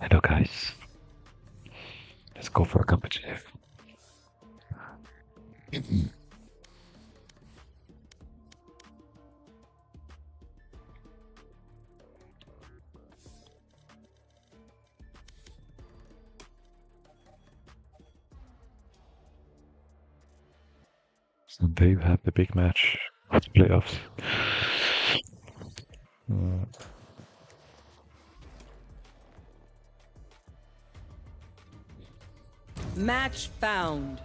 Hello guys. Let's go for a competitive. Someday you have the big match of the playoffs. Match found.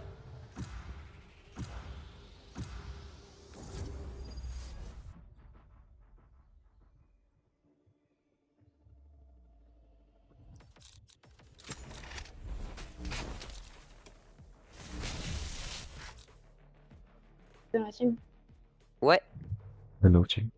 Dans la team. Ouais. Hello team.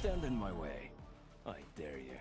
Stand in my way. I dare you.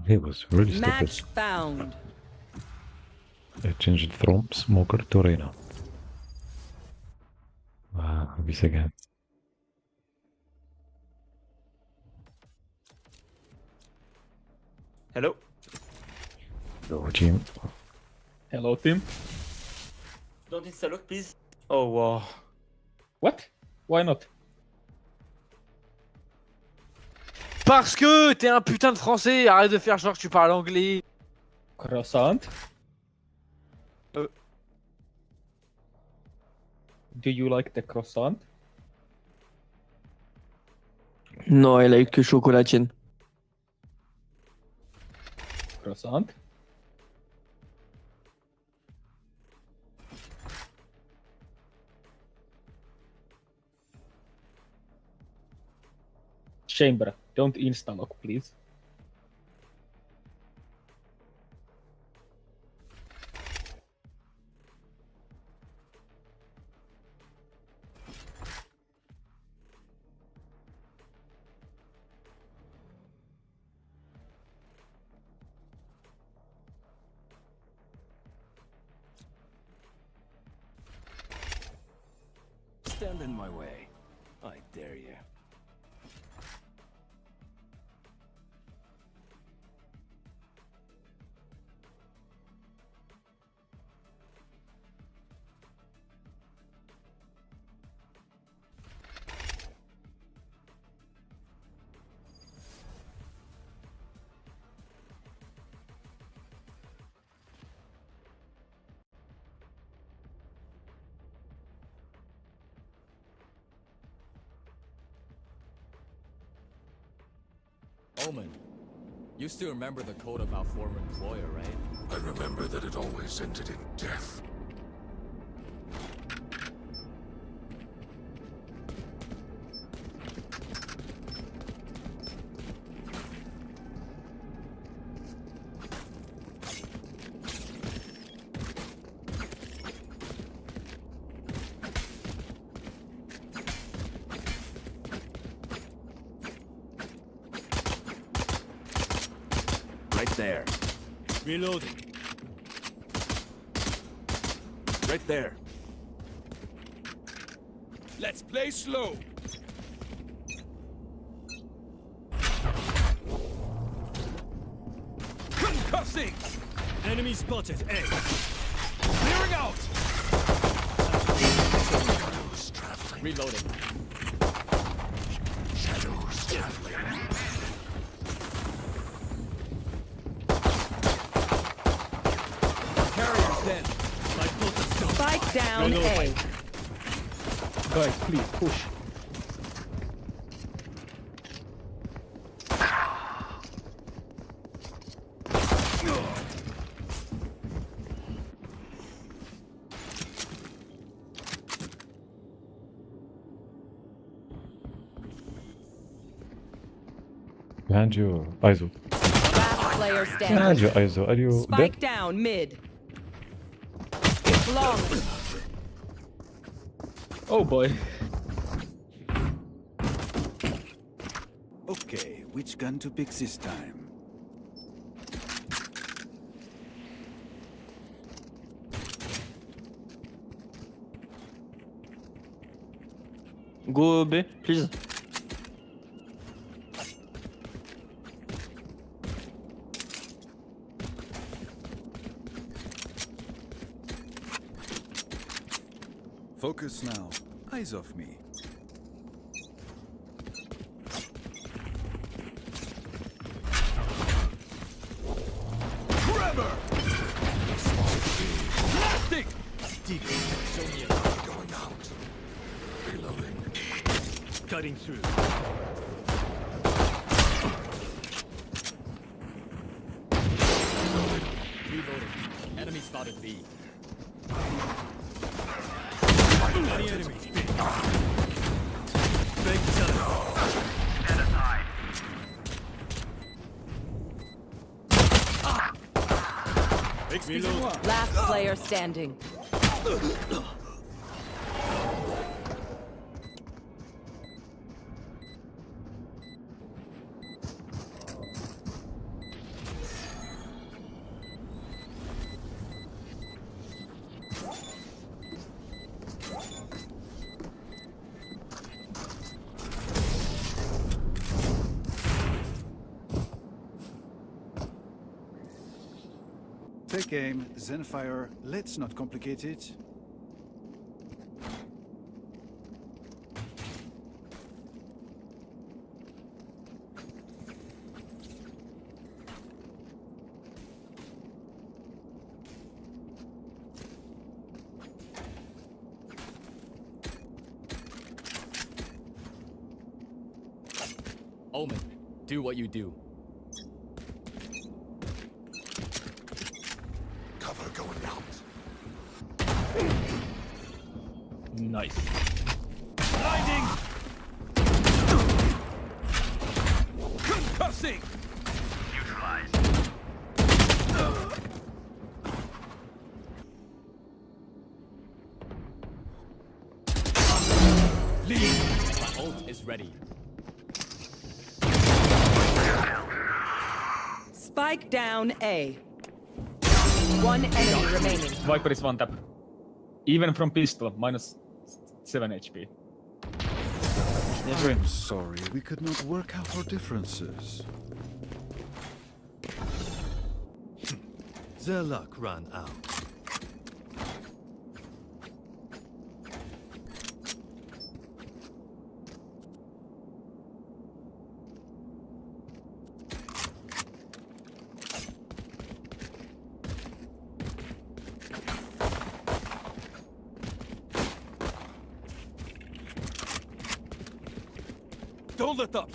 He was really stupid. Match found. I changed from Smoker to Reyna. This again. Hello. Hello team. Hello, team. Don't install it, please. Oh, wow. What? Why not? Parce que t'es un putain de français, arrête de faire genre que tu parles anglais. Croissant. Do you like the croissant? No, I like chocolatine. Croissant. Chamber, don't insta-lock, please. Stand in my way. I dare you. Omen, you still remember the code of our former employer, right? I remember that it always ended in death. Right there. Reloading. Right there. Let's play slow. Enemy spotted. A. Clearing out. Shadows traveling. Reloading. Shadows traveling. Carrier's dead. My bolt is still. Spike down A. Guys, please push. Behind you, Aizu. Last player Behind standing. you, Aizu. Are you dead? Spike down mid. Long. Oh boy. Okay, which gun to pick this time? Go B, please. Focus now. Eyes off me. Forever! Plastic! Going out. Reloading. Cutting through. Reloading. Enemy spotted B. Any enemies? Big Excusez-moi. Last player standing. Take aim, Zenfire. Let's not complicate it. Omen, do what you do. Cover going out. Nice. Blinding! Concussing! My ult is ready. Spike down A. One enemy remaining. Viper is one tap. Even from pistol, minus 7 HP. I'm sorry, we could not work out our differences. Their luck ran out. Don't let up!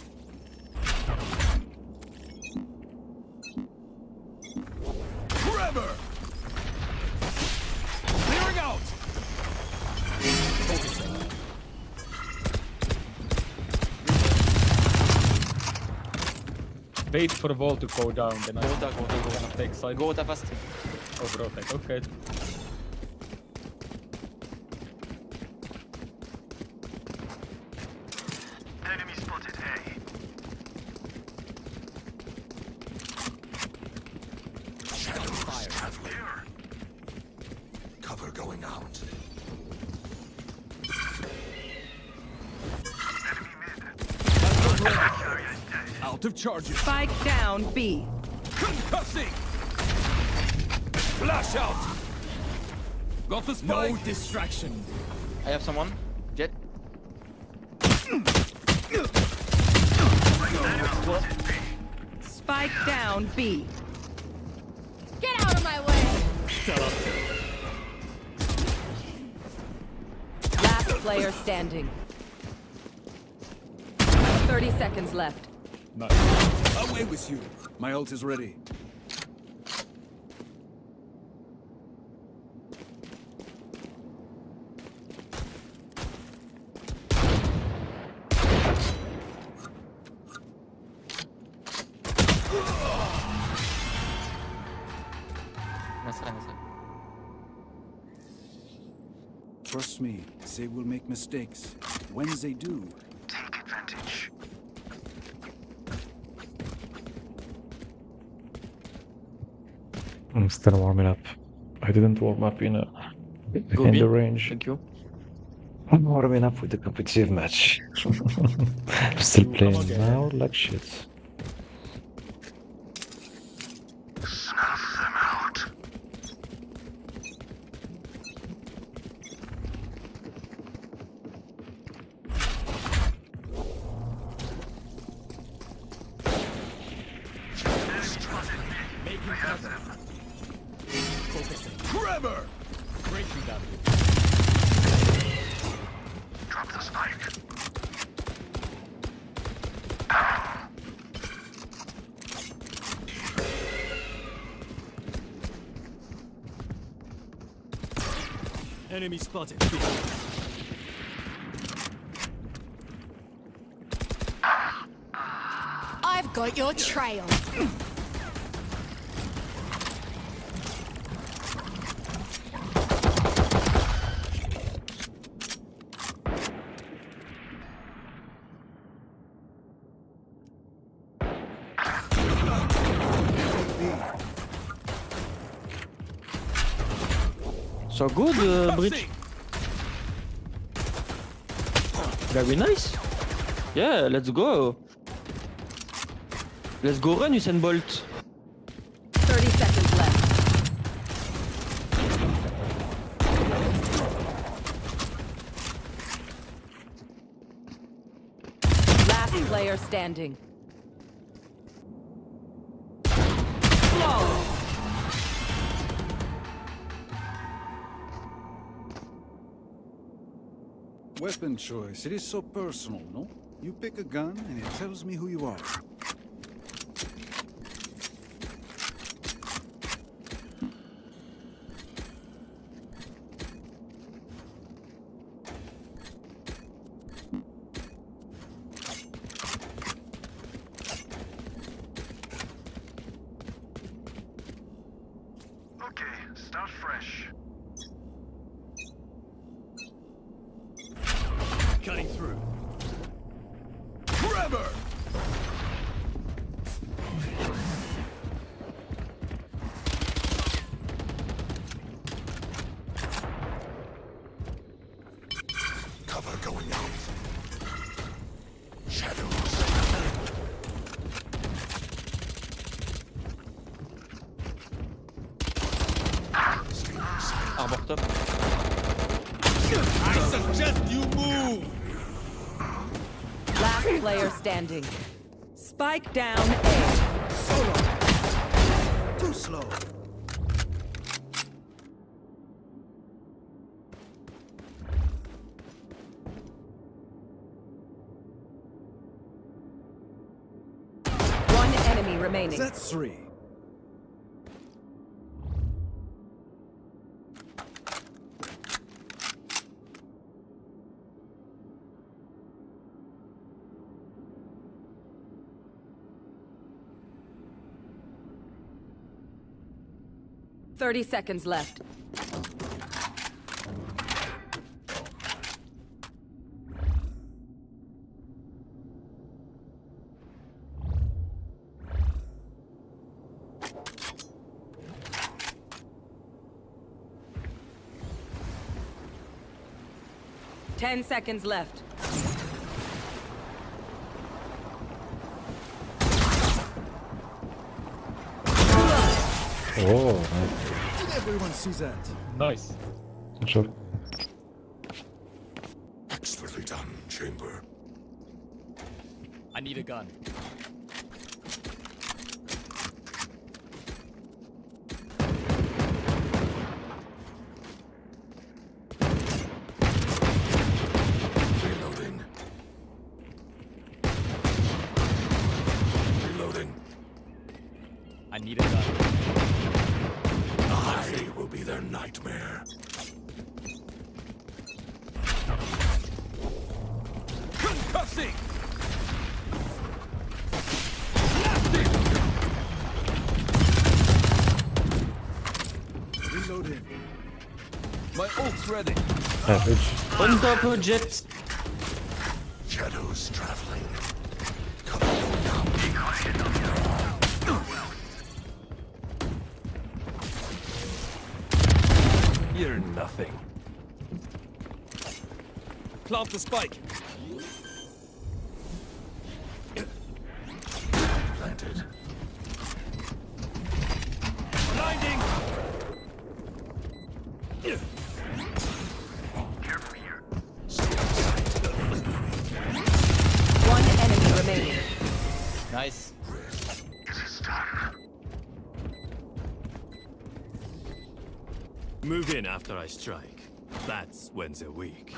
Forever! Clearing out! Wait for the wall to go down, then I Go. take side. Go fast. Oh, rotate. Okay. Shadows traveling. Cover going out. Out of charges. Spike down B. Concussing! Flash out! Got the spike. No distraction. I have someone. Jett. Spike down B. Get out of my way! Last player standing. 30 seconds left. Nice. Away with you. My ult is ready. Trust me, they will make mistakes. When they do, take advantage. I'm still warming up. I didn't warm up in Go in B. the range. Thank you. I'm warming up with the competitive match. I'm still playing okay. now like shit. Snuff them out. Trevor. Breaking down. Drop the spike. Enemy spotted. I've got your trail. So good, Bridge. Very nice. Yeah, let's go. Let's go run, Usain Bolt. 30 seconds left. Last player standing. Flawless. Weapon choice, it is so personal, no? You pick a gun and it tells me who you are. Okay, start fresh. Cutting through. Trevor. Cover going out. Shadows. Arbor top. I suggest you move. Last player standing. Spike down A. Too slow. One enemy remaining. That's 3. Thirty seconds left. Ten seconds left. Oh, nice. Everyone sees that. Nice. Sure. Expertly done, Chamber. I need a gun. Reloading. Reloading. I need a gun. I will be their nightmare. Concussing! Reloading. My ult's ready. Average. On top, Jett. Shadows traveling. Cover going You're nothing. Plant the spike. planted. Blinding. Careful here. One enemy remaining. Nice. It is done. Move in after I strike. That's when they're weak.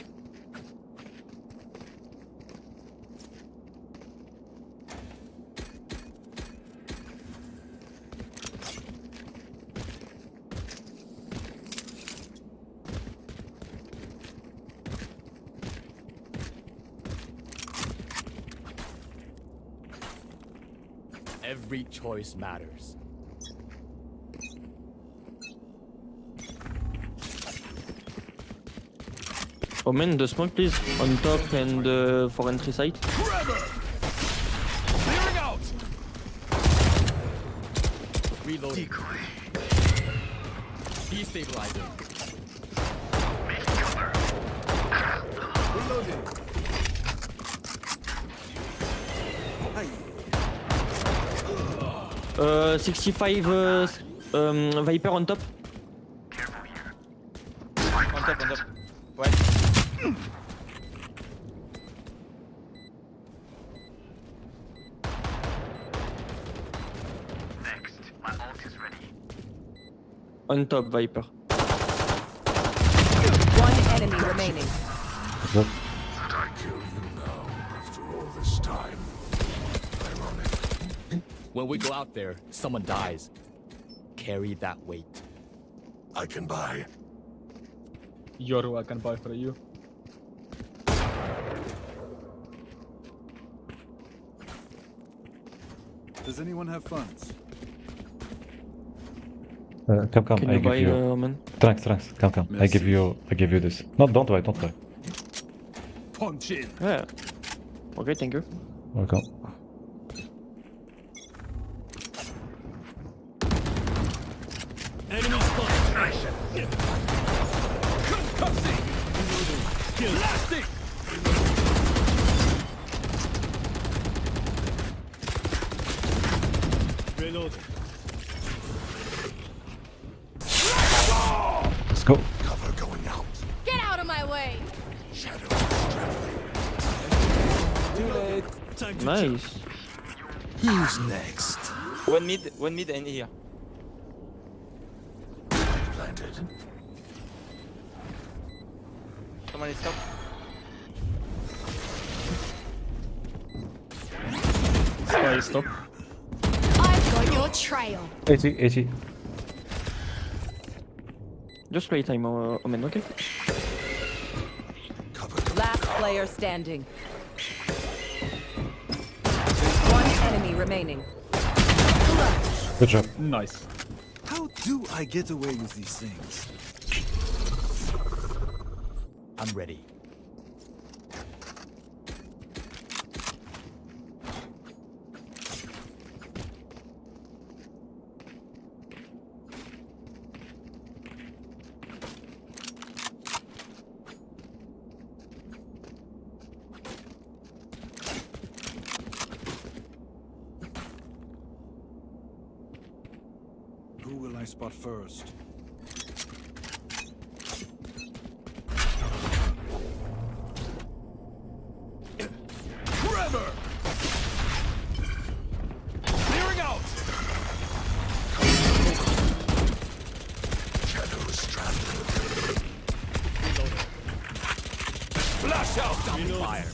Every choice matters. Omen, the smoke please. On top and for entry site. Clearing out. Reloading. Destabilizing. Reloading. Hi. 65 Viper on top. Careful here. On top, on top. Ouais. Next, my ult is ready. On top, Viper. One enemy remaining. Did I kill you now after all this time? Ironic. When we go out there, someone dies. Carry that weight. I can buy. Yoru, I can buy for you. Does anyone have funds? Come, Can I you give buy you. Omen? Tranks, come. I give you this. No, don't try. Punch in. Yeah. Okay, thank you. Welcome. Enemy spotted. Concussing. Blasting. Reloading. Let's go. Cover going out. Get out of my way! Shadows traveling. Time to Nice. Who's next? One mid and here. Planted. Someone is top. Skye, stop. I've got your trail. 80. Just play time, Omen, okay? Cover. Last player standing. One enemy remaining. Good job. Nice. How do I get away with these things? I'm ready. Who will I spot first? Fire.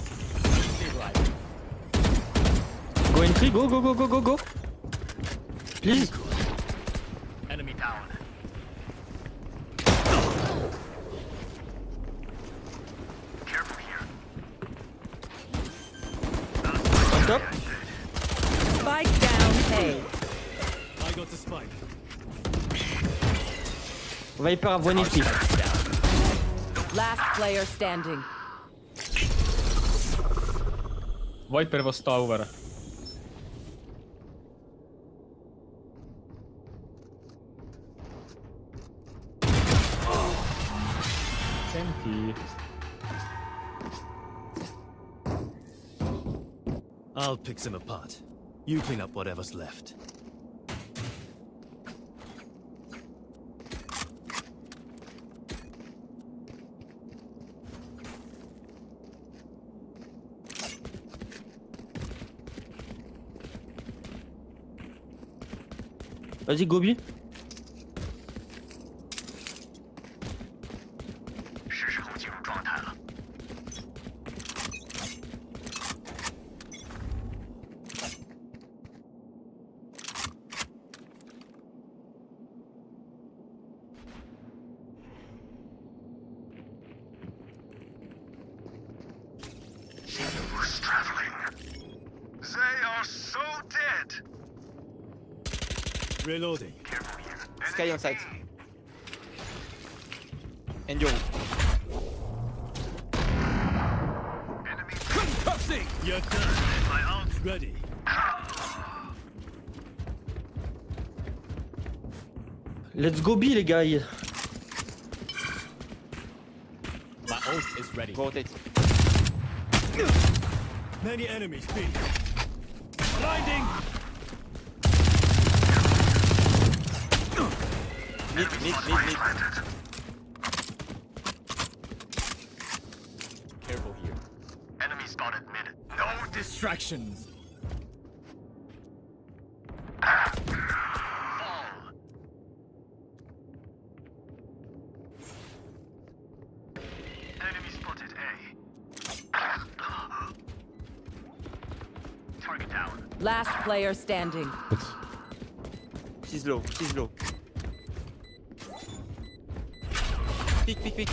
Go entry, go, go, go, go, go, go. Please. Enemy down. On top. Spike down A. I got the spike. Viper have one HP. Last player standing. Viper was tower. Senti. I'll pick them apart. You clean up whatever's left. Vas-y, Gobi. Shadows traveling. They are so dead. Reloading. Skye on site. And yo. You're done. My arm's ready. Let's go B, les gars. My ult is ready. Rotate. Many enemies, B. Blinding. Mid. Careful here. Enemy spotted mid. No distractions. Enemy spotted A. Target down. Last player standing. She's low. Peek.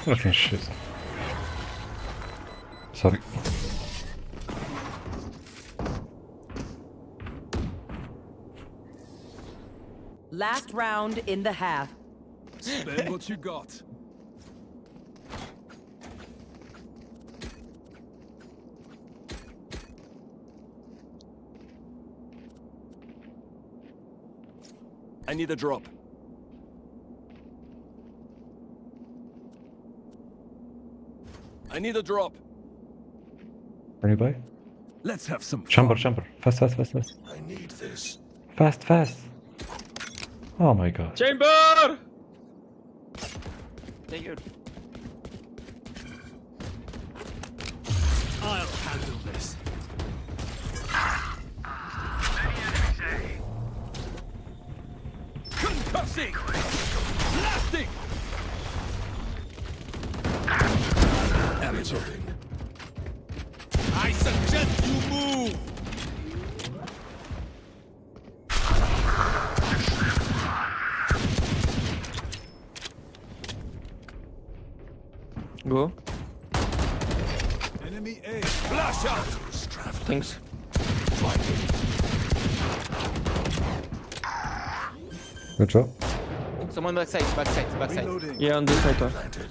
Fucking shit. Sorry. Last round in the half. Spend what you got. I need a drop. I need a drop. Anybody? Let's have some Chamber. fun. Fast. I need this. Fast. Oh my god. Chamber! Take it. I'll handle this. Concussing! Blasting! Amateur. I suggest you move. Go. Enemy A. Flash out! Thanks. Good job. Someone backside. Reloading. Yeah, on this side. Huh? Planted.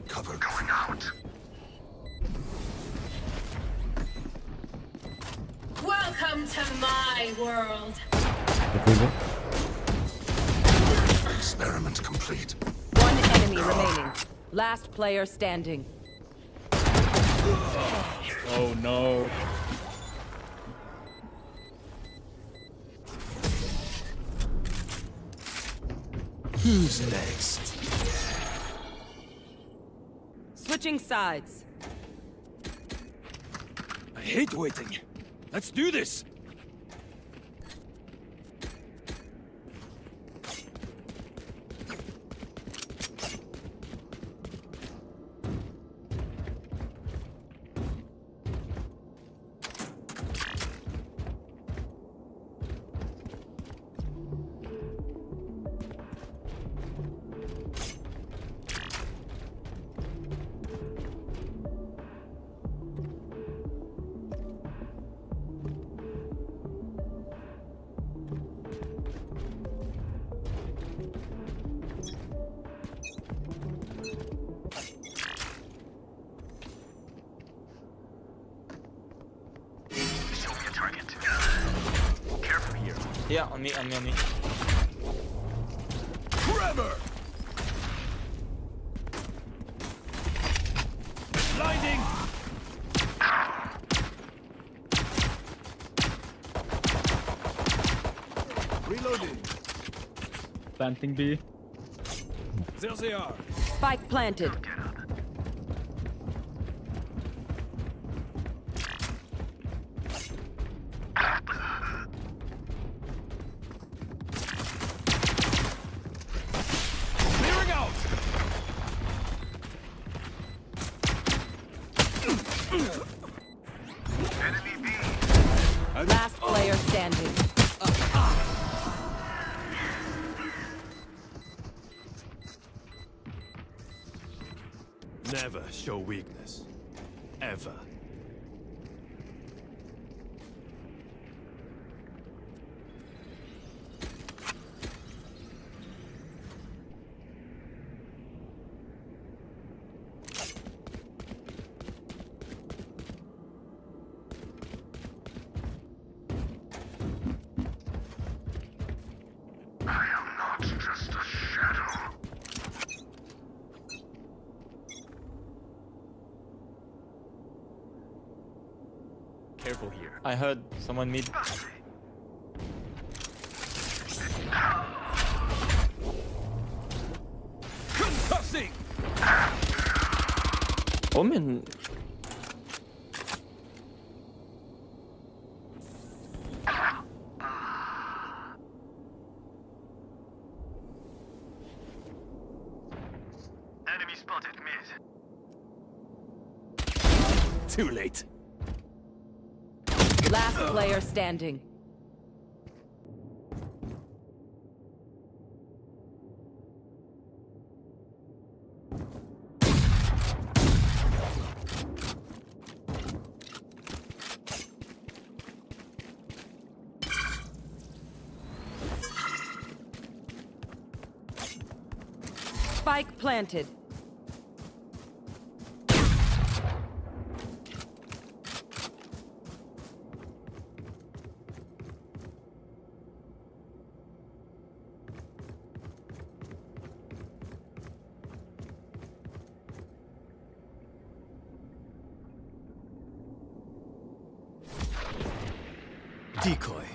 Cover going out. Welcome to my world. Experiment complete. One enemy remaining. Last player standing. Oh no. Who's next? Switching sides. I hate waiting. Let's do this. Here, on me, on me, on me. Forever! Blinding! Reloading. Planting B. There they are. Spike planted. Clearing out! Last player standing. Never show weakness. Ever. Not just a shadow. Careful here. I heard someone mid. Concussing! Omen. Enemy spotted mid. Too late. Last player standing. Spike planted. Decoy.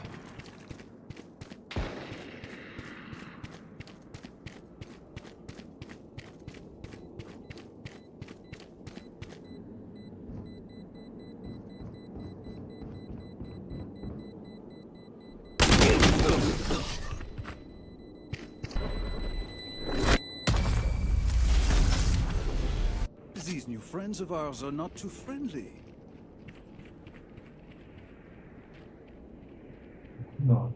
These new friends of ours are not too friendly. No.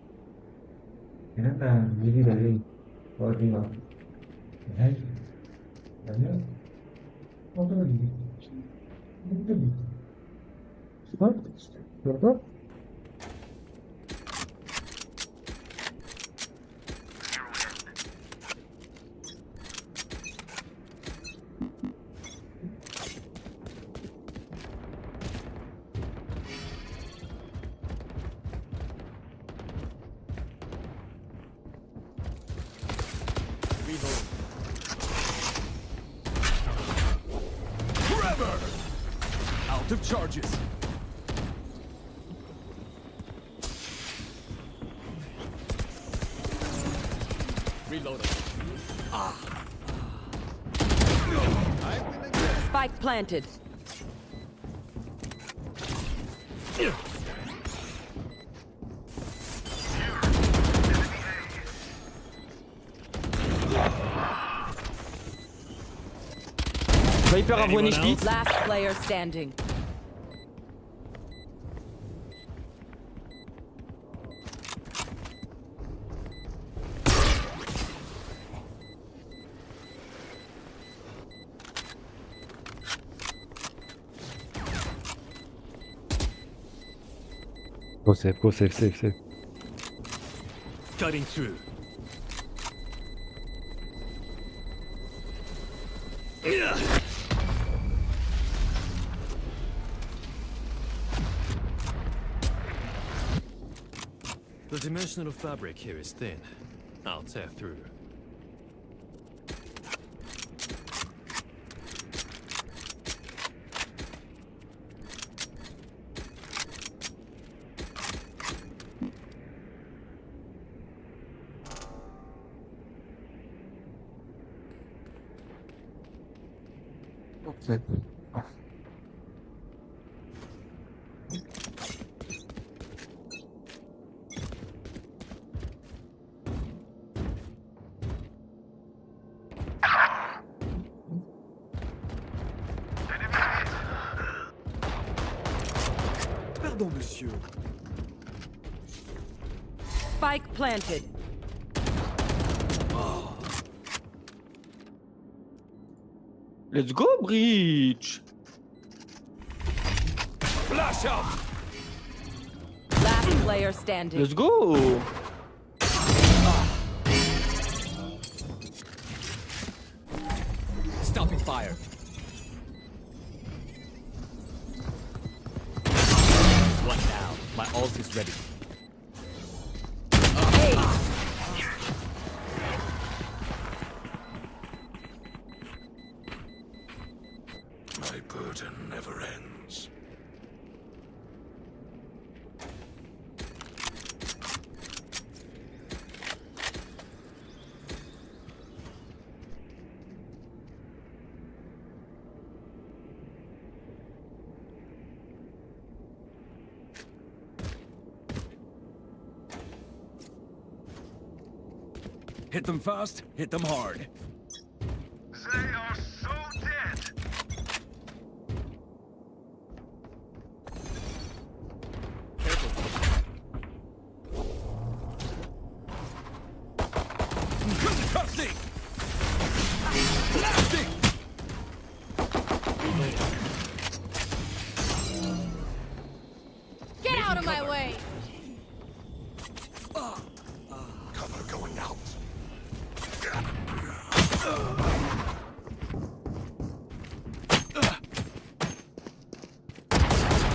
Kenakan diri dari Warrior. Ya. Banyak. Apa lagi? Itu. Berapa? Forever! Out of charges. Reloading. Spike planted. Viper a one HP. Last player standing. Go safe, safe. Cutting through. The dimensional fabric here is thin. I'll tear through. Okay. Pardon, monsieur. Spike planted. Let's go, Breach! Flash out! Last player standing. Let's go! Stopping fire. What now? My ult is ready. My burden never ends. Hit them fast, hit them hard. They are so dead. Concussing! Blasting! Get out of my way! Cover going out.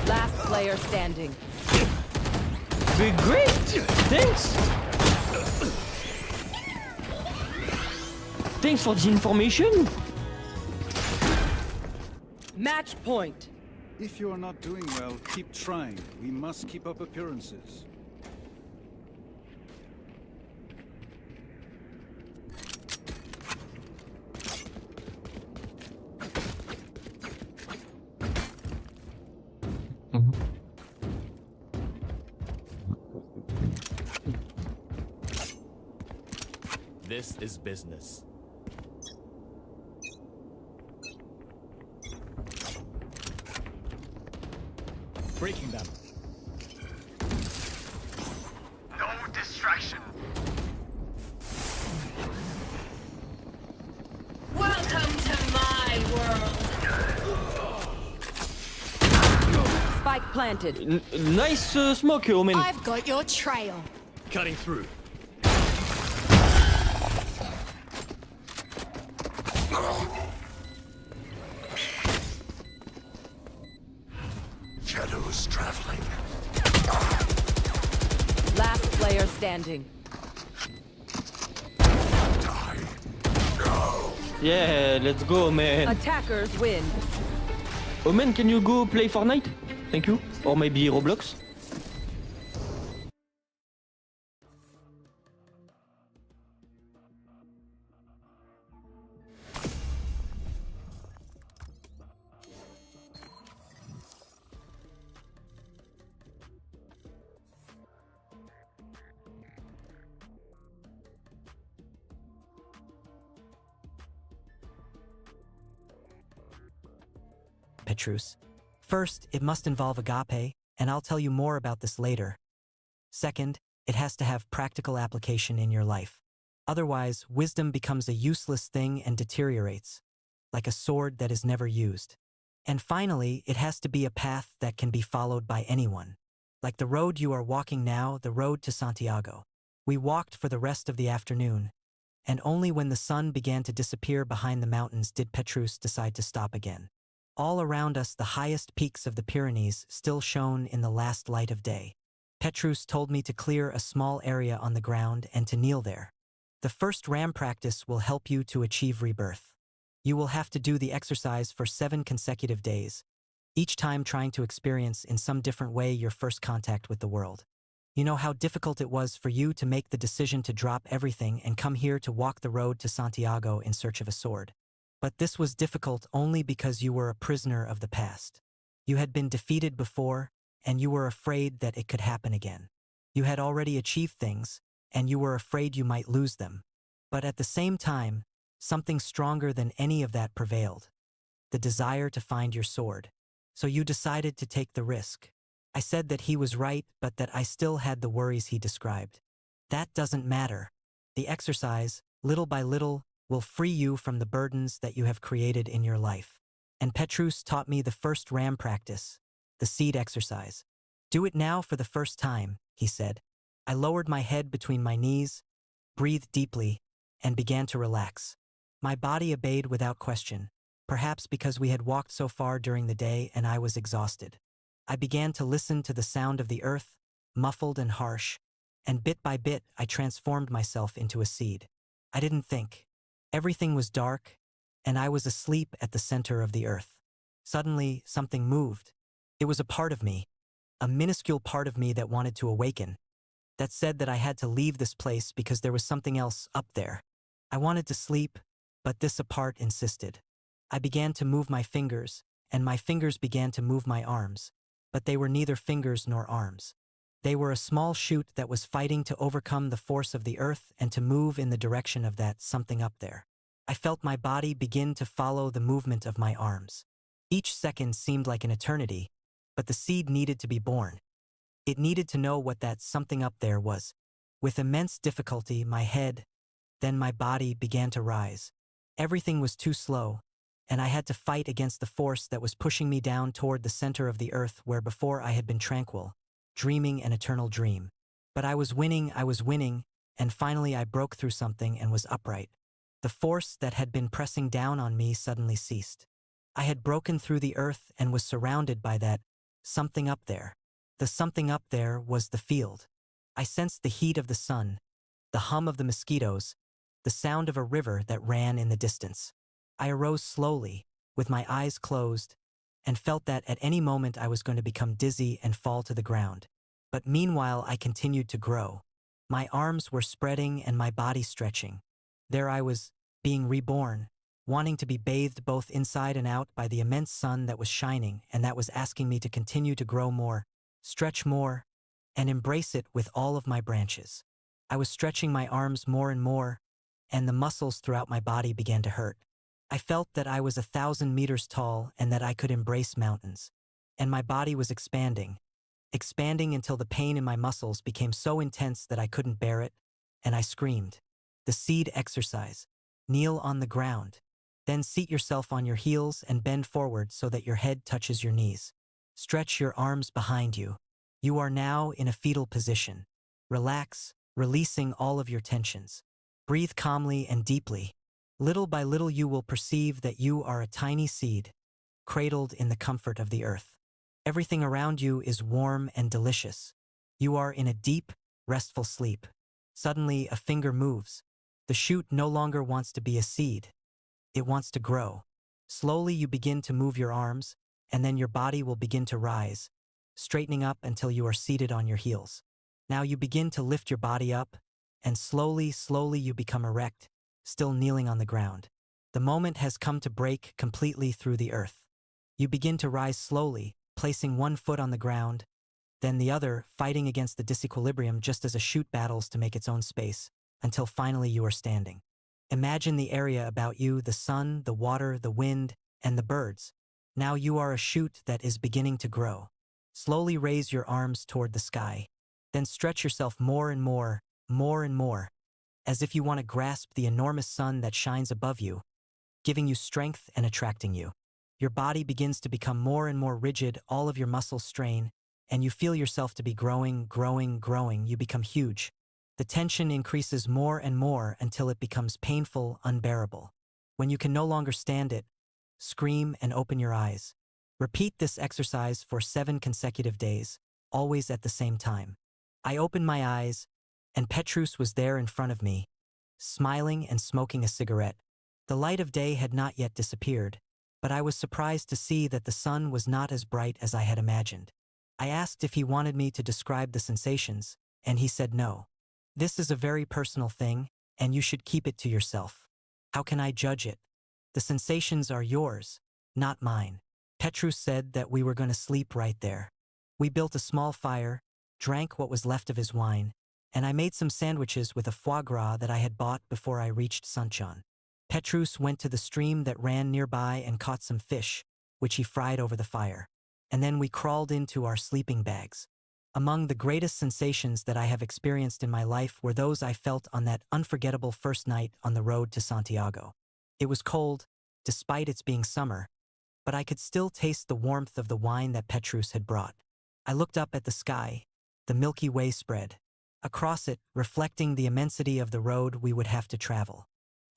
Last player standing. Be great! Thanks! Thanks for the information! Match point. If you are not doing well, keep trying. We must keep up appearances. This is business. Breaking them. No distraction. Welcome to my world! Spike planted. Nice smoke, Omen. I've got your trail. Cutting through. Shadows traveling. Last player standing. Die. No. Yeah, let's go, man. Attackers win. Omen, can you go play Fortnite? Thank you. Or maybe Roblox? Petrus. First, it must involve agape, and I'll tell you more about this later. Second, it has to have practical application in your life. Otherwise, wisdom becomes a useless thing and deteriorates, like a sword that is never used. And finally, it has to be a path that can be followed by anyone. Like the road you are walking now, the road to Santiago. We walked for the rest of the afternoon, and only when the sun began to disappear behind the mountains did Petrus decide to stop again. All around us, the highest peaks of the Pyrenees still shone in the last light of day. Petrus told me to clear a small area on the ground and to kneel there. The first ram practice will help you to achieve rebirth. You will have to do the exercise for 7 consecutive days, each time trying to experience in some different way your first contact with the world. You know how difficult it was for you to make the decision to drop everything and come here to walk the road to Santiago in search of a sword. But this was difficult only because you were a prisoner of the past. You had been defeated before, and you were afraid that it could happen again. You had already achieved things, and you were afraid you might lose them. But at the same time, something stronger than any of that prevailed. The desire to find your sword. So you decided to take the risk. I said that he was right, but that I still had the worries he described. That doesn't matter. The exercise, little by little, will free you from the burdens that you have created in your life. And Petrus taught me the first ram practice, the seed exercise. Do it now for the first time, he said. I lowered my head between my knees, breathed deeply, and began to relax. My body obeyed without question, perhaps because we had walked so far during the day and I was exhausted. I began to listen to the sound of the earth, muffled and harsh, and bit by bit I transformed myself into a seed. I didn't think. Everything was dark, and I was asleep at the center of the earth. Suddenly, something moved. It was a part of me, a minuscule part of me that wanted to awaken, that said that I had to leave this place because there was something else up there. I wanted to sleep, but this a part insisted. I began to move my fingers, and my fingers began to move my arms, but they were neither fingers nor arms. They were a small shoot that was fighting to overcome the force of the earth and to move in the direction of that something up there. I felt my body begin to follow the movement of my arms. Each second seemed like an eternity, but the seed needed to be born. It needed to know what that something up there was. With immense difficulty, my head, then my body began to rise. Everything was too slow, and I had to fight against the force that was pushing me down toward the center of the earth where before I had been tranquil, dreaming an eternal dream. But I was winning, and finally I broke through something and was upright. The force that had been pressing down on me suddenly ceased. I had broken through the earth and was surrounded by that something up there. The something up there was the field. I sensed the heat of the sun, the hum of the mosquitoes, the sound of a river that ran in the distance. I arose slowly, with my eyes closed, and felt that at any moment I was going to become dizzy and fall to the ground. But meanwhile I continued to grow. My arms were spreading and my body stretching. There I was, being reborn, wanting to be bathed both inside and out by the immense sun that was shining and that was asking me to continue to grow more, stretch more, and embrace it with all of my branches. I was stretching my arms more and more, and the muscles throughout my body began to hurt. I felt that I was 1,000 meters tall and that I could embrace mountains. And my body was expanding until the pain in my muscles became so intense that I couldn't bear it, and I screamed. The seed exercise. Kneel on the ground. Then seat yourself on your heels and bend forward so that your head touches your knees. Stretch your arms behind you. You are now in a fetal position. Relax, releasing all of your tensions. Breathe calmly and deeply. Little by little you will perceive that you are a tiny seed, cradled in the comfort of the earth. Everything around you is warm and delicious. You are in a deep, restful sleep. Suddenly a finger moves. The shoot no longer wants to be a seed. It wants to grow. Slowly you begin to move your arms, and then your body will begin to rise, straightening up until you are seated on your heels. Now you begin to lift your body up, and slowly you become erect, still kneeling on the ground. The moment has come to break completely through the earth. You begin to rise slowly, placing one foot on the ground, then the other, fighting against the disequilibrium just as a shoot battles to make its own space, until finally you are standing. Imagine the area about you, the sun, the water, the wind, and the birds. Now you are a shoot that is beginning to grow. Slowly raise your arms toward the sky. Then stretch yourself more and more, as if you want to grasp the enormous sun that shines above you, giving you strength and attracting you. Your body begins to become more and more rigid, all of your muscles strain, and you feel yourself to be growing. You become huge. The tension increases more and more until it becomes painful, unbearable. When you can no longer stand it, scream and open your eyes. Repeat this exercise for 7 consecutive days, always at the same time. I opened my eyes, and Petrus was there in front of me, smiling and smoking a cigarette. The light of day had not yet disappeared, but I was surprised to see that the sun was not as bright as I had imagined. I asked if he wanted me to describe the sensations, and he said no. This is a very personal thing, and you should keep it to yourself. How can I judge it? The sensations are yours, not mine. Petrus said that we were going to sleep right there. We built a small fire, drank what was left of his wine, and I made some sandwiches with a foie gras that I had bought before I reached Suncheon. Petrus went to the stream that ran nearby and caught some fish, which he fried over the fire. And then we crawled into our sleeping bags. Among the greatest sensations that I have experienced in my life were those I felt on that unforgettable first night on the road to Santiago. It was cold, despite its being summer, but I could still taste the warmth of the wine that Petrus had brought. I looked up at the sky, the Milky Way spread. Across it, reflecting the immensity of the road we would have to travel.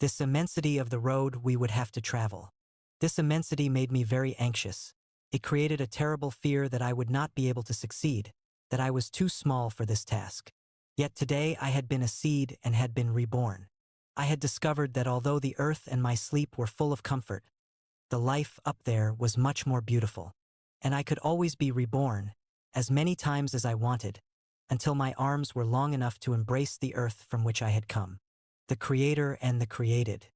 This immensity of the road we would have to travel. This immensity made me very anxious. It created a terrible fear that I would not be able to succeed, that I was too small for this task. Yet today I had been a seed and had been reborn. I had discovered that although the earth and my sleep were full of comfort, the life up there was much more beautiful. And I could always be reborn, as many times as I wanted, until my arms were long enough to embrace the earth from which I had come. The Creator and the created.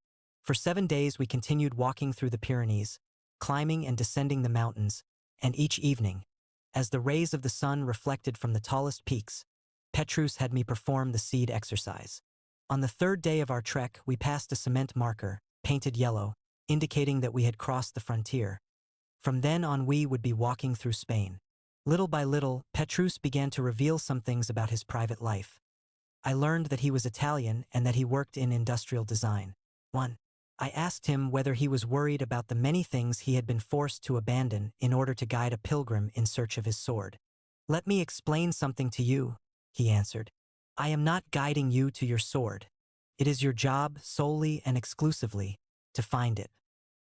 For 7 days we continued walking through the Pyrenees, climbing and descending the mountains, and each evening, as the rays of the sun reflected from the tallest peaks, Petrus had me perform the seed exercise. On the 3rd day of our trek, we passed a cement marker, painted yellow, indicating that we had crossed the frontier. From then on we would be walking through Spain. Little by little, Petrus began to reveal some things about his private life. I learned that he was Italian and that he worked in industrial design. 1. I asked him whether he was worried about the many things he had been forced to abandon in order to guide a pilgrim in search of his sword. "Let me explain something to you," he answered. "I am not guiding you to your sword. It is your job solely and exclusively to find it.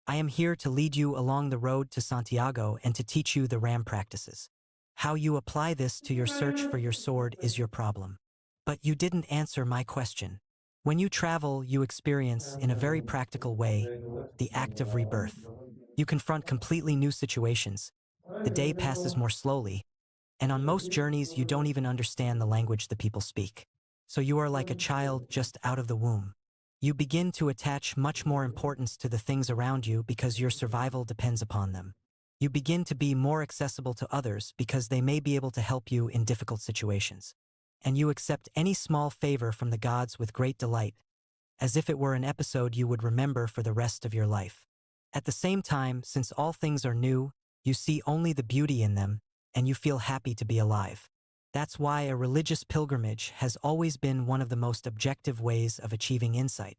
I am here to lead you along the road to Santiago and to teach you the ram practices. How you apply this to your search for your sword is your problem. But you didn't answer my question. When you travel, you experience, in a very practical way, the act of rebirth. You confront completely new situations. The day passes more slowly, and on most journeys you don't even understand the language the people speak. So you are like a child just out of the womb. You begin to attach much more importance to the things around you because your survival depends upon them. You begin to be more accessible to others because they may be able to help you in difficult situations. And you accept any small favor from the gods with great delight, as if it were an episode you would remember for the rest of your life. At the same time, since all things are new, you see only the beauty in them, and you feel happy to be alive. That's why a religious pilgrimage has always been one of the most objective ways of achieving insight.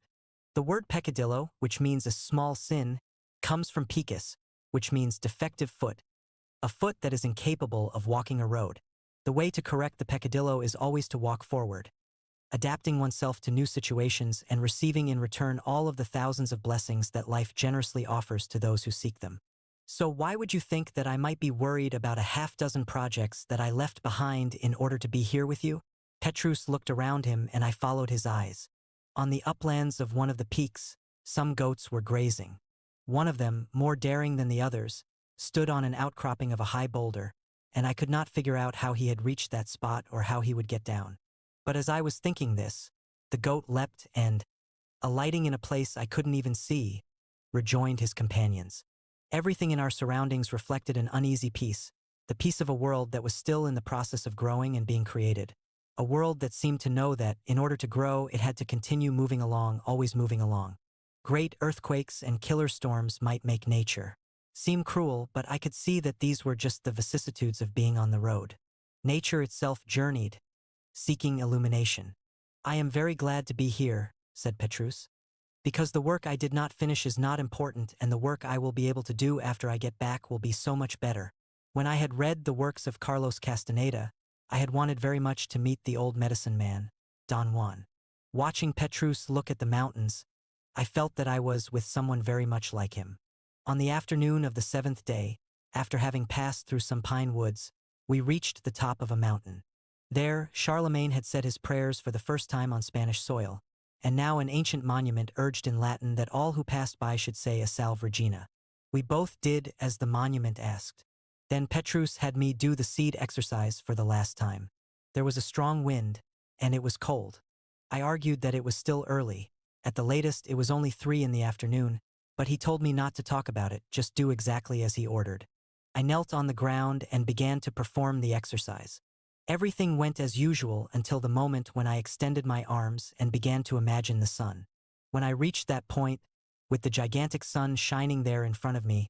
The word peccadillo, which means a small sin, comes from pecus, which means defective foot, a foot that is incapable of walking a road. The way to correct the peccadillo is always to walk forward, adapting oneself to new situations and receiving in return all of the thousands of blessings that life generously offers to those who seek them. So why would you think that I might be worried about a half-dozen projects that I left behind in order to be here with you? Petrus looked around him and I followed his eyes. On the uplands of one of the peaks, some goats were grazing. One of them, more daring than the others, stood on an outcropping of a high boulder, and I could not figure out how he had reached that spot or how he would get down. But as I was thinking this, the goat leapt and, alighting in a place I couldn't even see, rejoined his companions. Everything in our surroundings reflected an uneasy peace, the peace of a world that was still in the process of growing and being created. A world that seemed to know that, in order to grow, it had to continue moving along, always moving along. Great earthquakes and killer storms might make nature seem cruel, but I could see that these were just the vicissitudes of being on the road. Nature itself journeyed, seeking illumination. "I am very glad to be here," said Petrus, "because the work I did not finish is not important and the work I will be able to do after I get back will be so much better." When I had read the works of Carlos Castaneda, I had wanted very much to meet the old medicine man, Don Juan. Watching Petrus look at the mountains, I felt that I was with someone very much like him. On the afternoon of the 7th day, after having passed through some pine woods, we reached the top of a mountain. There, Charlemagne had said his prayers for the first time on Spanish soil, and now an ancient monument urged in Latin that all who passed by should say a Salve Regina. We both did as the monument asked. Then Petrus had me do the seed exercise for the last time. There was a strong wind, and it was cold. I argued that it was still early. At the latest, it was only 3 in the afternoon, but he told me not to talk about it, just do exactly as he ordered. I knelt on the ground and began to perform the exercise. Everything went as usual until the moment when I extended my arms and began to imagine the sun. When I reached that point, with the gigantic sun shining there in front of me,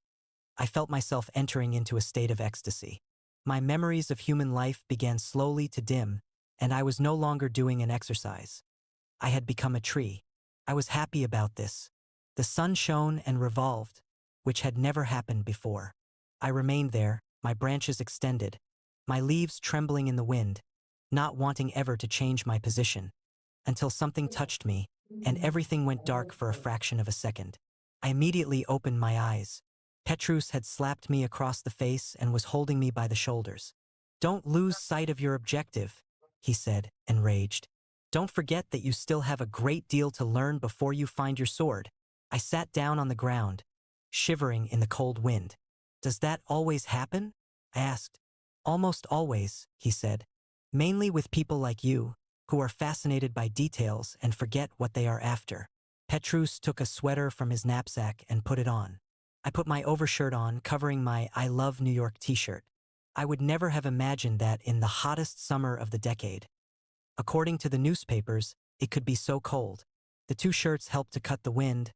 I felt myself entering into a state of ecstasy. My memories of human life began slowly to dim, and I was no longer doing an exercise. I had become a tree. I was happy about this. The sun shone and revolved, which had never happened before. I remained there, my branches extended, my leaves trembling in the wind, not wanting ever to change my position, until something touched me, and everything went dark for a fraction of a second. I immediately opened my eyes. Petrus had slapped me across the face and was holding me by the shoulders. "Don't lose sight of your objective," he said, enraged. "Don't forget that you still have a great deal to learn before you find your sword." I sat down on the ground, shivering in the cold wind. "Does that always happen?" I asked. "Almost always," he said. "Mainly with people like you, who are fascinated by details and forget what they are after." Petrus took a sweater from his knapsack and put it on. I put my overshirt on, covering my I Love New York t-shirt. I would never have imagined that in the hottest summer of the decade. According to the newspapers, it could be so cold. The 2 shirts helped to cut the wind,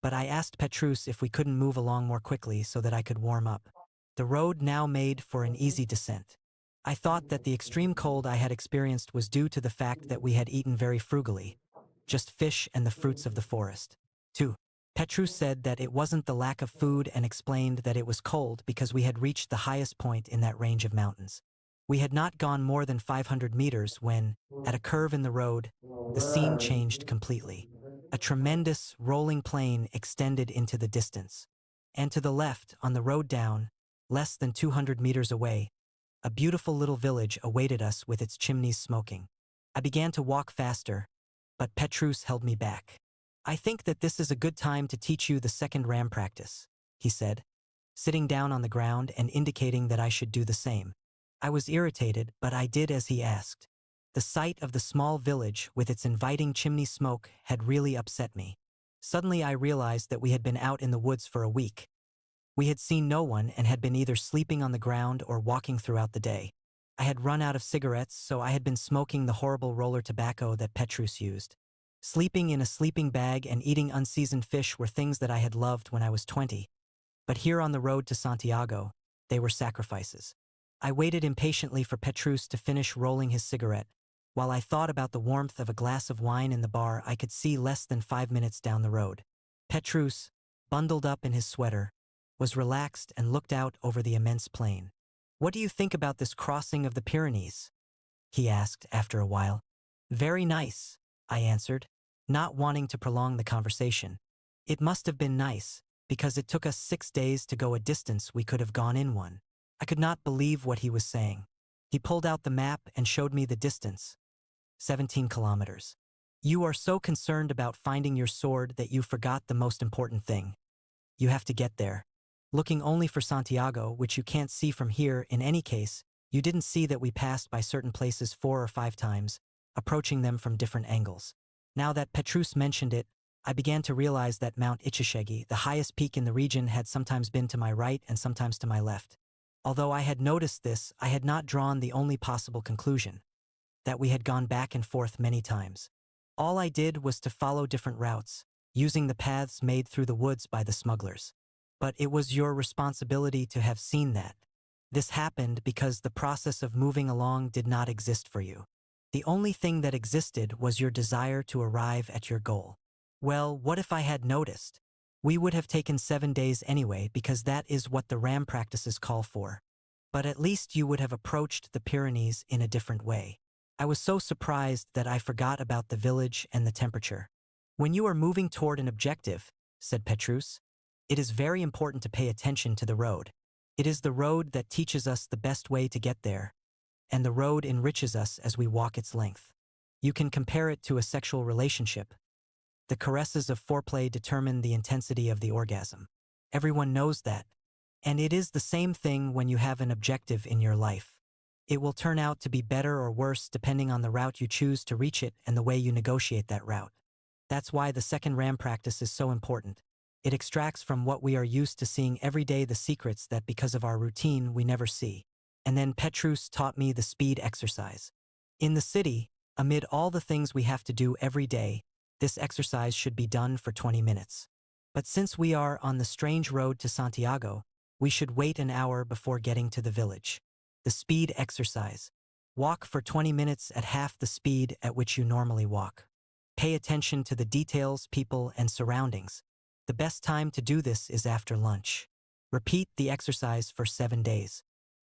but I asked Petrus if we couldn't move along more quickly so that I could warm up. The road now made for an easy descent. I thought that the extreme cold I had experienced was due to the fact that we had eaten very frugally, just fish and the fruits of the forest. 2. Petrus said that it wasn't the lack of food and explained that it was cold because we had reached the highest point in that range of mountains. We had not gone more than 500 meters when, at a curve in the road, the scene changed completely. A tremendous, rolling plain extended into the distance. And to the left, on the road down, less than 200 meters away, a beautiful little village awaited us with its chimneys smoking. I began to walk faster, but Petrus held me back. "I think that this is a good time to teach you the second ram practice," he said, sitting down on the ground and indicating that I should do the same. I was irritated, but I did as he asked. The sight of the small village with its inviting chimney smoke had really upset me. Suddenly I realized that we had been out in the woods for a week. We had seen no one and had been either sleeping on the ground or walking throughout the day. I had run out of cigarettes, so I had been smoking the horrible roller tobacco that Petrus used. Sleeping in a sleeping bag and eating unseasoned fish were things that I had loved when I was 20. But here on the road to Santiago, they were sacrifices. I waited impatiently for Petrus to finish rolling his cigarette. While I thought about the warmth of a glass of wine in the bar, I could see less than 5 minutes down the road. Petrus, bundled up in his sweater, was relaxed and looked out over the immense plain. "What do you think about this crossing of the Pyrenees?" he asked after a while. "Very nice," I answered, not wanting to prolong the conversation. It must have been nice, because it took us 6 days to go a distance we could have gone in one. I could not believe what he was saying. He pulled out the map and showed me the distance. 17 kilometers. "You are so concerned about finding your sword that you forgot the most important thing. You have to get there. Looking only for Santiago, which you can't see from here in any case, you didn't see that we passed by certain places 4 or 5 times, approaching them from different angles. Now that Petrus mentioned it, I began to realize that Mount Ichishegi, the highest peak in the region, had sometimes been to my right and sometimes to my left. Although I had noticed this, I had not drawn the only possible conclusion, that we had gone back and forth many times. All I did was to follow different routes, using the paths made through the woods by the smugglers. But it was your responsibility to have seen that. This happened because the process of moving along did not exist for you. The only thing that existed was your desire to arrive at your goal. Well, what if I had noticed? We would have taken 7 days anyway, because that is what the RAM practices call for. But at least you would have approached the Pyrenees in a different way. I was so surprised that I forgot about the village and the temperature. "When you are moving toward an objective," said Petrus, "it is very important to pay attention to the road. It is the road that teaches us the best way to get there. and the road enriches us as we walk its length. You can compare it to a sexual relationship. The caresses of foreplay determine the intensity of the orgasm. Everyone knows that. And it is the same thing when you have an objective in your life. It will turn out to be better or worse depending on the route you choose to reach it and the way you negotiate that route. That's why the second RAM practice is so important. It extracts from what we are used to seeing every day the secrets that because of our routine we never see. And then Petrus taught me the speed exercise. In the city, amid all the things we have to do every day, this exercise should be done for 20 minutes. But since we are on the strange road to Santiago, we should wait an hour before getting to the village. The speed exercise. Walk for 20 minutes at half the speed at which you normally walk. Pay attention to the details, people, and surroundings. The best time to do this is after lunch. Repeat the exercise for 7 days.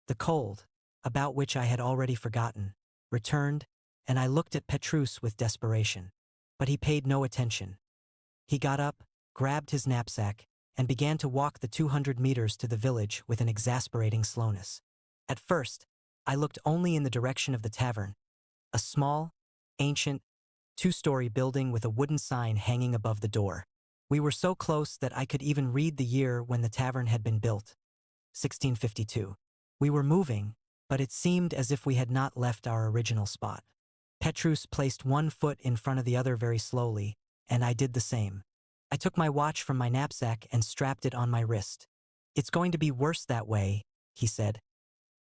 The cold, about which I had already forgotten, returned, and I looked at Petrus with desperation. But he paid no attention. He got up, grabbed his knapsack, and began to walk the 200 meters to the village with an exasperating slowness. At first, I looked only in the direction of the tavern, a small, ancient, 2-story building with a wooden sign hanging above the door. We were so close that I could even read the year when the tavern had been built, 1652. We were moving, but it seemed as if we had not left our original spot. Petrus placed one foot in front of the other very slowly, and I did the same. I took my watch from my knapsack and strapped it on my wrist. "It's going to be worse that way," he said,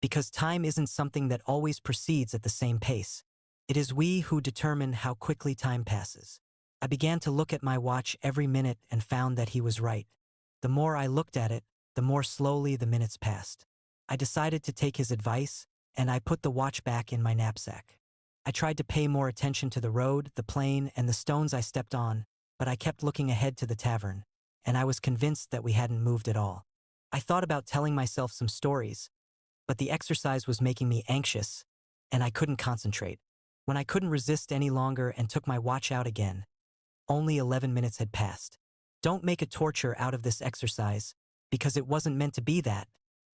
"because time isn't something that always proceeds at the same pace. It is we who determine how quickly time passes." I began to look at my watch every minute and found that he was right. The more I looked at it, the more slowly the minutes passed. I decided to take his advice, and I put the watch back in my knapsack. I tried to pay more attention to the road, the plain, and the stones I stepped on, but I kept looking ahead to the tavern, and I was convinced that we hadn't moved at all. I thought about telling myself some stories, but the exercise was making me anxious, and I couldn't concentrate. When I couldn't resist any longer and took my watch out again, only 11 minutes had passed. "Don't make a torture out of this exercise, because it wasn't meant to be that,"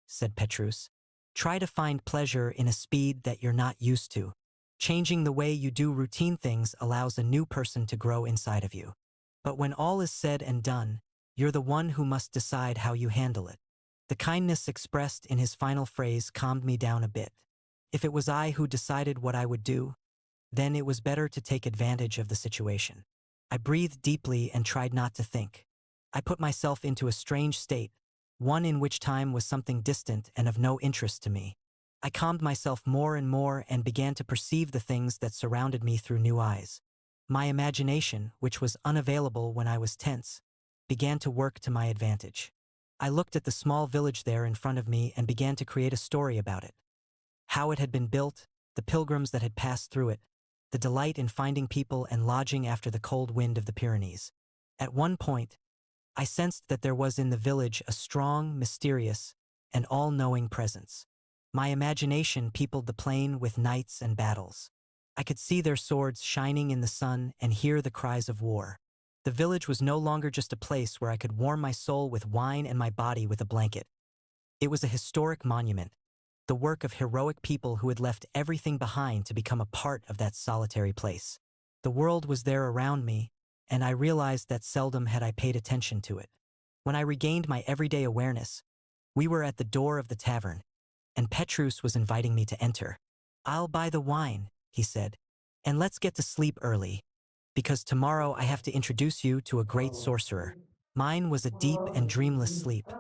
said Petrus. "Try to find pleasure in a speed that you're not used to. Changing the way you do routine things allows a new person to grow inside of you. But when all is said and done, you're the one who must decide how you handle it." The kindness expressed in his final phrase calmed me down a bit. If it was I who decided what I would do, then it was better to take advantage of the situation. I breathed deeply and tried not to think. I put myself into a strange state, one in which time was something distant and of no interest to me. I calmed myself more and more and began to perceive the things that surrounded me through new eyes. My imagination, which was unavailable when I was tense, began to work to my advantage. I looked at the small village there in front of me and began to create a story about it. How it had been built, the pilgrims that had passed through it, the delight in finding people and lodging after the cold wind of the Pyrenees. At one point, I sensed that there was in the village a strong, mysterious, and all-knowing presence. My imagination peopled the plain with knights and battles. I could see their swords shining in the sun and hear the cries of war. The village was no longer just a place where I could warm my soul with wine and my body with a blanket. It was a historic monument, the work of heroic people who had left everything behind to become a part of that solitary place. The world was there around me, and I realized that seldom had I paid attention to it. When I regained my everyday awareness, we were at the door of the tavern, and Petrus was inviting me to enter. "I'll buy the wine," he said, "and let's get to sleep early, because tomorrow I have to introduce you to a great sorcerer." Mine was a deep and dreamless sleep.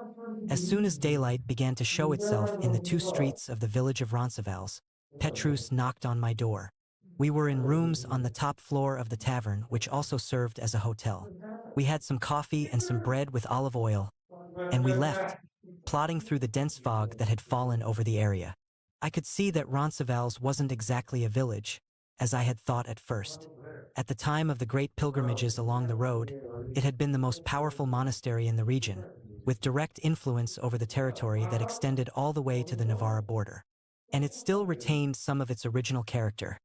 As soon as daylight began to show itself in the 2 streets of the village of Roncesvalles, Petrus knocked on my door. We were in rooms on the top floor of the tavern, which also served as a hotel. We had some coffee and some bread with olive oil, and we left, plodding through the dense fog that had fallen over the area. I could see that Roncesvalles wasn't exactly a village, as I had thought at first. At the time of the great pilgrimages along the road, it had been the most powerful monastery in the region, with direct influence over the territory that extended all the way to the Navarra border. And it still retained some of its original character.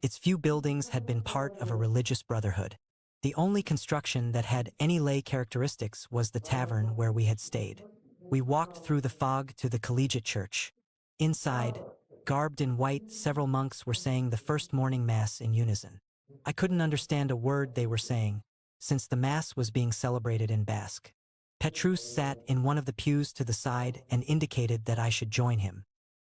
Its few buildings had been part of a religious brotherhood. The only construction that had any lay characteristics was the tavern where we had stayed. We walked through the fog to the collegiate church. Inside, Garbed in white, several monks were saying the first morning mass in unison. I couldn't understand a word they were saying, since the mass was being celebrated in Basque. Petrus sat in one of the pews to the side and indicated that I should join him.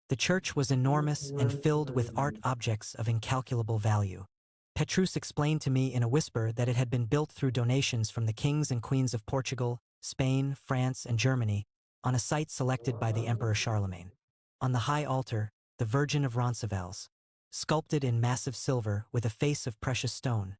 The church was enormous and filled with art objects of incalculable value. Petrus explained to me in a whisper that it had been built through donations from the kings and queens of Portugal, Spain, France, and Germany, on a site selected by the Emperor Charlemagne. On the high altar, the Virgin of Roncesvalles, sculpted in massive silver with a face of precious stone,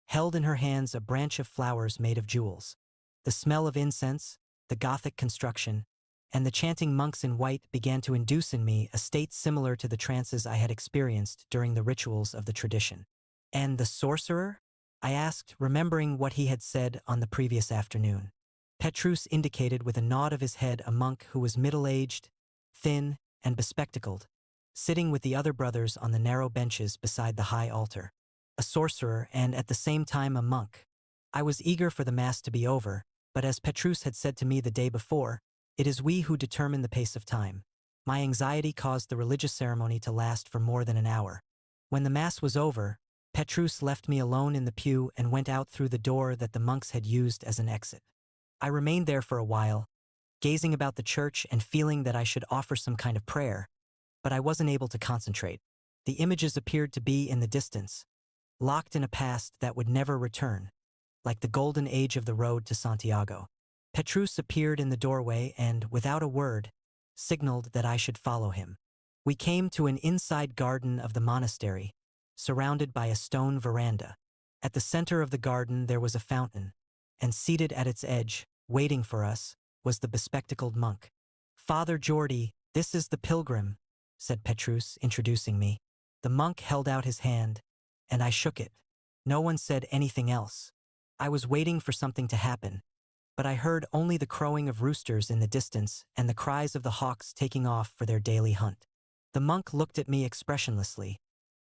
held in her hands a branch of flowers made of jewels. The smell of incense, the Gothic construction, and the chanting monks in white began to induce in me a state similar to the trances I had experienced during the rituals of the tradition. And the sorcerer? I asked, remembering what he had said on the previous afternoon. Petrus indicated with a nod of his head a monk who was middle-aged, thin, and bespectacled, sitting with the other brothers on the narrow benches beside the high altar. A sorcerer and at the same time a monk. I was eager for the mass to be over, but as Petrus had said to me the day before, it is we who determine the pace of time. My anxiety caused the religious ceremony to last for more than an hour. When the mass was over, Petrus left me alone in the pew and went out through the door that the monks had used as an exit. I remained there for a while, gazing about the church and feeling that I should offer some kind of prayer, but I wasn't able to concentrate. The images appeared to be in the distance, locked in a past that would never return, like the golden age of the road to Santiago. Petrus appeared in the doorway and, without a word, signaled that I should follow him. We came to an inside garden of the monastery, surrounded by a stone veranda. At the center of the garden there was a fountain, and seated at its edge, waiting for us, was the bespectacled monk. "Father Jordi, this is the pilgrim," said Petrus, introducing me. The monk held out his hand, and I shook it. No one said anything else. I was waiting for something to happen, but I heard only the crowing of roosters in the distance and the cries of the hawks taking off for their daily hunt. The monk looked at me expressionlessly,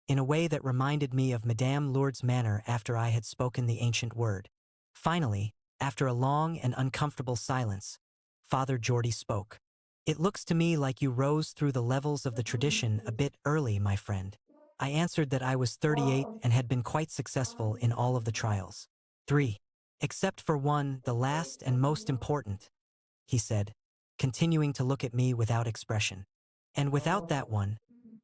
in a way that reminded me of Madame Lourdes' manner after I had spoken the ancient word. Finally, after a long and uncomfortable silence, Father Jordi spoke. "It looks to me like you rose through the levels of the tradition a bit early, my friend." I answered that I was 38 and had been quite successful in all of the trials. 3. Except for one, the last and most important, he said, continuing to look at me without expression. "And without that one,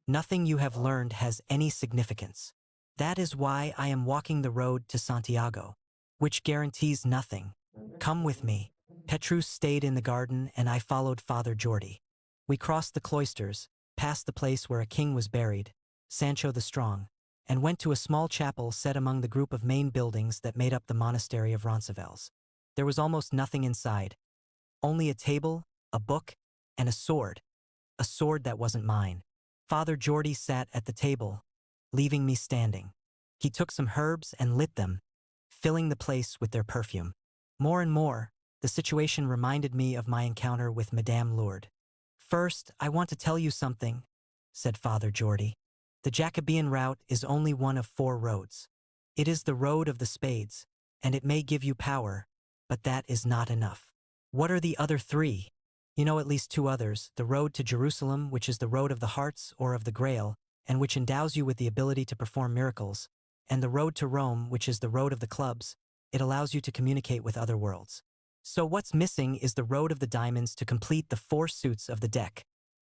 nothing you have learned has any significance. That is why I am walking the road to Santiago, which guarantees nothing. Come with me." Petrus stayed in the garden and I followed Father Jordi. We crossed the cloisters, passed the place where a king was buried, Sancho the Strong, and went to a small chapel set among the group of main buildings that made up the monastery of Roncesvalles. There was almost nothing inside. Only a table, a book, and a sword that wasn't mine. Father Jordi sat at the table, leaving me standing. He took some herbs and lit them, filling the place with their perfume. More and more, the situation reminded me of my encounter with Madame Lourdes. "First, I want to tell you something," said Father Jordi. "The Jacobean route is only one of 4 roads. It is the road of the spades, and it may give you power, but that is not enough. What are the other 3? You know at least 2 others, the road to Jerusalem, which is the road of the hearts or of the Grail, and which endows you with the ability to perform miracles, and the road to Rome, which is the road of the clubs. It allows you to communicate with other worlds. So what's missing is the road of the diamonds to complete the 4 suits of the deck,"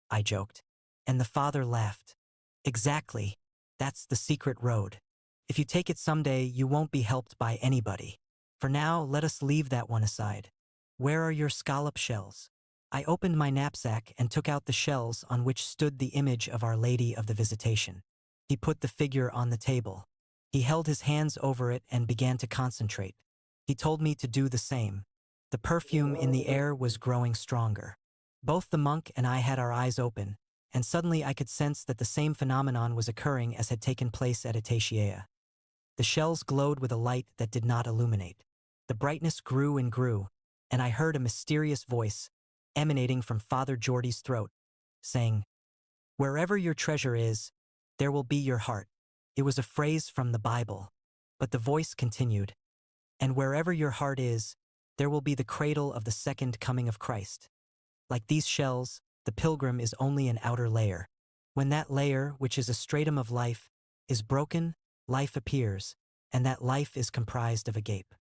I joked. And the father laughed. "Exactly. That's the secret road. If you take it someday, you won't be helped by anybody. For now, let us leave that one aside. Where are your scallop shells?" I opened my knapsack and took out the shells on which stood the image of Our Lady of the Visitation. He put the figure on the table. He held his hands over it and began to concentrate. He told me to do the same. The perfume in the air was growing stronger. Both the monk and I had our eyes open, and suddenly I could sense that the same phenomenon was occurring as had taken place at Itachiaea. The shells glowed with a light that did not illuminate. The brightness grew and grew, and I heard a mysterious voice, emanating from Father Jordi's throat, saying, "Wherever your treasure is, there will be your heart." It was a phrase from the Bible, but the voice continued, "And wherever your heart is, there will be the cradle of the second coming of Christ. Like these shells, the pilgrim is only an outer layer. When that layer, which is a stratum of life, is broken, life appears, and that life is comprised of a gape.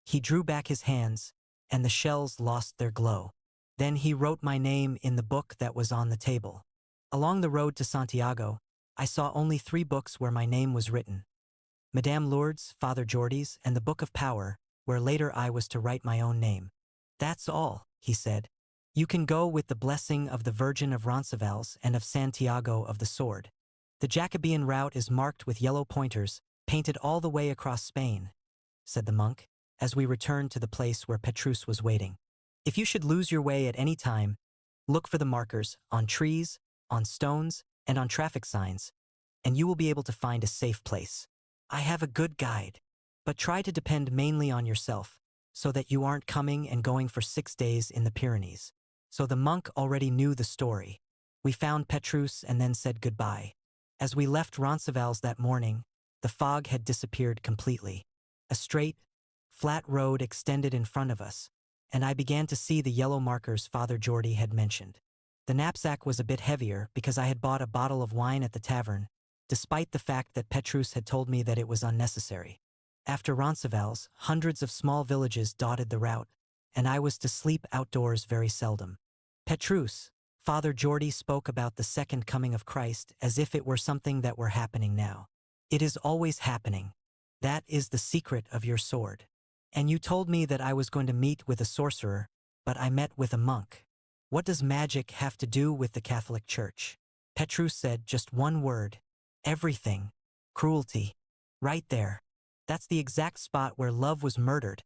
He drew back his hands, and the shells lost their glow. Then he wrote my name in the book that was on the table. Along the road to Santiago, I saw only 3 books where my name was written. Madame Lourdes, Father Jordy's, and the Book of Power, where later I was to write my own name. That's all, he said. You can go with the blessing of the Virgin of Roncesvalles and of Santiago of the Sword. The Jacobean route is marked with yellow pointers, painted all the way across Spain, said the monk, as we returned to the place where Petrus was waiting. If you should lose your way at any time, look for the markers on trees, on stones, and on traffic signs, and you will be able to find a safe place. I have a good guide, but try to depend mainly on yourself, so that you aren't coming and going for 6 days in the Pyrenees. So the monk already knew the story. We found Petrus and then said goodbye. As we left Roncesvalles that morning, the fog had disappeared completely. A straight, flat road extended in front of us, and I began to see the yellow markers Father Jordy had mentioned. The knapsack was a bit heavier because I had bought a bottle of wine at the tavern, despite the fact that Petrus had told me that it was unnecessary. After Roncesvalles, hundreds of small villages dotted the route, and I was to sleep outdoors very seldom. Petrus, Father Jordy spoke about the second coming of Christ as if it were something that were happening now. It is always happening. That is the secret of your sword. And you told me that I was going to meet with a sorcerer, but I met with a monk. What does magic have to do with the Catholic Church? Petrus said just one word. Everything. Cruelty. Right there. That's the exact spot where love was murdered,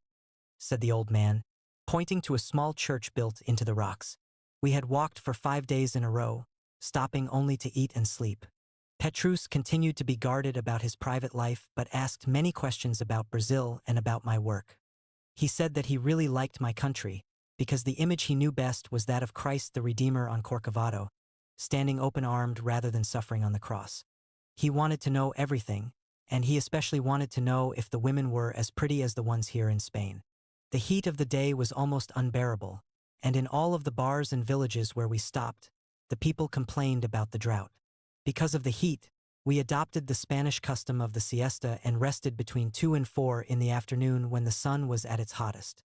said the old man, pointing to a small church built into the rocks. We had walked for 5 days in a row, stopping only to eat and sleep. Petrus continued to be guarded about his private life but asked many questions about Brazil and about my work. He said that he really liked my country, because the image he knew best was that of Christ the Redeemer on Corcovado, standing open-armed rather than suffering on the cross. He wanted to know everything, and he especially wanted to know if the women were as pretty as the ones here in Spain. The heat of the day was almost unbearable, and in all of the bars and villages where we stopped, the people complained about the drought. Because of the heat, we adopted the Spanish custom of the siesta and rested between 2 and 4 in the afternoon when the sun was at its hottest.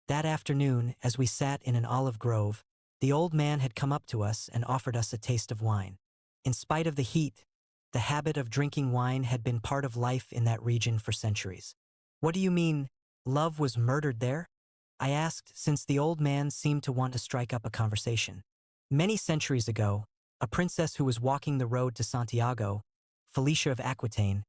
That afternoon, as we sat in an olive grove, the old man had come up to us and offered us a taste of wine. In spite of the heat, the habit of drinking wine had been part of life in that region for centuries. What do you mean, love was murdered there? I asked, since the old man seemed to want to strike up a conversation. Many centuries ago, a princess who was walking the road to Santiago, Felicia of Aquitaine,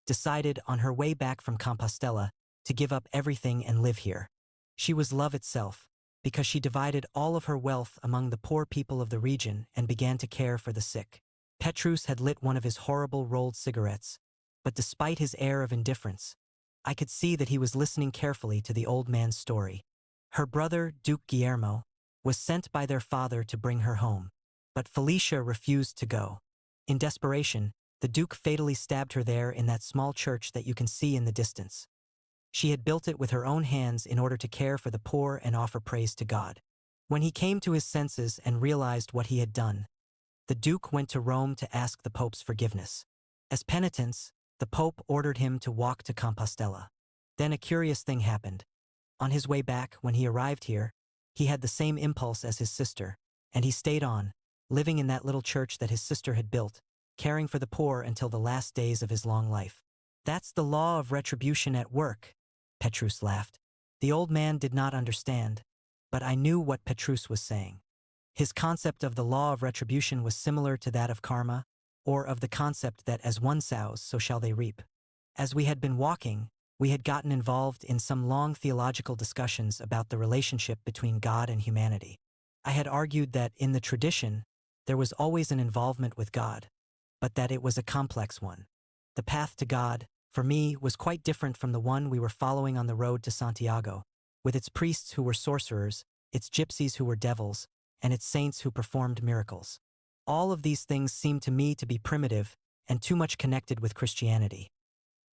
decided on her way back from Compostela to give up everything and live here. She was love itself, because she divided all of her wealth among the poor people of the region and began to care for the sick. Petrus had lit one of his horrible rolled cigarettes, but despite his air of indifference, I could see that he was listening carefully to the old man's story. Her brother, Duke Guillermo, was sent by their father to bring her home, but Felicia refused to go. In desperation, the Duke fatally stabbed her there in that small church that you can see in the distance. She had built it with her own hands in order to care for the poor and offer praise to God. When he came to his senses and realized what he had done, the Duke went to Rome to ask the Pope's forgiveness. As penitence, the Pope ordered him to walk to Compostela. Then a curious thing happened. On his way back, when he arrived here, he had the same impulse as his sister, and he stayed on, living in that little church that his sister had built, caring for the poor until the last days of his long life. That's the law of retribution at work, Petrus laughed. The old man did not understand, but I knew what Petrus was saying. His concept of the law of retribution was similar to that of karma, or of the concept that as one sows, so shall they reap. As we had been walking, we had gotten involved in some long theological discussions about the relationship between God and humanity. I had argued that, in the tradition, there was always an involvement with God, but that it was a complex one. The path to God, for me, was quite different from the one we were following on the road to Santiago, with its priests who were sorcerers, its gypsies who were devils, and its saints who performed miracles. All of these things seemed to me to be primitive and too much connected with Christianity.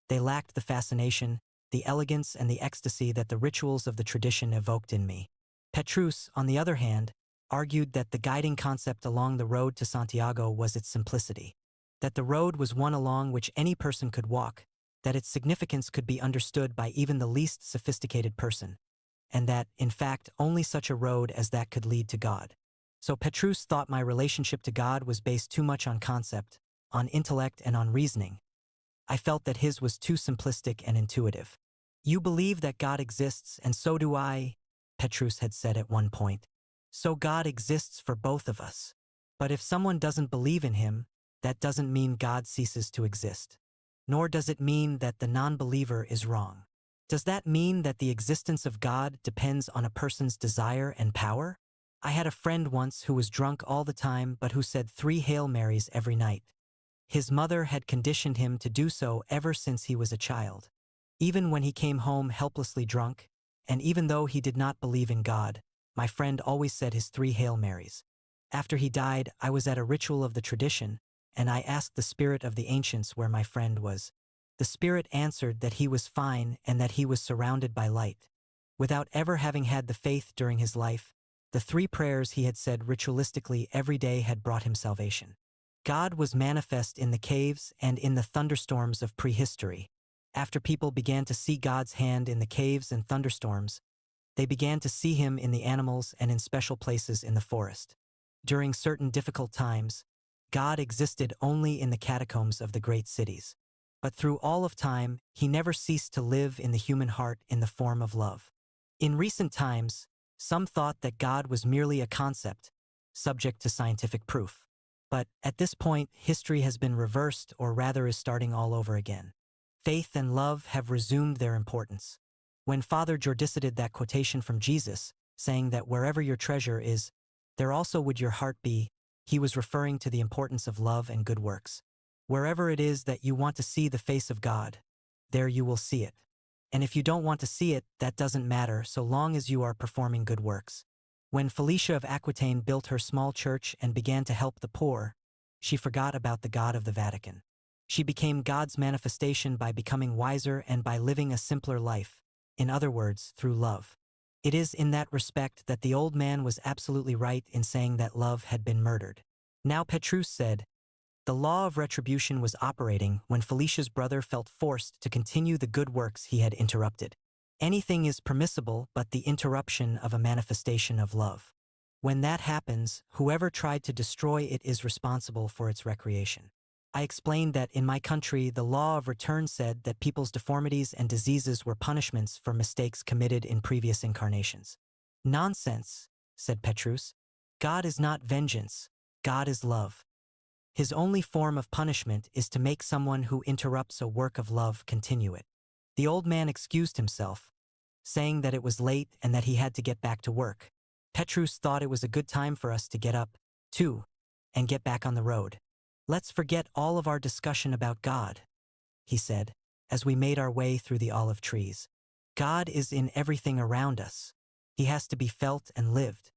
They lacked the fascination, the elegance, and the ecstasy that the rituals of the tradition evoked in me. Petrus, on the other hand, argued that the guiding concept along the road to Santiago was its simplicity, that the road was one along which any person could walk, that its significance could be understood by even the least sophisticated person, and that, in fact, only such a road as that could lead to God. So Petrus thought my relationship to God was based too much on concept, on intellect, and on reasoning. I felt that his was too simplistic and intuitive. You believe that God exists, and so do I, Petrus had said at one point. So God exists for both of us. But if someone doesn't believe in him, that doesn't mean God ceases to exist. Nor does it mean that the non-believer is wrong. Does that mean that the existence of God depends on a person's desire and power? I had a friend once who was drunk all the time but who said 3 Hail Marys every night. His mother had conditioned him to do so ever since he was a child. Even when he came home helplessly drunk, and even though he did not believe in God, my friend always said his 3 Hail Marys. After he died, I was at a ritual of the tradition, and I asked the spirit of the ancients where my friend was. The spirit answered that he was fine and that he was surrounded by light. Without ever having had the faith during his life, the 3 prayers he had said ritualistically every day had brought him salvation. God was manifest in the caves and in the thunderstorms of prehistory. After people began to see God's hand in the caves and thunderstorms, they began to see him in the animals and in special places in the forest. During certain difficult times, God existed only in the catacombs of the great cities. But through all of time, he never ceased to live in the human heart in the form of love. In recent times, some thought that God was merely a concept, subject to scientific proof. But at this point, history has been reversed, or rather is starting all over again. Faith and love have resumed their importance. When Father Jordi cited that quotation from Jesus, saying that wherever your treasure is, there also would your heart be, he was referring to the importance of love and good works. Wherever it is that you want to see the face of God, there you will see it. And if you don't want to see it, that doesn't matter so long as you are performing good works. When Felicia of Aquitaine built her small church and began to help the poor, she forgot about the God of the Vatican. She became God's manifestation by becoming wiser and by living a simpler life, in other words, through love. It is in that respect that the old man was absolutely right in saying that love had been murdered. Now Petrus said, the law of retribution was operating when Felicia's brother felt forced to continue the good works he had interrupted. Anything is permissible but the interruption of a manifestation of love. When that happens, whoever tried to destroy it is responsible for its recreation. I explained that in my country, the law of return said that people's deformities and diseases were punishments for mistakes committed in previous incarnations. Nonsense, said Petrus. God is not vengeance, God is love. His only form of punishment is to make someone who interrupts a work of love continue it. The old man excused himself, saying that it was late and that he had to get back to work. Petrus thought it was a good time for us to get up, too, and get back on the road. Let's forget all of our discussion about God, he said, as we made our way through the olive trees. God is in everything around us. He has to be felt and lived.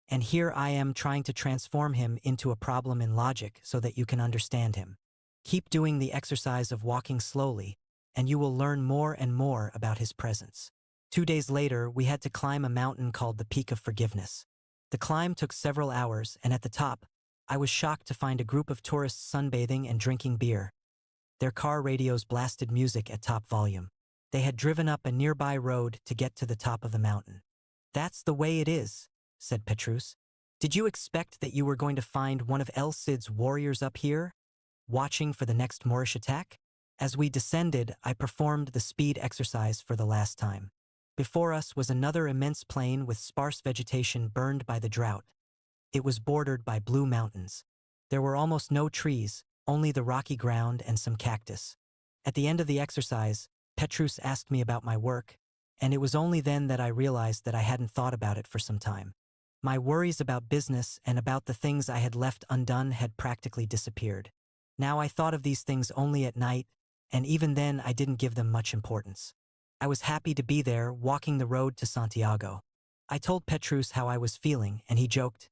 And here I am trying to transform him into a problem in logic so that you can understand him. Keep doing the exercise of walking slowly, and you will learn more and more about his presence. 2 days later, we had to climb a mountain called the Peak of Forgiveness. The climb took several hours, and at the top, I was shocked to find a group of tourists sunbathing and drinking beer. Their car radios blasted music at top volume. They had driven up a nearby road to get to the top of the mountain. That's the way it is, said Petrus. Did you expect that you were going to find one of El Cid's warriors up here, watching for the next Moorish attack? As we descended, I performed the speed exercise for the last time. Before us was another immense plain with sparse vegetation burned by the drought. It was bordered by blue mountains. There were almost no trees, only the rocky ground and some cactus. At the end of the exercise, Petrus asked me about my work, and it was only then that I realized that I hadn't thought about it for some time. My worries about business and about the things I had left undone had practically disappeared. Now I thought of these things only at night, and even then I didn't give them much importance. I was happy to be there, walking the road to Santiago. I told Petrus how I was feeling, and he joked,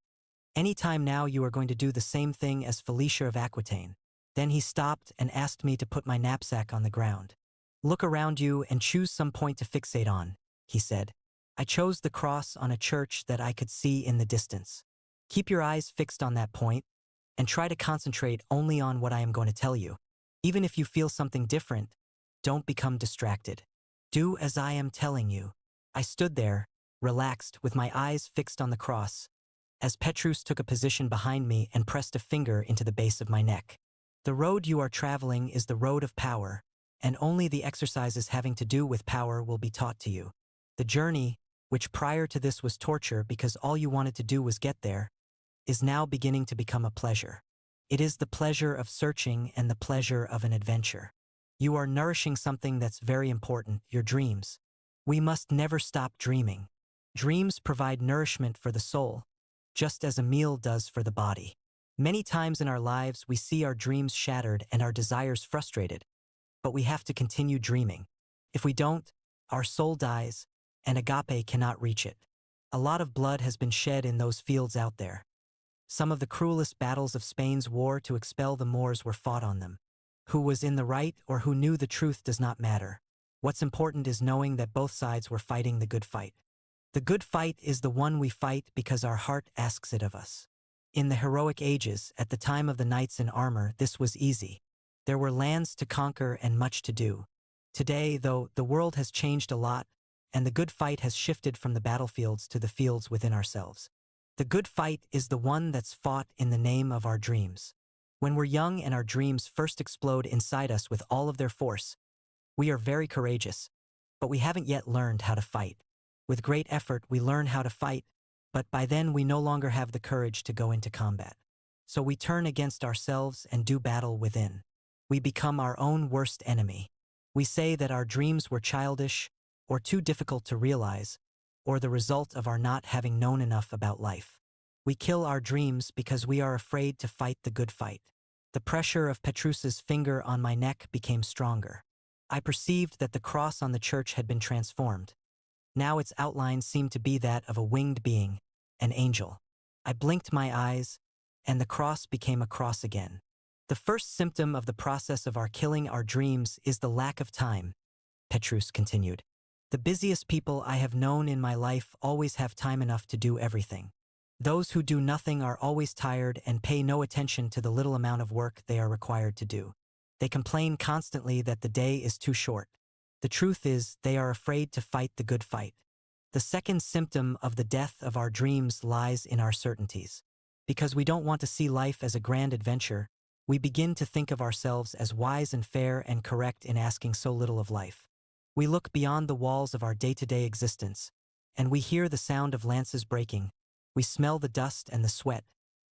"Any time now you are going to do the same thing as Felicia of Aquitaine." Then he stopped and asked me to put my knapsack on the ground. "Look around you and choose some point to fixate on," he said. I chose the cross on a church that I could see in the distance. Keep your eyes fixed on that point, and try to concentrate only on what I am going to tell you. Even if you feel something different, don't become distracted. Do as I am telling you. I stood there, relaxed, with my eyes fixed on the cross, as Petrus took a position behind me and pressed a finger into the base of my neck. The road you are traveling is the road of power, and only the exercises having to do with power will be taught to you. The journey, which prior to this was torture because all you wanted to do was get there, is now beginning to become a pleasure. It is the pleasure of searching and the pleasure of an adventure. You are nourishing something that's very important, your dreams. We must never stop dreaming. Dreams provide nourishment for the soul, just as a meal does for the body. Many times in our lives we see our dreams shattered and our desires frustrated, but we have to continue dreaming. If we don't, our soul dies, and agape cannot reach it. A lot of blood has been shed in those fields out there. Some of the cruelest battles of Spain's war to expel the Moors were fought on them. Who was in the right or who knew the truth does not matter. What's important is knowing that both sides were fighting the good fight. The good fight is the one we fight because our heart asks it of us. In the heroic ages, at the time of the knights in armor, this was easy. There were lands to conquer and much to do. Today, though, the world has changed a lot, and the good fight has shifted from the battlefields to the fields within ourselves. The good fight is the one that's fought in the name of our dreams. When we're young and our dreams first explode inside us with all of their force, we are very courageous, but we haven't yet learned how to fight. With great effort, we learn how to fight, but by then we no longer have the courage to go into combat. So we turn against ourselves and do battle within. We become our own worst enemy. We say that our dreams were childish, or too difficult to realize, or the result of our not having known enough about life. We kill our dreams because we are afraid to fight the good fight. The pressure of Petrus's finger on my neck became stronger. I perceived that the cross on the church had been transformed. Now its outline seemed to be that of a winged being, an angel. I blinked my eyes, and the cross became a cross again. The first symptom of the process of our killing our dreams is the lack of time, Petrus continued. The busiest people I have known in my life always have time enough to do everything. Those who do nothing are always tired and pay no attention to the little amount of work they are required to do. They complain constantly that the day is too short. The truth is, they are afraid to fight the good fight. The second symptom of the death of our dreams lies in our certainties. Because we don't want to see life as a grand adventure, we begin to think of ourselves as wise and fair and correct in asking so little of life. We look beyond the walls of our day-to-day existence, and we hear the sound of lances breaking. We smell the dust and the sweat,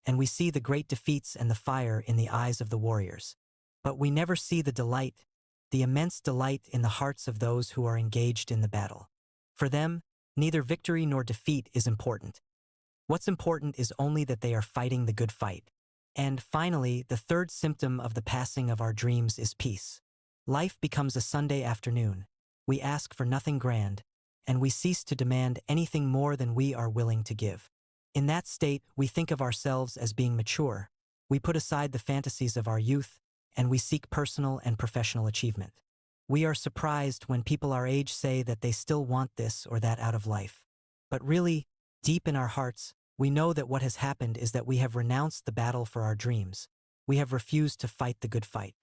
and we see the great defeats and the fire in the eyes of the warriors. But we never see the delight, the immense delight in the hearts of those who are engaged in the battle. For them, neither victory nor defeat is important. What's important is only that they are fighting the good fight. And finally, the third symptom of the passing of our dreams is peace. Life becomes a Sunday afternoon. We ask for nothing grand, and we cease to demand anything more than we are willing to give. In that state, we think of ourselves as being mature. We put aside the fantasies of our youth, and we seek personal and professional achievement. We are surprised when people our age say that they still want this or that out of life. But really, deep in our hearts, we know that what has happened is that we have renounced the battle for our dreams. We have refused to fight the good fight.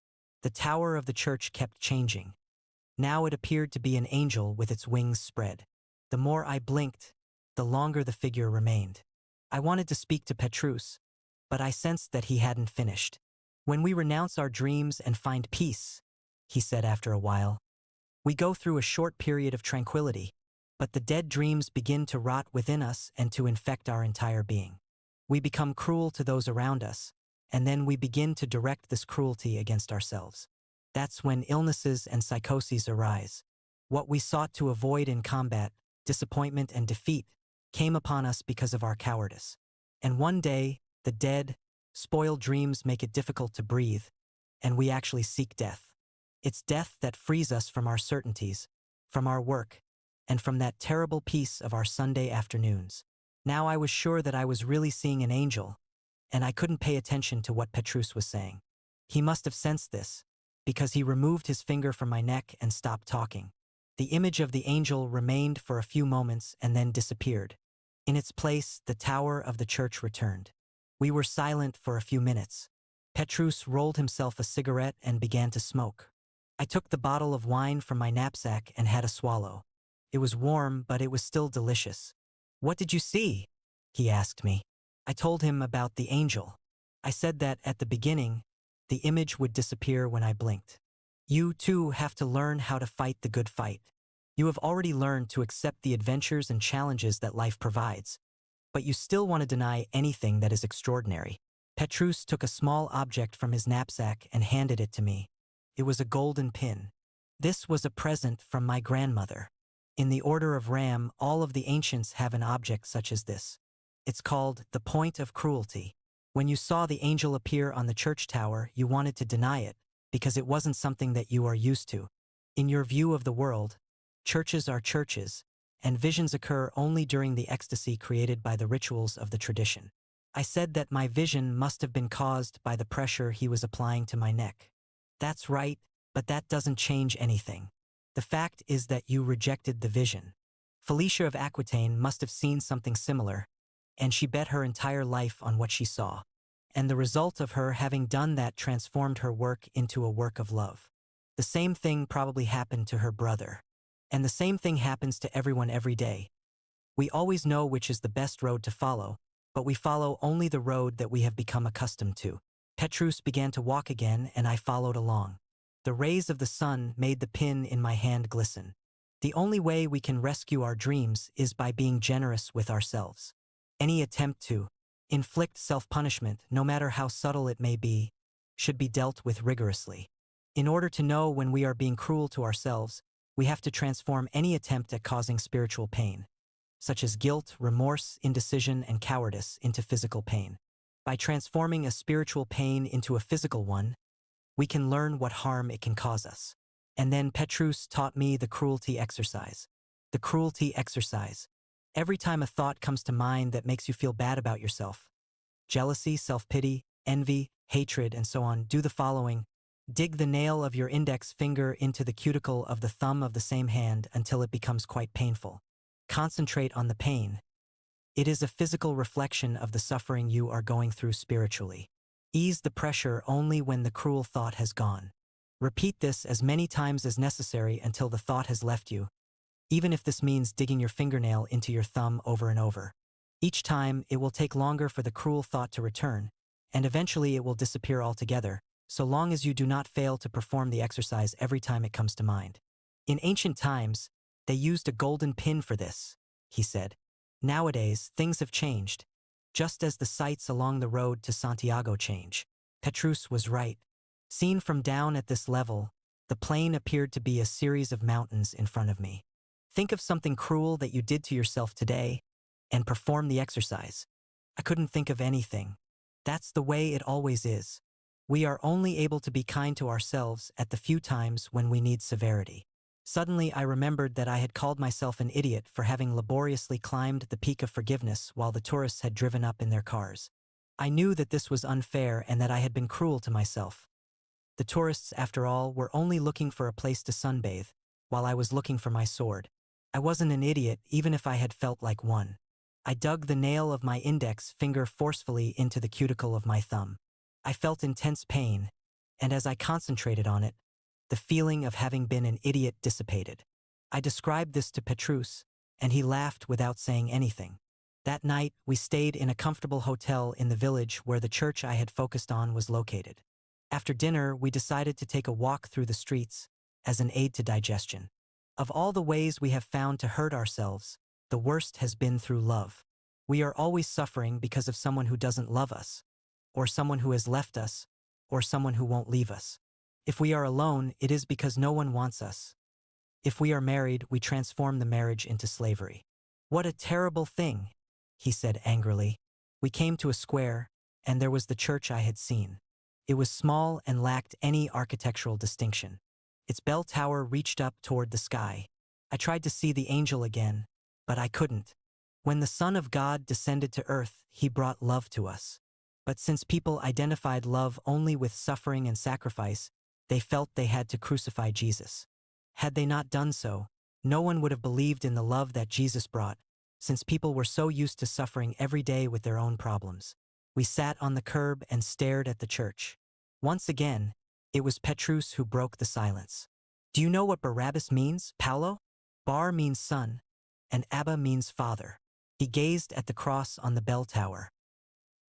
The tower of the church kept changing. Now it appeared to be an angel with its wings spread. The more I blinked, the longer the figure remained. I wanted to speak to Petrus, but I sensed that he hadn't finished. When we renounce our dreams and find peace, he said after a while, we go through a short period of tranquility, but the dead dreams begin to rot within us and to infect our entire being. We become cruel to those around us, and then we begin to direct this cruelty against ourselves. That's when illnesses and psychoses arise. What we sought to avoid in combat, disappointment and defeat, came upon us because of our cowardice. And one day, the dead, spoiled dreams make it difficult to breathe, and we actually seek death. It's death that frees us from our certainties, from our work, and from that terrible peace of our Sunday afternoons. Now I was sure that I was really seeing an angel, and I couldn't pay attention to what Petrus was saying. He must have sensed this, because he removed his finger from my neck and stopped talking. The image of the angel remained for a few moments and then disappeared. In its place, the tower of the church returned. We were silent for a few minutes. Petrus rolled himself a cigarette and began to smoke. I took the bottle of wine from my knapsack and had a swallow. It was warm, but it was still delicious. "What did you see?" he asked me. I told him about the angel. I said that at the beginning, the image would disappear when I blinked. You too have to learn how to fight the good fight. You have already learned to accept the adventures and challenges that life provides, but you still want to deny anything that is extraordinary. Petrus took a small object from his knapsack and handed it to me. It was a golden pin. This was a present from my grandmother. In the order of Ram, all of the ancients have an object such as this. It's called the point of cruelty. When you saw the angel appear on the church tower, you wanted to deny it, because it wasn't something that you are used to. In your view of the world, churches are churches, and visions occur only during the ecstasy created by the rituals of the tradition. I said that my vision must have been caused by the pressure he was applying to my neck. That's right, but that doesn't change anything. The fact is that you rejected the vision. Felicia of Aquitaine must have seen something similar, and she bet her entire life on what she saw. And the result of her having done that transformed her work into a work of love. The same thing probably happened to her brother. And the same thing happens to everyone every day. We always know which is the best road to follow, but we follow only the road that we have become accustomed to. Petrus began to walk again, and I followed along. The rays of the sun made the pin in my hand glisten. The only way we can rescue our dreams is by being generous with ourselves. Any attempt to inflict self-punishment, no matter how subtle it may be, should be dealt with rigorously. In order to know when we are being cruel to ourselves, we have to transform any attempt at causing spiritual pain, such as guilt, remorse, indecision, and cowardice, into physical pain. By transforming a spiritual pain into a physical one, we can learn what harm it can cause us. And then Petrus taught me the cruelty exercise. The cruelty exercise. Every time a thought comes to mind that makes you feel bad about yourself, jealousy, self-pity, envy, hatred, and so on, do the following. Dig the nail of your index finger into the cuticle of the thumb of the same hand until it becomes quite painful. Concentrate on the pain. It is a physical reflection of the suffering you are going through spiritually. Ease the pressure only when the cruel thought has gone. Repeat this as many times as necessary until the thought has left you, even if this means digging your fingernail into your thumb over and over. Each time, it will take longer for the cruel thought to return, and eventually it will disappear altogether, so long as you do not fail to perform the exercise every time it comes to mind. In ancient times, they used a golden pin for this, he said. Nowadays, things have changed, just as the sights along the road to Santiago change. Petrus was right. Seen from down at this level, the plain appeared to be a series of mountains in front of me. Think of something cruel that you did to yourself today, and perform the exercise. I couldn't think of anything. That's the way it always is. We are only able to be kind to ourselves at the few times when we need severity. Suddenly I remembered that I had called myself an idiot for having laboriously climbed the peak of forgiveness while the tourists had driven up in their cars. I knew that this was unfair and that I had been cruel to myself. The tourists, after all, were only looking for a place to sunbathe, while I was looking for my sword. I wasn't an idiot, even if I had felt like one. I dug the nail of my index finger forcefully into the cuticle of my thumb. I felt intense pain, and as I concentrated on it, the feeling of having been an idiot dissipated. I described this to Petrus, and he laughed without saying anything. That night, we stayed in a comfortable hotel in the village where the church I had focused on was located. After dinner, we decided to take a walk through the streets as an aid to digestion. Of all the ways we have found to hurt ourselves, the worst has been through love. We are always suffering because of someone who doesn't love us, or someone who has left us, or someone who won't leave us. If we are alone, it is because no one wants us. If we are married, we transform the marriage into slavery. What a terrible thing, he said angrily. We came to a square, and there was the church I had seen. It was small and lacked any architectural distinction. Its bell tower reached up toward the sky. I tried to see the angel again, but I couldn't. When the Son of God descended to earth, he brought love to us. But since people identified love only with suffering and sacrifice, they felt they had to crucify Jesus. Had they not done so, no one would have believed in the love that Jesus brought, since people were so used to suffering every day with their own problems. We sat on the curb and stared at the church. Once again, it was Petrus who broke the silence. Do you know what Barabbas means, Paolo? Bar means son, and Abba means father. He gazed at the cross on the bell tower.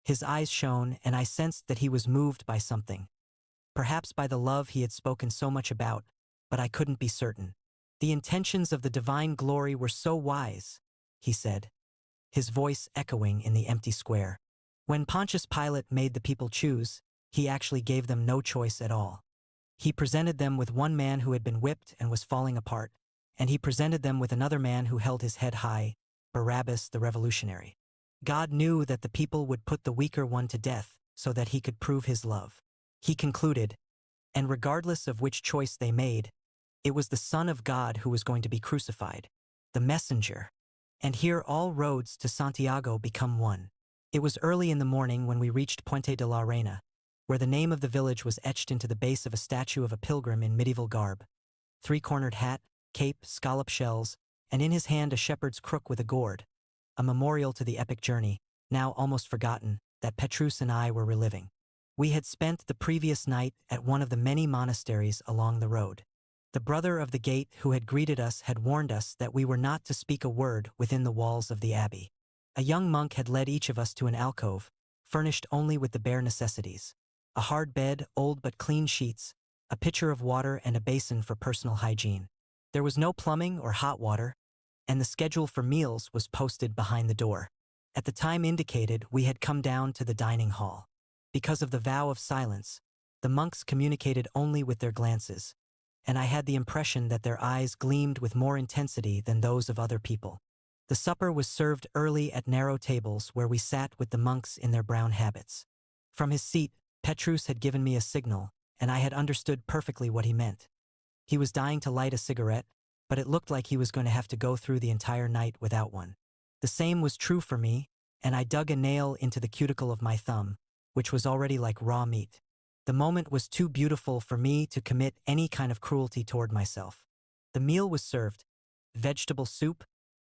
His eyes shone, and I sensed that he was moved by something. Perhaps by the love he had spoken so much about, but I couldn't be certain. The intentions of the divine glory were so wise, he said, his voice echoing in the empty square. When Pontius Pilate made the people choose, he actually gave them no choice at all. He presented them with one man who had been whipped and was falling apart, and he presented them with another man who held his head high, Barabbas the revolutionary. God knew that the people would put the weaker one to death so that he could prove his love. He concluded, and regardless of which choice they made, it was the Son of God who was going to be crucified, the messenger. And here all roads to Santiago become one. It was early in the morning when we reached Puente de la Reyna, where the name of the village was etched into the base of a statue of a pilgrim in medieval garb. Three-cornered hat, cape, scallop shells, and in his hand a shepherd's crook with a gourd, a memorial to the epic journey, now almost forgotten, that Petrus and I were reliving. We had spent the previous night at one of the many monasteries along the road. The brother of the gate who had greeted us had warned us that we were not to speak a word within the walls of the abbey. A young monk had led each of us to an alcove, furnished only with the bare necessities: a hard bed, old but clean sheets, a pitcher of water, and a basin for personal hygiene. There was no plumbing or hot water, and the schedule for meals was posted behind the door. At the time indicated, we had come down to the dining hall. Because of the vow of silence, the monks communicated only with their glances, and I had the impression that their eyes gleamed with more intensity than those of other people. The supper was served early at narrow tables where we sat with the monks in their brown habits. From his seat, Petrus had given me a signal, and I had understood perfectly what he meant. He was dying to light a cigarette, but it looked like he was going to have to go through the entire night without one. The same was true for me, and I dug a nail into the cuticle of my thumb, which was already like raw meat. The moment was too beautiful for me to commit any kind of cruelty toward myself. The meal was served: vegetable soup,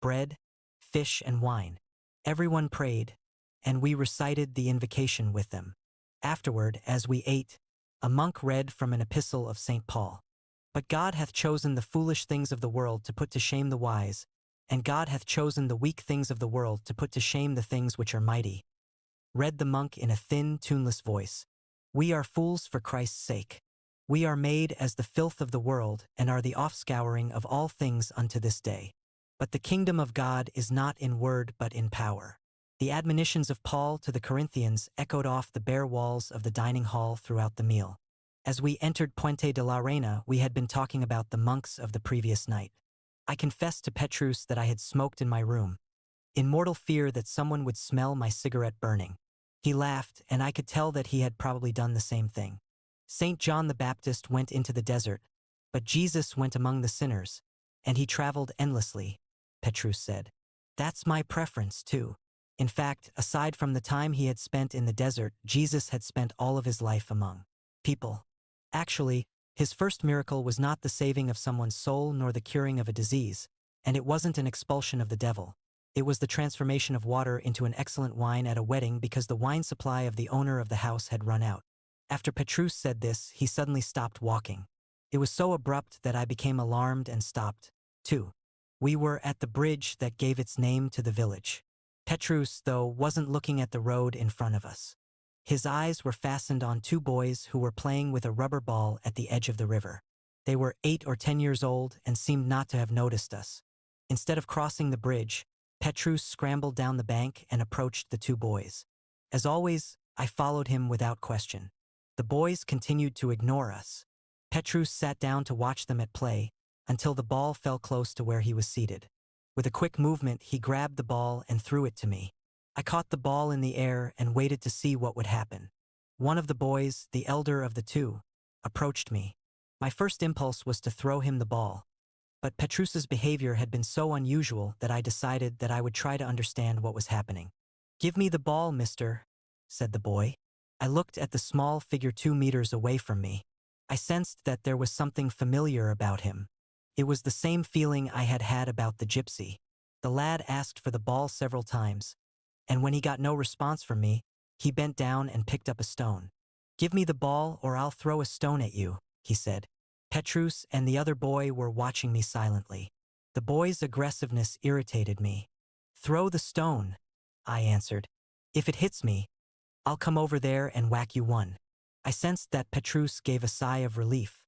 bread, fish, and wine. Everyone prayed, and we recited the invocation with them. Afterward, as we ate, a monk read from an epistle of St. Paul. But God hath chosen the foolish things of the world to put to shame the wise, and God hath chosen the weak things of the world to put to shame the things which are mighty. Read the monk in a thin, tuneless voice. We are fools for Christ's sake. We are made as the filth of the world, and are the offscouring of all things unto this day. But the kingdom of God is not in word but in power. The admonitions of Paul to the Corinthians echoed off the bare walls of the dining hall throughout the meal. As we entered Puente de la Reyna, we had been talking about the monks of the previous night. I confessed to Petrus that I had smoked in my room, in mortal fear that someone would smell my cigarette burning. He laughed, and I could tell that he had probably done the same thing. St. John the Baptist went into the desert, but Jesus went among the sinners, and he traveled endlessly, Petrus said. That's my preference, too. In fact, aside from the time he had spent in the desert, Jesus had spent all of his life among people. Actually, his first miracle was not the saving of someone's soul nor the curing of a disease, and it wasn't an expulsion of the devil. It was the transformation of water into an excellent wine at a wedding because the wine supply of the owner of the house had run out. After Petrus said this, he suddenly stopped walking. It was so abrupt that I became alarmed and stopped, too. We were at the bridge that gave its name to the village. Petrus, though, wasn't looking at the road in front of us. His eyes were fastened on two boys who were playing with a rubber ball at the edge of the river. They were 8 or 10 years old and seemed not to have noticed us. Instead of crossing the bridge, Petrus scrambled down the bank and approached the two boys. As always, I followed him without question. The boys continued to ignore us. Petrus sat down to watch them at play until the ball fell close to where he was seated. With a quick movement, he grabbed the ball and threw it to me. I caught the ball in the air and waited to see what would happen. One of the boys, the elder of the two, approached me. My first impulse was to throw him the ball, but Petrus's behavior had been so unusual that I decided that I would try to understand what was happening. "Give me the ball, mister," said the boy. I looked at the small figure 2 meters away from me. I sensed that there was something familiar about him. It was the same feeling I had had about the gypsy. The lad asked for the ball several times, and when he got no response from me, he bent down and picked up a stone. "Give me the ball or I'll throw a stone at you," he said. Petrus and the other boy were watching me silently. The boy's aggressiveness irritated me. "Throw the stone," I answered. "If it hits me, I'll come over there and whack you one." I sensed that Petrus gave a sigh of relief.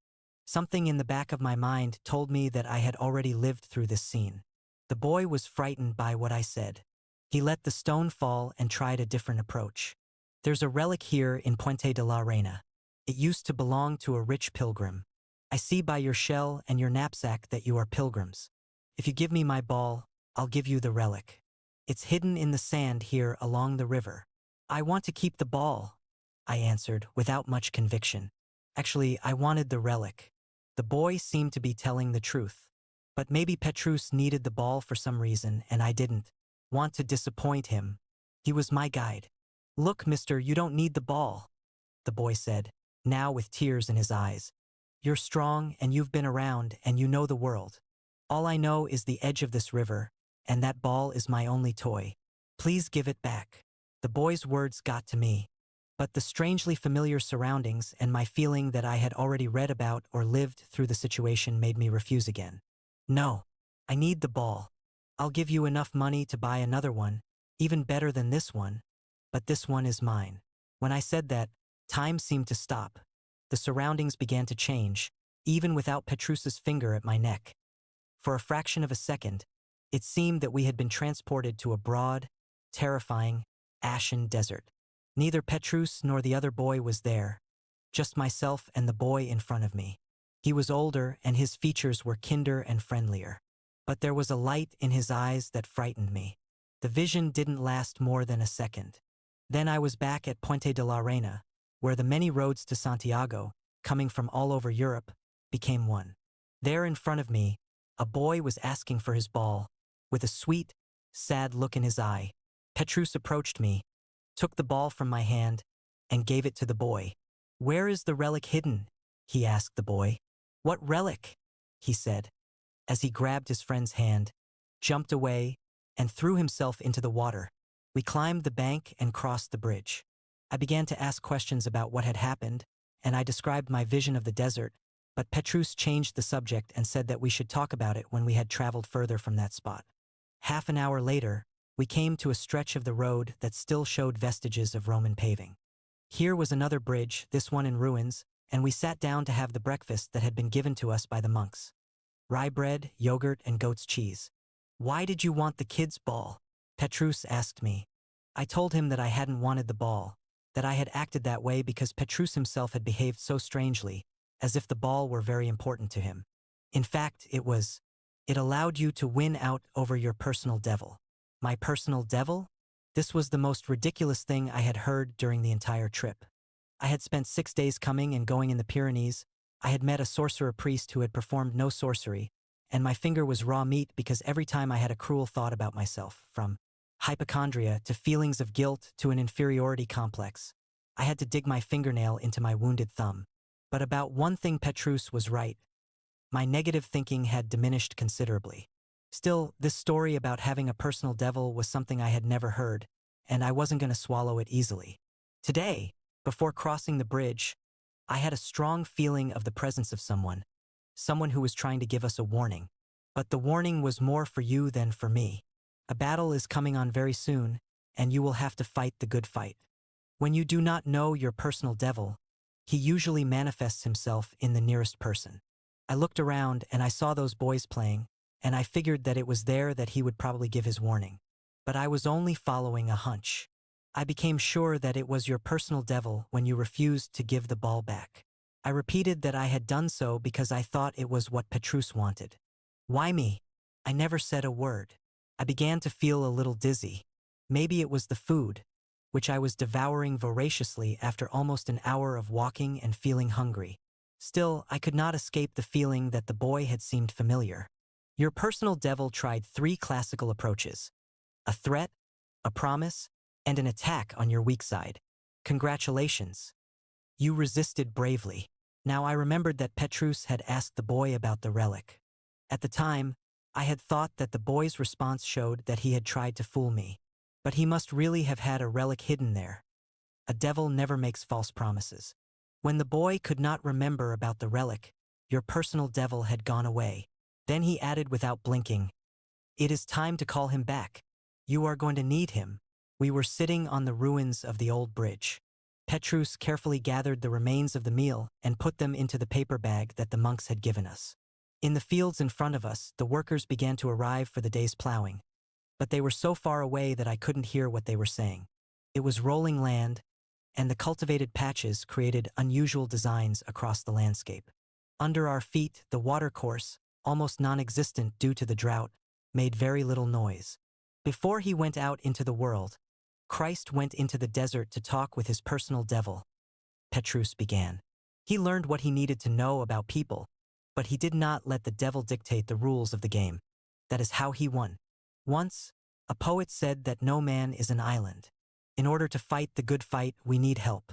Something in the back of my mind told me that I had already lived through this scene. The boy was frightened by what I said. He let the stone fall and tried a different approach. "There's a relic here in Puente de la Reina. It used to belong to a rich pilgrim. I see by your shell and your knapsack that you are pilgrims. If you give me my ball, I'll give you the relic. It's hidden in the sand here along the river." "I want to keep the ball," I answered without much conviction. Actually, I wanted the relic. The boy seemed to be telling the truth. But maybe Petrus needed the ball for some reason, and I didn't want to disappoint him. He was my guide. "Look, mister, you don't need the ball," the boy said, now with tears in his eyes. "You're strong and you've been around and you know the world. All I know is the edge of this river, and that ball is my only toy. Please give it back." The boy's words got to me. But the strangely familiar surroundings and my feeling that I had already read about or lived through the situation made me refuse again. "No, I need the ball. I'll give you enough money to buy another one, even better than this one, but this one is mine." When I said that, time seemed to stop. The surroundings began to change, even without Petrus's finger at my neck. For a fraction of a second, it seemed that we had been transported to a broad, terrifying, ashen desert. Neither Petrus nor the other boy was there, just myself and the boy in front of me. He was older and his features were kinder and friendlier. But there was a light in his eyes that frightened me. The vision didn't last more than a second. Then I was back at Puente de la Reina, where the many roads to Santiago, coming from all over Europe, became one. There in front of me, a boy was asking for his ball, with a sweet, sad look in his eye. Petrus approached me, took the ball from my hand, and gave it to the boy. "Where is the relic hidden?" he asked the boy. "What relic?" he said, as he grabbed his friend's hand, jumped away, and threw himself into the water. We climbed the bank and crossed the bridge. I began to ask questions about what had happened, and I described my vision of the desert, but Petrus changed the subject and said that we should talk about it when we had traveled further from that spot. Half an hour later, we came to a stretch of the road that still showed vestiges of Roman paving. Here was another bridge, this one in ruins, and we sat down to have the breakfast that had been given to us by the monks. Rye bread, yogurt, and goat's cheese. "Why did you want the kids' ball?" Petrus asked me. I told him that I hadn't wanted the ball, that I had acted that way because Petrus himself had behaved so strangely, as if the ball were very important to him. In fact, it allowed you to win out over your personal devil. My personal devil? This was the most ridiculous thing I had heard during the entire trip. I had spent 6 days coming and going in the Pyrenees. I had met a sorcerer priest who had performed no sorcery, and my finger was raw meat because every time I had a cruel thought about myself, from hypochondria to feelings of guilt to an inferiority complex, I had to dig my fingernail into my wounded thumb. But about one thing Petrus was right. My negative thinking had diminished considerably. Still, this story about having a personal devil was something I had never heard, and I wasn't going to swallow it easily. Today, before crossing the bridge, I had a strong feeling of the presence of someone who was trying to give us a warning. But the warning was more for you than for me. A battle is coming on very soon, and you will have to fight the good fight. When you do not know your personal devil, he usually manifests himself in the nearest person. I looked around and I saw those boys playing, and I figured that it was there that he would probably give his warning. But I was only following a hunch. I became sure that it was your personal devil when you refused to give the ball back. I repeated that I had done so because I thought it was what Petrus wanted. Why me? I never said a word. I began to feel a little dizzy. Maybe it was the food, which I was devouring voraciously after almost an hour of walking and feeling hungry. Still, I could not escape the feeling that the boy had seemed familiar. Your personal devil tried 3 classical approaches: a threat, a promise, and an attack on your weak side. Congratulations. You resisted bravely. Now I remembered that Petrus had asked the boy about the relic. At the time, I had thought that the boy's response showed that he had tried to fool me. But he must really have had a relic hidden there. A devil never makes false promises. When the boy could not remember about the relic, your personal devil had gone away. Then he added without blinking, "It is time to call him back. You are going to need him." We were sitting on the ruins of the old bridge. Petrus carefully gathered the remains of the meal and put them into the paper bag that the monks had given us. In the fields in front of us, the workers began to arrive for the day's plowing. But they were so far away that I couldn't hear what they were saying. It was rolling land, and the cultivated patches created unusual designs across the landscape. Under our feet, the watercourse, almost non-existent due to the drought, made very little noise. Before he went out into the world, Christ went into the desert to talk with his personal devil. Petrus began. He learned what he needed to know about people, but he did not let the devil dictate the rules of the game. That is how he won. Once, a poet said that no man is an island. In order to fight the good fight, we need help.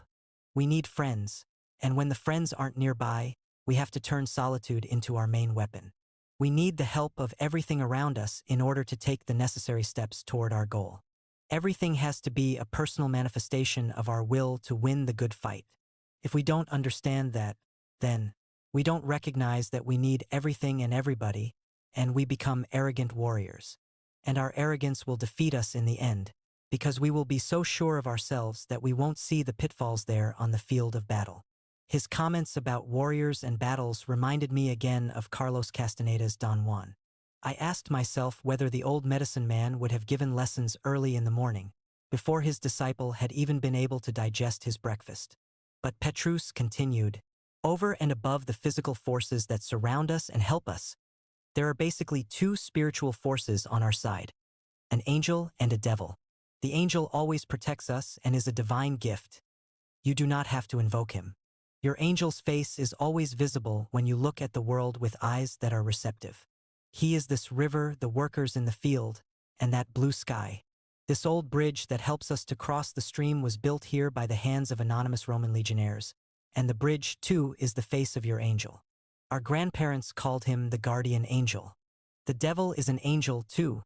We need friends, and when the friends aren't nearby, we have to turn solitude into our main weapon. We need the help of everything around us in order to take the necessary steps toward our goal. Everything has to be a personal manifestation of our will to win the good fight. If we don't understand that, then we don't recognize that we need everything and everybody, and we become arrogant warriors. And our arrogance will defeat us in the end, because we will be so sure of ourselves that we won't see the pitfalls there on the field of battle. His comments about warriors and battles reminded me again of Carlos Castaneda's Don Juan. I asked myself whether the old medicine man would have given lessons early in the morning, before his disciple had even been able to digest his breakfast. But Petrus continued, "Over and above the physical forces that surround us and help us, there are basically two spiritual forces on our side, an angel and a devil. The angel always protects us and is a divine gift. You do not have to invoke him. Your angel's face is always visible when you look at the world with eyes that are receptive. He is this river, the workers in the field, and that blue sky. This old bridge that helps us to cross the stream was built here by the hands of anonymous Roman legionnaires, and the bridge, too, is the face of your angel. Our grandparents called him the guardian angel. The devil is an angel, too,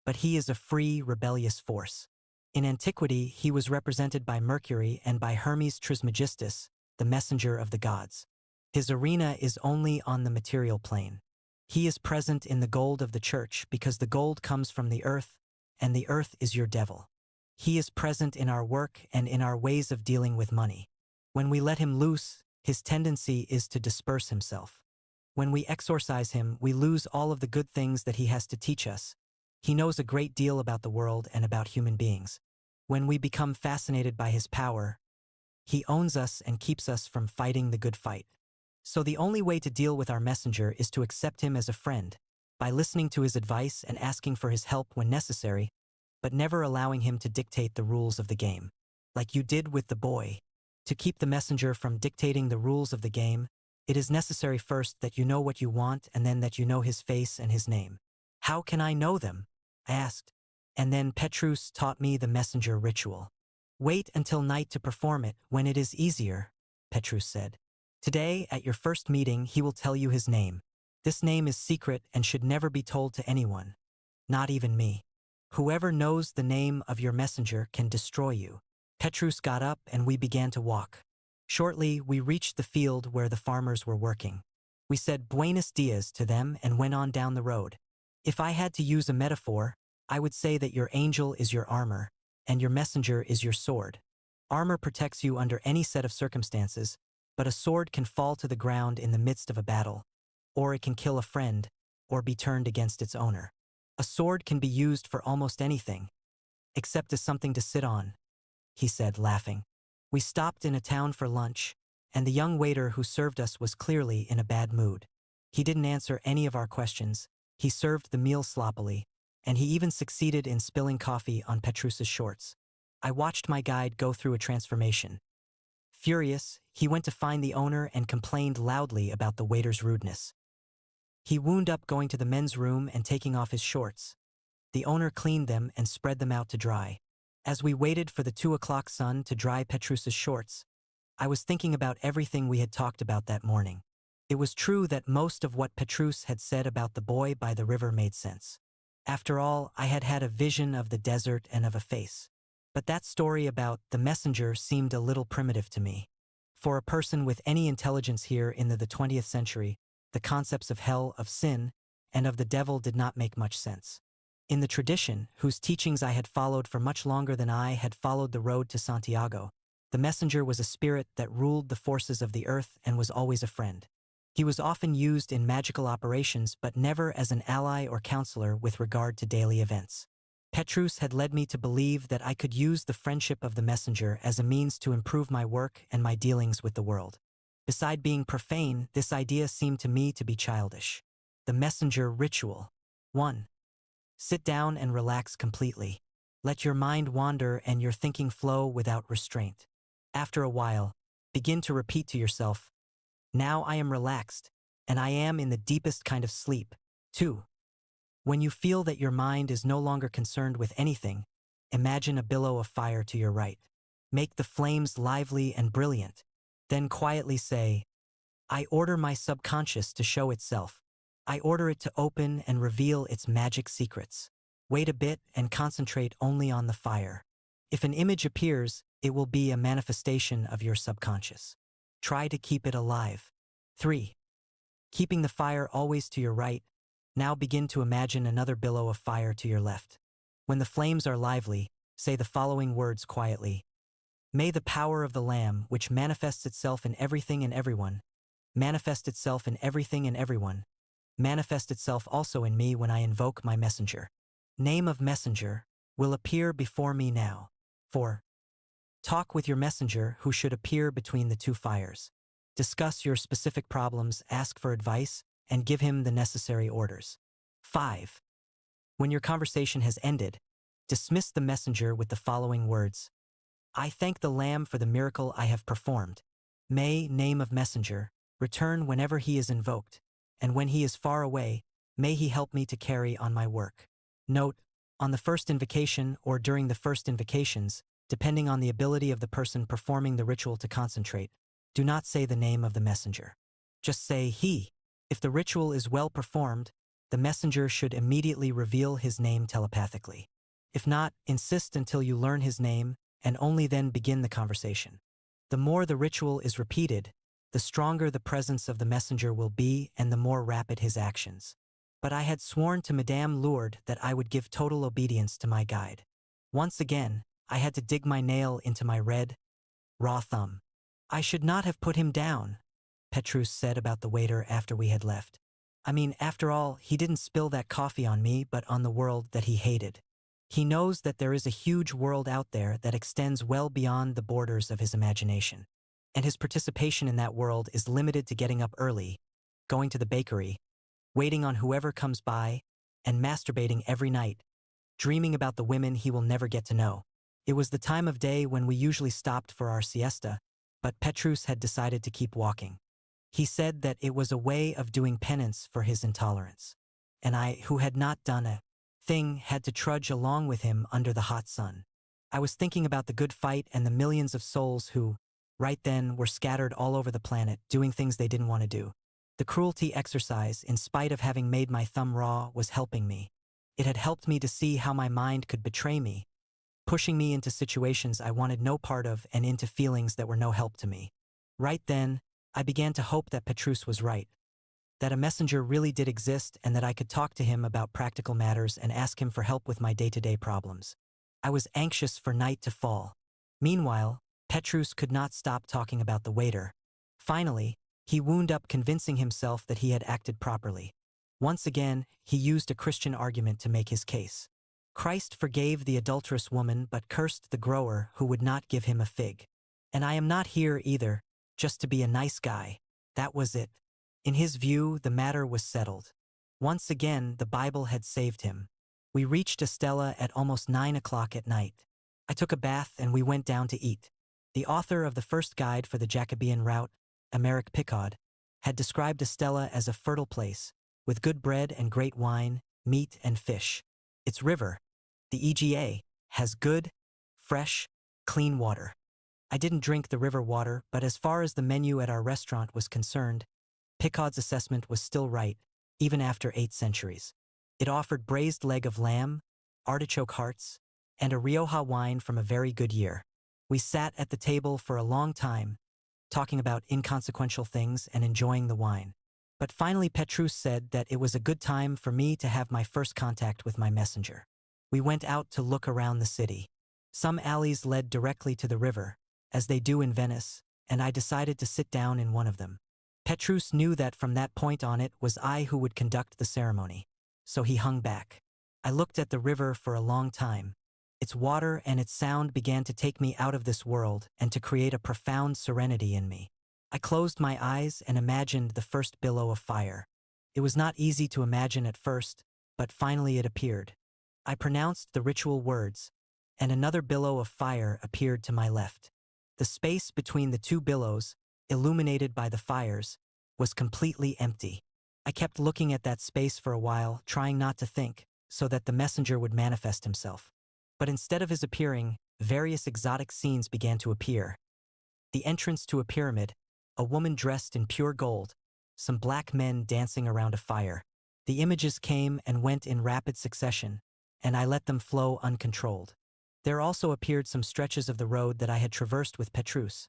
but he is a free, rebellious force. In antiquity, he was represented by Mercury and by Hermes Trismegistus, the messenger of the gods. His arena is only on the material plane. He is present in the gold of the church because the gold comes from the earth, and the earth is your devil. He is present in our work and in our ways of dealing with money. When we let him loose, his tendency is to disperse himself. When we exorcise him, we lose all of the good things that he has to teach us. He knows a great deal about the world and about human beings. When we become fascinated by his power, he owns us and keeps us from fighting the good fight. So the only way to deal with our messenger is to accept him as a friend, by listening to his advice and asking for his help when necessary, but never allowing him to dictate the rules of the game. Like you did with the boy. To keep the messenger from dictating the rules of the game, it is necessary first that you know what you want and then that you know his face and his name. How can I know them? I asked. And then Petrus taught me the messenger ritual. Wait until night to perform it when it is easier, Petrus said. Today, at your first meeting, he will tell you his name. This name is secret and should never be told to anyone. Not even me. Whoever knows the name of your messenger can destroy you. Petrus got up and we began to walk. Shortly, we reached the field where the farmers were working. We said Buenos dias to them and went on down the road. If I had to use a metaphor, I would say that your angel is your armor, and your messenger is your sword. Armor protects you under any set of circumstances, but a sword can fall to the ground in the midst of a battle, or it can kill a friend, or be turned against its owner. A sword can be used for almost anything, except as something to sit on, he said, laughing. We stopped in a town for lunch, and the young waiter who served us was clearly in a bad mood. He didn't answer any of our questions, he served the meal sloppily, and he even succeeded in spilling coffee on Petrus's shorts. I watched my guide go through a transformation. Furious, he went to find the owner and complained loudly about the waiter's rudeness. He wound up going to the men's room and taking off his shorts. The owner cleaned them and spread them out to dry. As we waited for the 2 o'clock sun to dry Petrus's shorts, I was thinking about everything we had talked about that morning. It was true that most of what Petrus had said about the boy by the river made sense. After all, I had had a vision of the desert and of a face. But that story about the messenger seemed a little primitive to me. For a person with any intelligence here in the 20th century, the concepts of hell, of sin, and of the devil did not make much sense. In the tradition, whose teachings I had followed for much longer than I had followed the road to Santiago, the messenger was a spirit that ruled the forces of the earth and was always a friend. He was often used in magical operations but never as an ally or counselor with regard to daily events. Petrus had led me to believe that I could use the friendship of the messenger as a means to improve my work and my dealings with the world. Beside being profane, this idea seemed to me to be childish. The messenger ritual. 1. Sit down and relax completely. Let your mind wander and your thinking flow without restraint. After a while, begin to repeat to yourself, now I am relaxed, and I am in the deepest kind of sleep. 2. When you feel that your mind is no longer concerned with anything, imagine a billow of fire to your right. Make the flames lively and brilliant. Then quietly say, I order my subconscious to show itself. I order it to open and reveal its magic secrets. Wait a bit and concentrate only on the fire. If an image appears, it will be a manifestation of your subconscious. Try to keep it alive. 3. Keeping the fire always to your right, now begin to imagine another billow of fire to your left. When the flames are lively, say the following words quietly. May the power of the Lamb, which manifests itself in everything and everyone, manifest itself in everything and everyone, manifest itself also in me when I invoke my messenger. Name of messenger will appear before me now. 4. Talk with your messenger who should appear between the two fires. Discuss your specific problems, ask for advice, and give him the necessary orders. 5. When your conversation has ended, dismiss the messenger with the following words. I thank the Lamb for the miracle I have performed. May, name of messenger, return whenever he is invoked, and when he is far away, may he help me to carry on my work. Note, on the first invocation or during the first invocations, depending on the ability of the person performing the ritual to concentrate, do not say the name of the messenger. Just say he. If the ritual is well performed, the messenger should immediately reveal his name telepathically. If not, insist until you learn his name and only then begin the conversation. The more the ritual is repeated, the stronger the presence of the messenger will be and the more rapid his actions. But I had sworn to Madame Lourdes that I would give total obedience to my guide. Once again, I had to dig my nail into my red, raw thumb. I should not have put him down, Petrus said about the waiter after we had left. I mean, after all, he didn't spill that coffee on me but on the world that he hated. He knows that there is a huge world out there that extends well beyond the borders of his imagination. And his participation in that world is limited to getting up early, going to the bakery, waiting on whoever comes by, and masturbating every night, dreaming about the women he will never get to know. It was the time of day when we usually stopped for our siesta, but Petrus had decided to keep walking. He said that it was a way of doing penance for his intolerance. And I, who had not done a thing, had to trudge along with him under the hot sun. I was thinking about the good fight and the millions of souls who, right then, were scattered all over the planet, doing things they didn't want to do. The cruelty exercise, in spite of having made my thumb raw, was helping me. It had helped me to see how my mind could betray me, pushing me into situations I wanted no part of and into feelings that were no help to me. Right then, I began to hope that Petrus was right, that a messenger really did exist and that I could talk to him about practical matters and ask him for help with my day-to-day problems. I was anxious for night to fall. Meanwhile, Petrus could not stop talking about the waiter. Finally, he wound up convincing himself that he had acted properly. Once again, he used a Christian argument to make his case. Christ forgave the adulterous woman but cursed the grower who would not give him a fig. And I am not here either, just to be a nice guy. That was it. In his view, the matter was settled. Once again, the Bible had saved him. We reached Estella at almost 9 o'clock at night. I took a bath and we went down to eat. The author of the first guide for the Jacobean route, Emeric Picard, had described Estella as a fertile place, with good bread and great wine, meat and fish. Its river, the EGA, has good, fresh, clean water. I didn't drink the river water, but as far as the menu at our restaurant was concerned, Picard's assessment was still right, even after 8 centuries. It offered braised leg of lamb, artichoke hearts, and a Rioja wine from a very good year. We sat at the table for a long time, talking about inconsequential things and enjoying the wine. But finally Petrus said that it was a good time for me to have my first contact with my messenger. We went out to look around the city. Some alleys led directly to the river, as they do in Venice, and I decided to sit down in one of them. Petrus knew that from that point on it was I who would conduct the ceremony, so he hung back. I looked at the river for a long time. Its water and its sound began to take me out of this world and to create a profound serenity in me. I closed my eyes and imagined the first billow of fire. It was not easy to imagine at first, but finally it appeared. I pronounced the ritual words, and another billow of fire appeared to my left. The space between the two billows, illuminated by the fires, was completely empty. I kept looking at that space for a while, trying not to think, so that the messenger would manifest himself. But instead of his appearing, various exotic scenes began to appear. The entrance to a pyramid, a woman dressed in pure gold, some black men dancing around a fire. The images came and went in rapid succession, and I let them flow uncontrolled. There also appeared some stretches of the road that I had traversed with Petrus.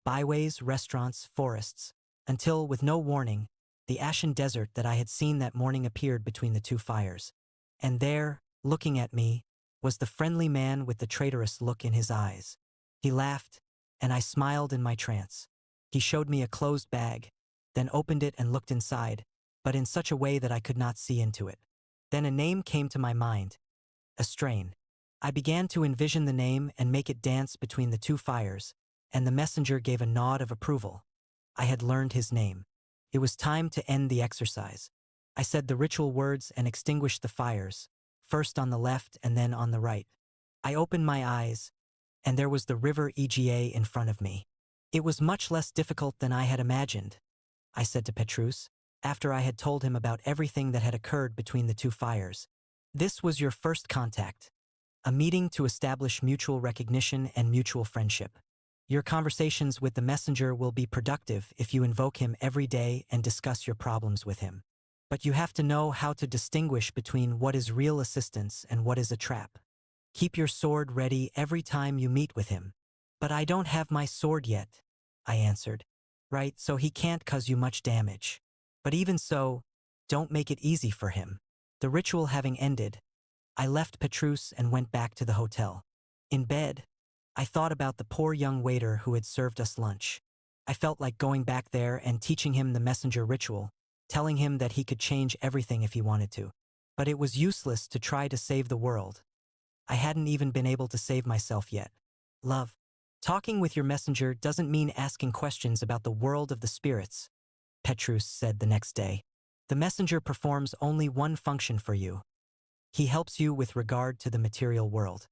Byways, restaurants, forests, until, with no warning, the ashen desert that I had seen that morning appeared between the two fires. And there, looking at me, was the friendly man with the traitorous look in his eyes. He laughed, and I smiled in my trance. He showed me a closed bag, then opened it and looked inside, but in such a way that I could not see into it. Then a name came to my mind, Astrain. I began to envision the name and make it dance between the two fires, and the messenger gave a nod of approval. I had learned his name. It was time to end the exercise. I said the ritual words and extinguished the fires, first on the left and then on the right. I opened my eyes, and there was the river Ega in front of me. It was much less difficult than I had imagined, I said to Petrus, after I had told him about everything that had occurred between the two fires. This was your first contact, a meeting to establish mutual recognition and mutual friendship. Your conversations with the messenger will be productive if you invoke him every day and discuss your problems with him. But you have to know how to distinguish between what is real assistance and what is a trap. Keep your sword ready every time you meet with him. But I don't have my sword yet, I answered. Right, so he can't cause you much damage. But even so, don't make it easy for him. The ritual having ended, I left Petrus and went back to the hotel. In bed, I thought about the poor young waiter who had served us lunch. I felt like going back there and teaching him the messenger ritual, telling him that he could change everything if he wanted to. But it was useless to try to save the world. I hadn't even been able to save myself yet. Love. Talking with your messenger doesn't mean asking questions about the world of the spirits, Petrus said the next day. The messenger performs only one function for you. He helps you with regard to the material world.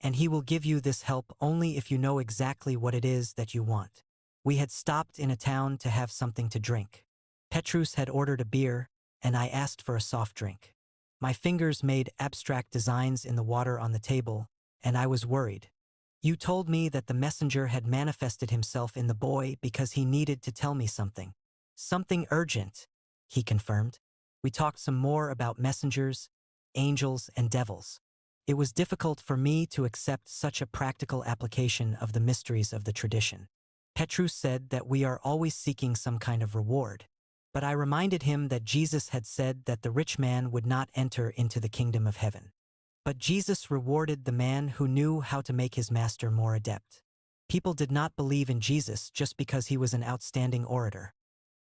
And he will give you this help only if you know exactly what it is that you want. We had stopped in a town to have something to drink. Petrus had ordered a beer, and I asked for a soft drink. My fingers made abstract designs in the water on the table, and I was worried. You told me that the messenger had manifested himself in the boy because he needed to tell me something. Something urgent, he confirmed. We talked some more about messengers, angels, and devils. It was difficult for me to accept such a practical application of the mysteries of the tradition. Petrus said that we are always seeking some kind of reward. But I reminded him that Jesus had said that the rich man would not enter into the kingdom of heaven. But Jesus rewarded the man who knew how to make his master more adept. People did not believe in Jesus just because he was an outstanding orator.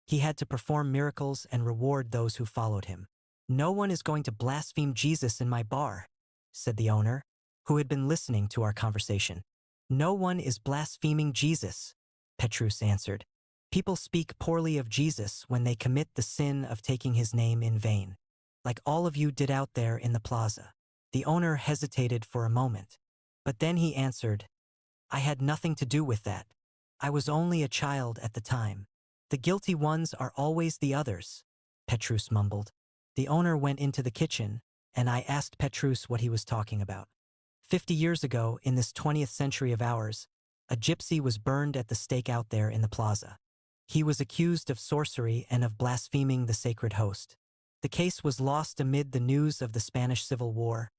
He had to perform miracles and reward those who followed him. No one is going to blaspheme Jesus in my bar, said the owner, who had been listening to our conversation. No one is blaspheming Jesus, Petrus answered. People speak poorly of Jesus when they commit the sin of taking his name in vain, like all of you did out there in the plaza. The owner hesitated for a moment, but then he answered, I had nothing to do with that. I was only a child at the time. The guilty ones are always the others, Petrus mumbled. The owner went into the kitchen, and I asked Petrus what he was talking about. 50 years ago, in this 20th century of ours, a gypsy was burned at the stake out there in the plaza. He was accused of sorcery and of blaspheming the sacred host. The case was lost amid the news of the Spanish Civil War,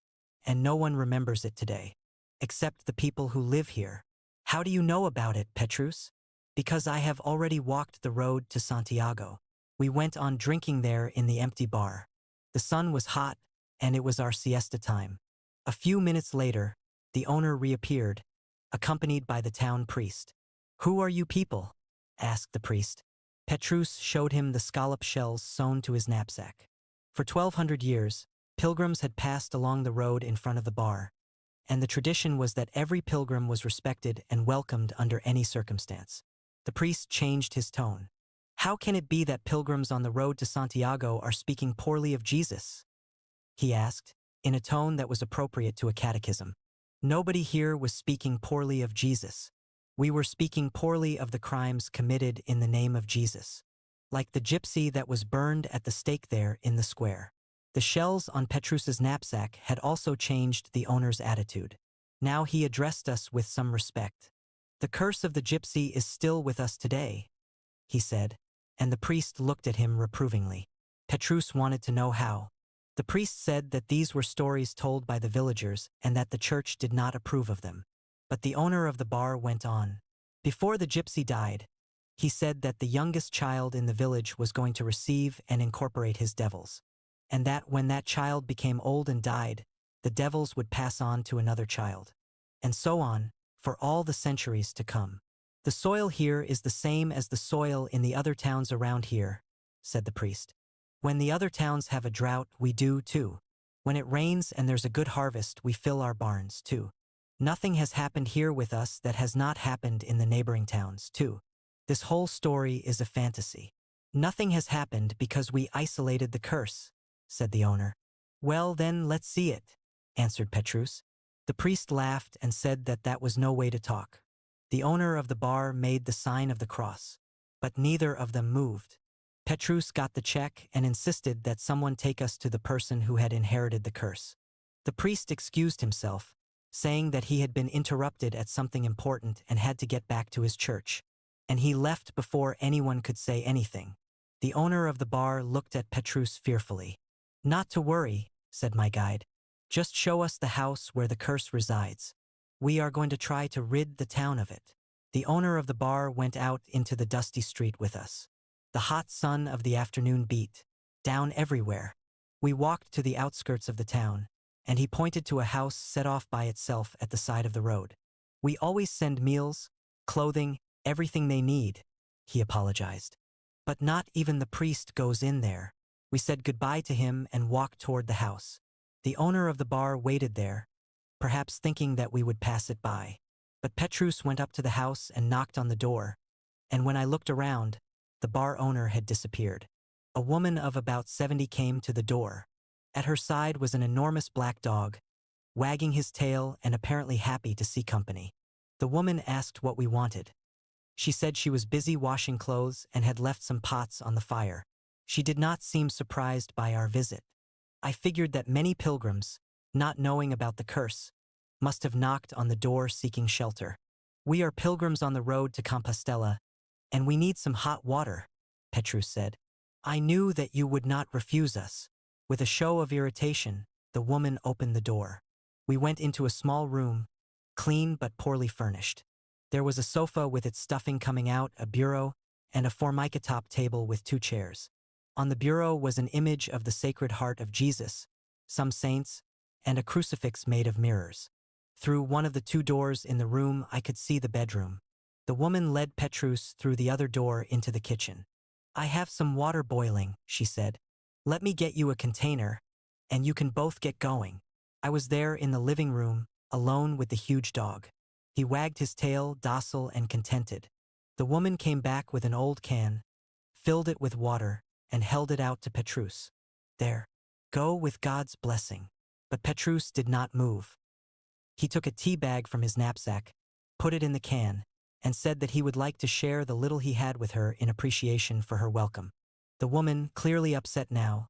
and no one remembers it today, except the people who live here. How do you know about it, Petrus? Because I have already walked the road to Santiago. We went on drinking there in the empty bar. The sun was hot, and it was our siesta time. A few minutes later, the owner reappeared, accompanied by the town priest. "Who are you people?" asked the priest. Petrus showed him the scallop shells sewn to his knapsack. For 1200 years, pilgrims had passed along the road in front of the bar, and the tradition was that every pilgrim was respected and welcomed under any circumstance. The priest changed his tone. "How can it be that pilgrims on the road to Santiago are speaking poorly of Jesus?" he asked, in a tone that was appropriate to a catechism. Nobody here was speaking poorly of Jesus. We were speaking poorly of the crimes committed in the name of Jesus. Like the gypsy that was burned at the stake there in the square. The shells on Petrus's knapsack had also changed the owner's attitude. Now he addressed us with some respect. "The curse of the gypsy is still with us today," he said, and the priest looked at him reprovingly. Petrus wanted to know how. The priest said that these were stories told by the villagers and that the church did not approve of them. But the owner of the bar went on. Before the gypsy died, he said that the youngest child in the village was going to receive and incorporate his devils, and that when that child became old and died, the devils would pass on to another child, and so on, for all the centuries to come. "The soil here is the same as the soil in the other towns around here," said the priest. "When the other towns have a drought, we do too. When it rains and there's a good harvest, we fill our barns too. Nothing has happened here with us that has not happened in the neighboring towns too. This whole story is a fantasy. Nothing has happened because we isolated the curse," said the owner. "Well then, let's see it," answered Petrus. The priest laughed and said that that was no way to talk. The owner of the bar made the sign of the cross, but neither of them moved. Petrus got the check and insisted that someone take us to the person who had inherited the curse. The priest excused himself, saying that he had been interrupted at something important and had to get back to his church, and he left before anyone could say anything. The owner of the bar looked at Petrus fearfully. "Not to worry," said my guide. "Just show us the house where the curse resides. We are going to try to rid the town of it." The owner of the bar went out into the dusty street with us. The hot sun of the afternoon beat down everywhere. We walked to the outskirts of the town, and he pointed to a house set off by itself at the side of the road. "We always send meals, clothing, everything they need," he apologized. "But not even the priest goes in there." We said goodbye to him and walked toward the house. The owner of the bar waited there, perhaps thinking that we would pass it by. But Petrus went up to the house and knocked on the door, and when I looked around, the bar owner had disappeared. A woman of about 70 came to the door. At her side was an enormous black dog, wagging his tail and apparently happy to see company. The woman asked what we wanted. She said she was busy washing clothes and had left some pots on the fire. She did not seem surprised by our visit. I figured that many pilgrims, not knowing about the curse, must have knocked on the door seeking shelter. "We are pilgrims on the road to Compostela, and we need some hot water," Petrus said. "I knew that you would not refuse us." With a show of irritation, the woman opened the door. We went into a small room, clean but poorly furnished. There was a sofa with its stuffing coming out, a bureau, and a formica-top table with 2 chairs. On the bureau was an image of the Sacred Heart of Jesus, some saints, and a crucifix made of mirrors. Through one of the 2 doors in the room, I could see the bedroom. The woman led Petrus through the other door into the kitchen. "I have some water boiling," she said. "Let me get you a container, and you can both get going." I was there in the living room, alone with the huge dog. He wagged his tail, docile and contented. The woman came back with an old can, filled it with water, and held it out to Petrus. "There. Go with God's blessing." But Petrus did not move. He took a tea bag from his knapsack, put it in the can, and said that he would like to share the little he had with her in appreciation for her welcome. The woman, clearly upset now,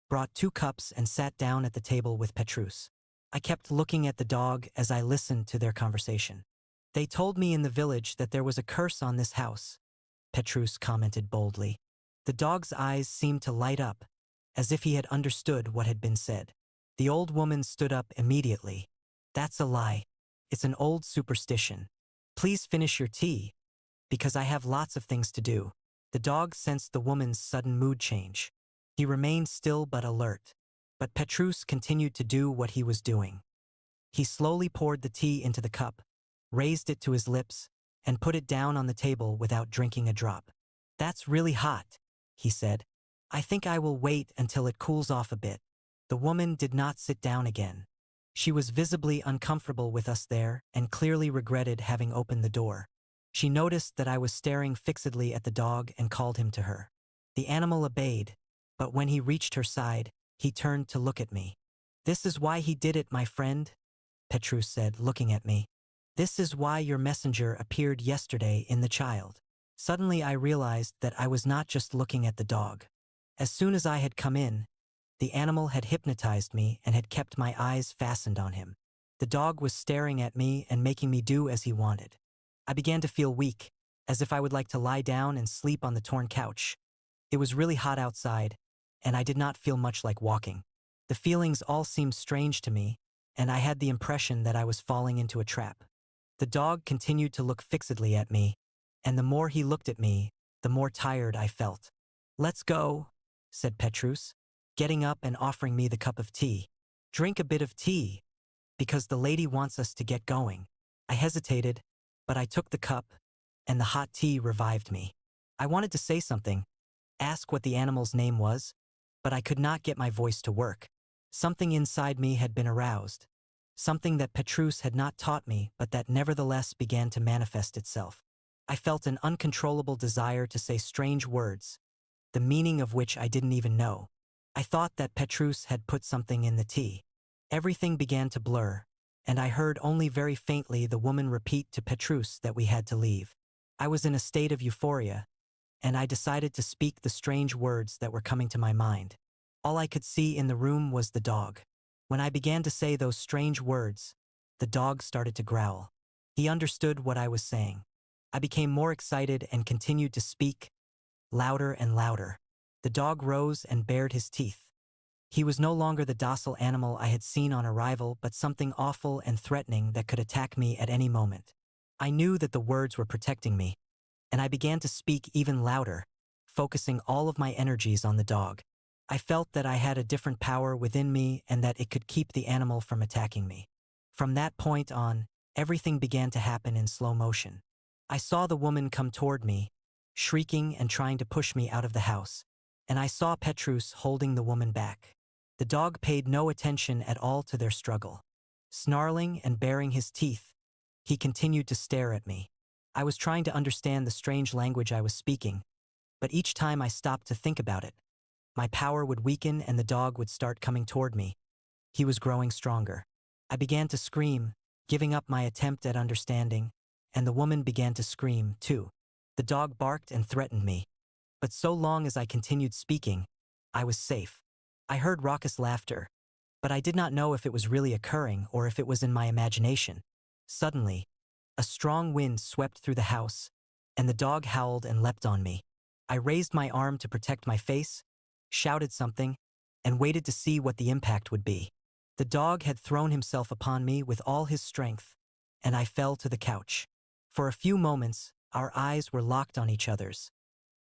brought 2 cups and sat down at the table with Petrus. I kept looking at the dog as I listened to their conversation. "They told me in the village that there was a curse on this house," Petrus commented boldly. The dog's eyes seemed to light up, as if he had understood what had been said. The old woman stood up immediately. That's a lie. It's an old superstition. Please finish your tea, because I have lots of things to do. The dog sensed the woman's sudden mood change. He remained still but alert. But Petrus continued to do what he was doing. He slowly poured the tea into the cup, raised it to his lips, and put it down on the table without drinking a drop. That's really hot, he said. I think I will wait until it cools off a bit. The woman did not sit down again. She was visibly uncomfortable with us there and clearly regretted having opened the door. She noticed that I was staring fixedly at the dog and called him to her. The animal obeyed, but when he reached her side, he turned to look at me. This is why he did it, my friend, Petrus said, looking at me. This is why your messenger appeared yesterday in the child. Suddenly I realized that I was not just looking at the dog. As soon as I had come in, the animal had hypnotized me and had kept my eyes fastened on him. The dog was staring at me and making me do as he wanted. I began to feel weak, as if I would like to lie down and sleep on the torn couch. It was really hot outside, and I did not feel much like walking. The feelings all seemed strange to me, and I had the impression that I was falling into a trap. The dog continued to look fixedly at me, and the more he looked at me, the more tired I felt. Let's go, said Petrus, getting up and offering me the cup of tea. Drink a bit of tea, because the lady wants us to get going. I hesitated, but I took the cup, and the hot tea revived me. I wanted to say something, ask what the animal's name was, but I could not get my voice to work. Something inside me had been aroused, something that Petrus had not taught me but that nevertheless began to manifest itself. I felt an uncontrollable desire to say strange words, the meaning of which I didn't even know. I thought that Petrus had put something in the tea. Everything began to blur, and I heard only very faintly the woman repeat to Petrus that we had to leave. I was in a state of euphoria, and I decided to speak the strange words that were coming to my mind. All I could see in the room was the dog. When I began to say those strange words, the dog started to growl. He understood what I was saying. I became more excited and continued to speak, louder and louder. The dog rose and bared his teeth. He was no longer the docile animal I had seen on arrival, but something awful and threatening that could attack me at any moment. I knew that the words were protecting me, and I began to speak even louder, focusing all of my energies on the dog. I felt that I had a different power within me and that it could keep the animal from attacking me. From that point on, everything began to happen in slow motion. I saw the woman come toward me, shrieking and trying to push me out of the house, and I saw Petrus holding the woman back. The dog paid no attention at all to their struggle. Snarling and baring his teeth, he continued to stare at me. I was trying to understand the strange language I was speaking, but each time I stopped to think about it, my power would weaken and the dog would start coming toward me. He was growing stronger. I began to scream, giving up my attempt at understanding, and the woman began to scream, too. The dog barked and threatened me. But so long as I continued speaking, I was safe. I heard raucous laughter, but I did not know if it was really occurring or if it was in my imagination. Suddenly, a strong wind swept through the house, and the dog howled and leapt on me. I raised my arm to protect my face, shouted something, and waited to see what the impact would be. The dog had thrown himself upon me with all his strength, and I fell to the couch. For a few moments, our eyes were locked on each other's.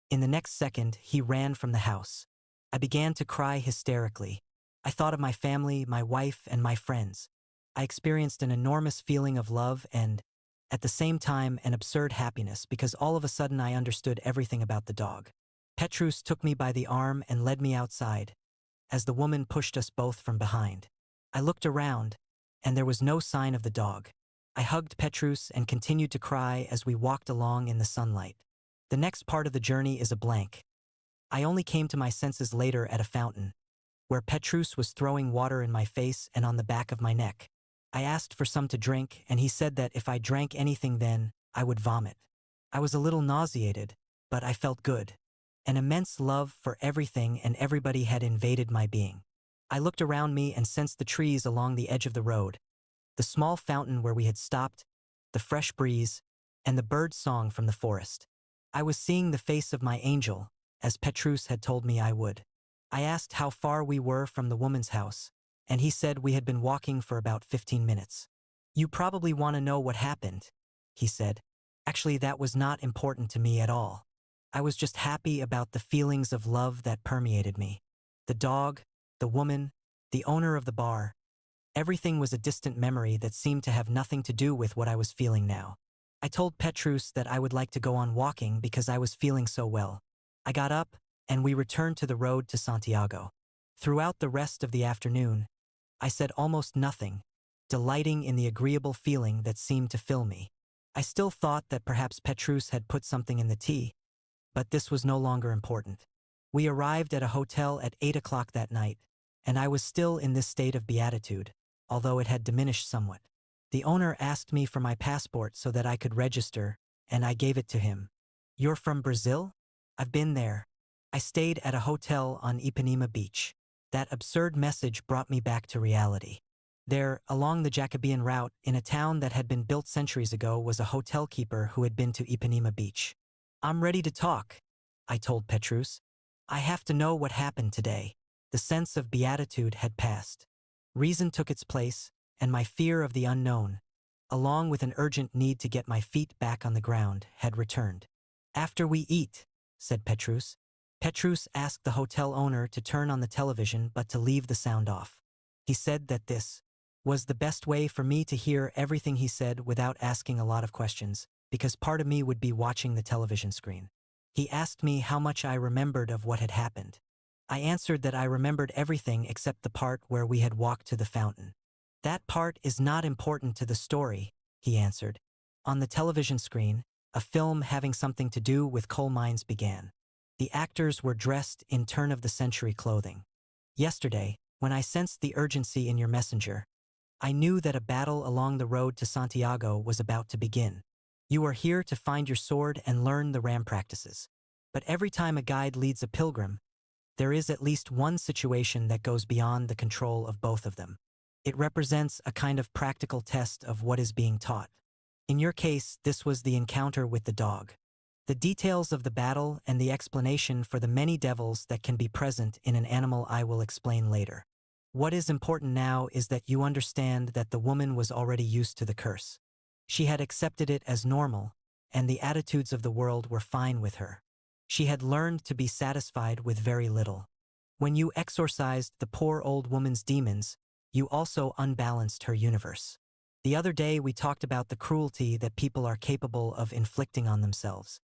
In the next second, he ran from the house. I began to cry hysterically. I thought of my family, my wife, and my friends. I experienced an enormous feeling of love and, at the same time, an absurd happiness because all of a sudden I understood everything about the dog. Petrus took me by the arm and led me outside, as the woman pushed us both from behind. I looked around, and there was no sign of the dog. I hugged Petrus and continued to cry as we walked along in the sunlight. The next part of the journey is a blank. I only came to my senses later at a fountain, where Petrus was throwing water in my face and on the back of my neck. I asked for some to drink, and he said that if I drank anything then, I would vomit. I was a little nauseated, but I felt good. An immense love for everything and everybody had invaded my being. I looked around me and sensed the trees along the edge of the road, the small fountain where we had stopped, the fresh breeze, and the bird song from the forest. I was seeing the face of my angel, as Petrus had told me I would. I asked how far we were from the woman's house, and he said we had been walking for about 15 minutes. You probably want to know what happened, he said. Actually, that was not important to me at all. I was just happy about the feelings of love that permeated me. The dog, the woman, the owner of the bar. Everything was a distant memory that seemed to have nothing to do with what I was feeling now. I told Petrus that I would like to go on walking because I was feeling so well. I got up, and we returned to the road to Santiago. Throughout the rest of the afternoon, I said almost nothing, delighting in the agreeable feeling that seemed to fill me. I still thought that perhaps Petrus had put something in the tea, but this was no longer important. We arrived at a hotel at 8 o'clock that night, and I was still in this state of beatitude, although it had diminished somewhat. The owner asked me for my passport so that I could register, and I gave it to him. You're from Brazil? I've been there. I stayed at a hotel on Ipanema Beach. That absurd message brought me back to reality. There, along the Jacobean route, in a town that had been built centuries ago, was a hotel keeper who had been to Ipanema Beach. I'm ready to talk, I told Petrus. I have to know what happened today. The sense of beatitude had passed. Reason took its place, and my fear of the unknown, along with an urgent need to get my feet back on the ground, had returned. After we eat, said Petrus. Petrus asked the hotel owner to turn on the television but to leave the sound off. He said that this was the best way for me to hear everything he said without asking a lot of questions, because part of me would be watching the television screen. He asked me how much I remembered of what had happened. I answered that I remembered everything except the part where we had walked to the fountain. That part is not important to the story, he answered. On the television screen, a film having something to do with coal mines began. The actors were dressed in turn-of-the-century clothing. Yesterday, when I sensed the urgency in your messenger, I knew that a battle along the road to Santiago was about to begin. You are here to find your sword and learn the ram practices. But every time a guide leads a pilgrim, there is at least one situation that goes beyond the control of both of them. It represents a kind of practical test of what is being taught. In your case, this was the encounter with the dog. The details of the battle and the explanation for the many devils that can be present in an animal I will explain later. What is important now is that you understand that the woman was already used to the curse. She had accepted it as normal, and the attitudes of the world were fine with her. She had learned to be satisfied with very little. When you exorcised the poor old woman's demons, you also unbalanced her universe. The other day we talked about the cruelty that people are capable of inflicting on themselves.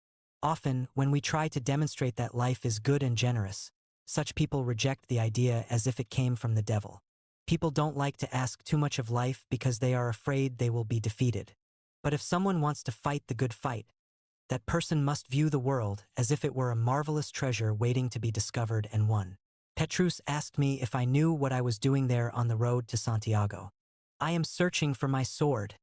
Often, when we try to demonstrate that life is good and generous, such people reject the idea as if it came from the devil. People don't like to ask too much of life because they are afraid they will be defeated. But if someone wants to fight the good fight, that person must view the world as if it were a marvelous treasure waiting to be discovered and won. Petrus asked me if I knew what I was doing there on the road to Santiago. I am searching for my sword,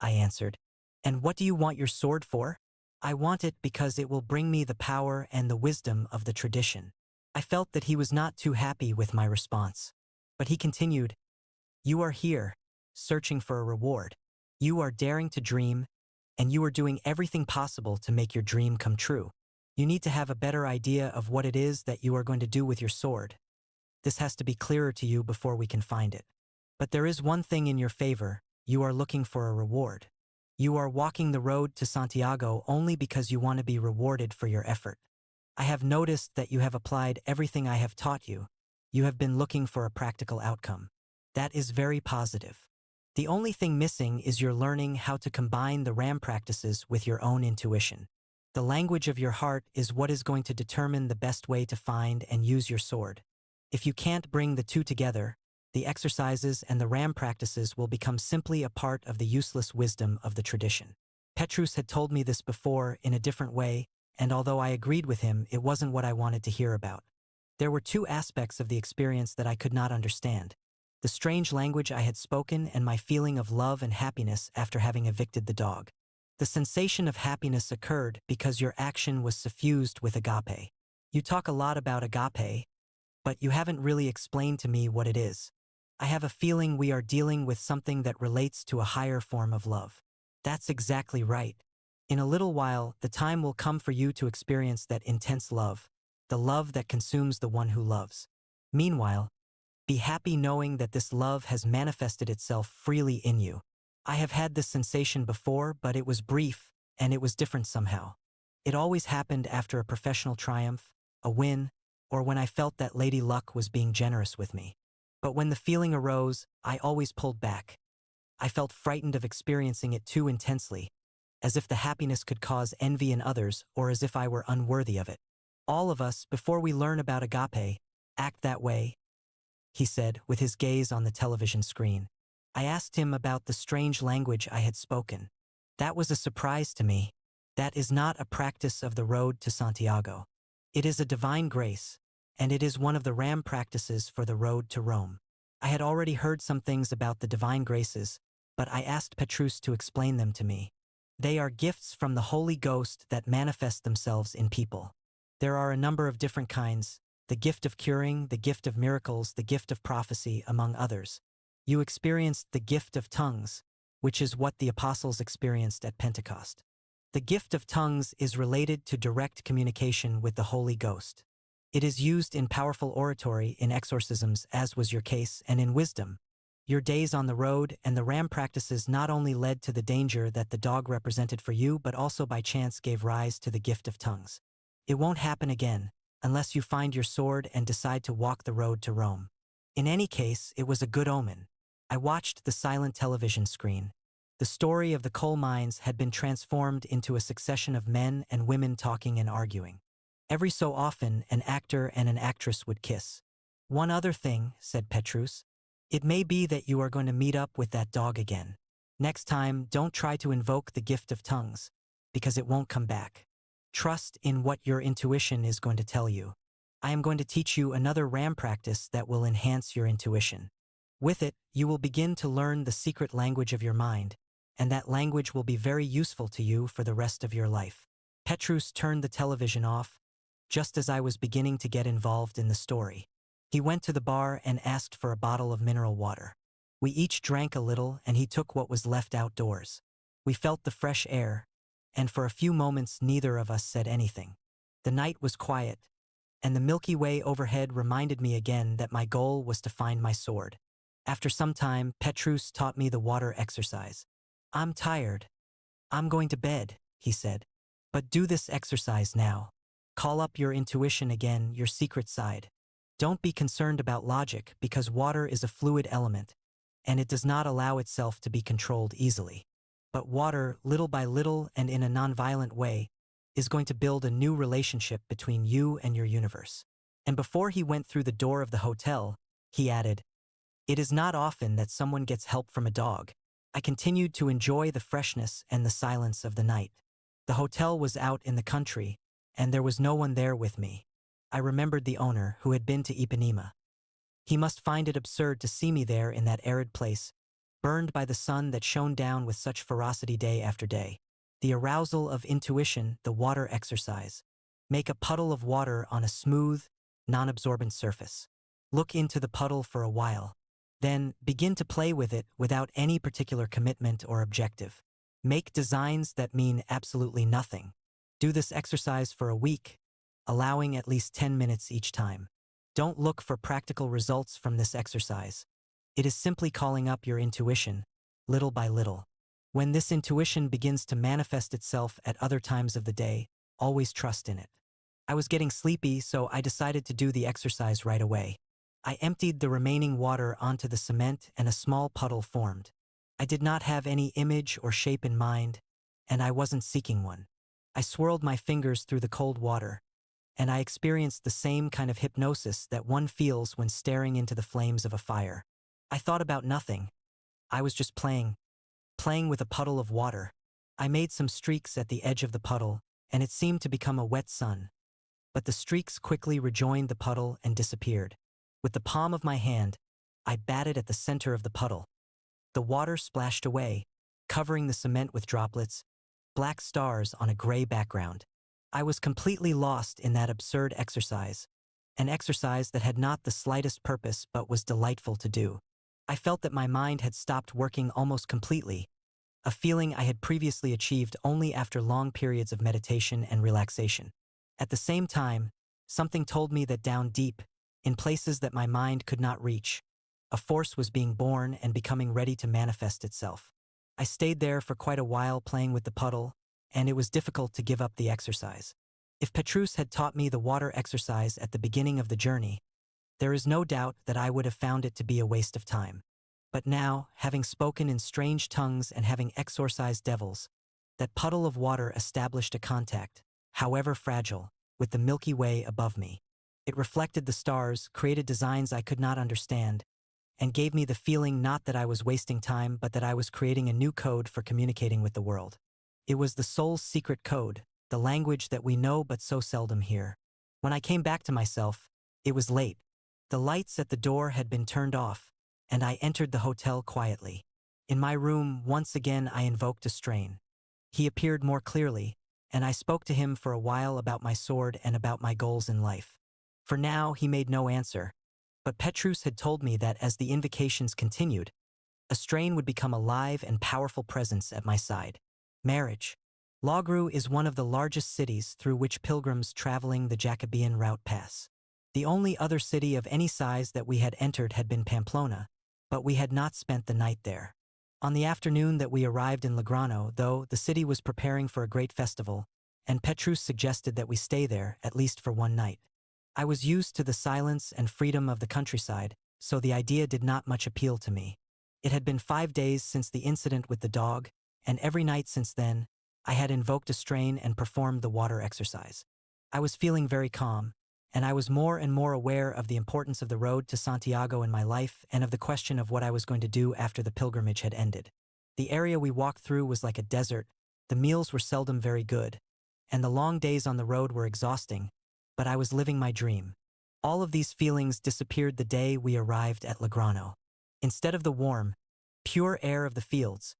I answered. And what do you want your sword for? I want it because it will bring me the power and the wisdom of the tradition. I felt that he was not too happy with my response. But he continued, You are here, searching for a reward. You are daring to dream, and you are doing everything possible to make your dream come true. You need to have a better idea of what it is that you are going to do with your sword. This has to be clearer to you before we can find it. But there is one thing in your favor: you are looking for a reward. You are walking the road to Santiago only because you want to be rewarded for your effort. I have noticed that you have applied everything I have taught you. You have been looking for a practical outcome. That is very positive. The only thing missing is your learning how to combine the RAM practices with your own intuition. The language of your heart is what is going to determine the best way to find and use your sword. If you can't bring the two together, the exercises and the RAM practices will become simply a part of the useless wisdom of the tradition. Petrus had told me this before in a different way, and although I agreed with him, it wasn't what I wanted to hear about. There were two aspects of the experience that I could not understand: the strange language I had spoken and my feeling of love and happiness after having evicted the dog. The sensation of happiness occurred because your action was suffused with agape. You talk a lot about agape, but you haven't really explained to me what it is. I have a feeling we are dealing with something that relates to a higher form of love. That's exactly right. In a little while, the time will come for you to experience that intense love, the love that consumes the one who loves. Meanwhile, be happy knowing that this love has manifested itself freely in you. I have had this sensation before, but it was brief, and it was different somehow. It always happened after a professional triumph, a win, or when I felt that Lady Luck was being generous with me. But when the feeling arose, I always pulled back. I felt frightened of experiencing it too intensely, as if the happiness could cause envy in others or as if I were unworthy of it. All of us, before we learn about agape, act that way, he said, with his gaze on the television screen. I asked him about the strange language I had spoken. That was a surprise to me. That is not a practice of the road to Santiago. It is a divine grace, and it is one of the RAM practices for the road to Rome. I had already heard some things about the divine graces, but I asked Petrus to explain them to me. They are gifts from the Holy Ghost that manifest themselves in people. There are a number of different kinds: the gift of curing, the gift of miracles, the gift of prophecy, among others. You experienced the gift of tongues, which is what the apostles experienced at Pentecost. The gift of tongues is related to direct communication with the Holy Ghost. It is used in powerful oratory, in exorcisms, as was your case, and in wisdom. Your days on the road and the RAM practices not only led to the danger that the dog represented for you, but also by chance gave rise to the gift of tongues. It won't happen again, unless you find your sword and decide to walk the road to Rome. In any case, it was a good omen. I watched the silent television screen. The story of the coal mines had been transformed into a succession of men and women talking and arguing. Every so often, an actor and an actress would kiss. One other thing, said Petrus. It may be that you are going to meet up with that dog again. Next time, don't try to invoke the gift of tongues, because it won't come back. Trust in what your intuition is going to tell you. I am going to teach you another RAM practice that will enhance your intuition. With it, you will begin to learn the secret language of your mind, and that language will be very useful to you for the rest of your life. Petrus turned the television off, just as I was beginning to get involved in the story. He went to the bar and asked for a bottle of mineral water. We each drank a little, and he took what was left outdoors. We felt the fresh air, and for a few moments neither of us said anything. The night was quiet, and the Milky Way overhead reminded me again that my goal was to find my sword. After some time, Petrus taught me the water exercise. I'm tired. I'm going to bed, he said. But do this exercise now. Call up your intuition again, your secret side. Don't be concerned about logic, because water is a fluid element, and it does not allow itself to be controlled easily. But water, little by little and in a nonviolent way, is going to build a new relationship between you and your universe. And before he went through the door of the hotel, he added, it is not often that someone gets help from a dog. I continued to enjoy the freshness and the silence of the night. The hotel was out in the country, and there was no one there with me. I remembered the owner, who had been to Ipanema. He must find it absurd to see me there in that arid place, burned by the sun that shone down with such ferocity day after day. The arousal of intuition, the water exercise. Make a puddle of water on a smooth, non-absorbent surface. Look into the puddle for a while. Then begin to play with it without any particular commitment or objective. Make designs that mean absolutely nothing. Do this exercise for a week, allowing at least 10 minutes each time. Don't look for practical results from this exercise. It is simply calling up your intuition, little by little. When this intuition begins to manifest itself at other times of the day, always trust in it. I was getting sleepy, so I decided to do the exercise right away. I emptied the remaining water onto the cement and a small puddle formed. I did not have any image or shape in mind, and I wasn't seeking one. I swirled my fingers through the cold water, and I experienced the same kind of hypnosis that one feels when staring into the flames of a fire. I thought about nothing. I was just playing with a puddle of water. I made some streaks at the edge of the puddle, and it seemed to become a wet sun. But the streaks quickly rejoined the puddle and disappeared. With the palm of my hand, I batted at the center of the puddle. The water splashed away, covering the cement with droplets, black stars on a gray background. I was completely lost in that absurd exercise, an exercise that had not the slightest purpose but was delightful to do. I felt that my mind had stopped working almost completely, a feeling I had previously achieved only after long periods of meditation and relaxation. At the same time, something told me that down deep, in places that my mind could not reach, a force was being born and becoming ready to manifest itself. I stayed there for quite a while playing with the puddle, and it was difficult to give up the exercise. If Petrus had taught me the water exercise at the beginning of the journey, there is no doubt that I would have found it to be a waste of time. But now, having spoken in strange tongues and having exorcised devils, that puddle of water established a contact, however fragile, with the Milky Way above me. It reflected the stars, created designs I could not understand, and gave me the feeling not that I was wasting time but that I was creating a new code for communicating with the world. It was the soul's secret code, the language that we know but so seldom hear. When I came back to myself, it was late. The lights at the door had been turned off, and I entered the hotel quietly. In my room, once again I invoked a strain. He appeared more clearly, and I spoke to him for a while about my sword and about my goals in life. For now, he made no answer, but Petrus had told me that as the invocations continued, a strain would become a live and powerful presence at my side. Marriage. Logru is one of the largest cities through which pilgrims traveling the Jacobean route pass. The only other city of any size that we had entered had been Pamplona, but we had not spent the night there. On the afternoon that we arrived in Legrano, though, the city was preparing for a great festival, and Petrus suggested that we stay there, at least for one night. I was used to the silence and freedom of the countryside, so the idea did not much appeal to me. It had been 5 days since the incident with the dog, and every night since then, I had invoked a strain and performed the water exercise. I was feeling very calm, and I was more and more aware of the importance of the road to Santiago in my life and of the question of what I was going to do after the pilgrimage had ended. The area we walked through was like a desert, the meals were seldom very good, and the long days on the road were exhausting, but I was living my dream. All of these feelings disappeared the day we arrived at Legrano. Instead of the warm, pure air of the fields,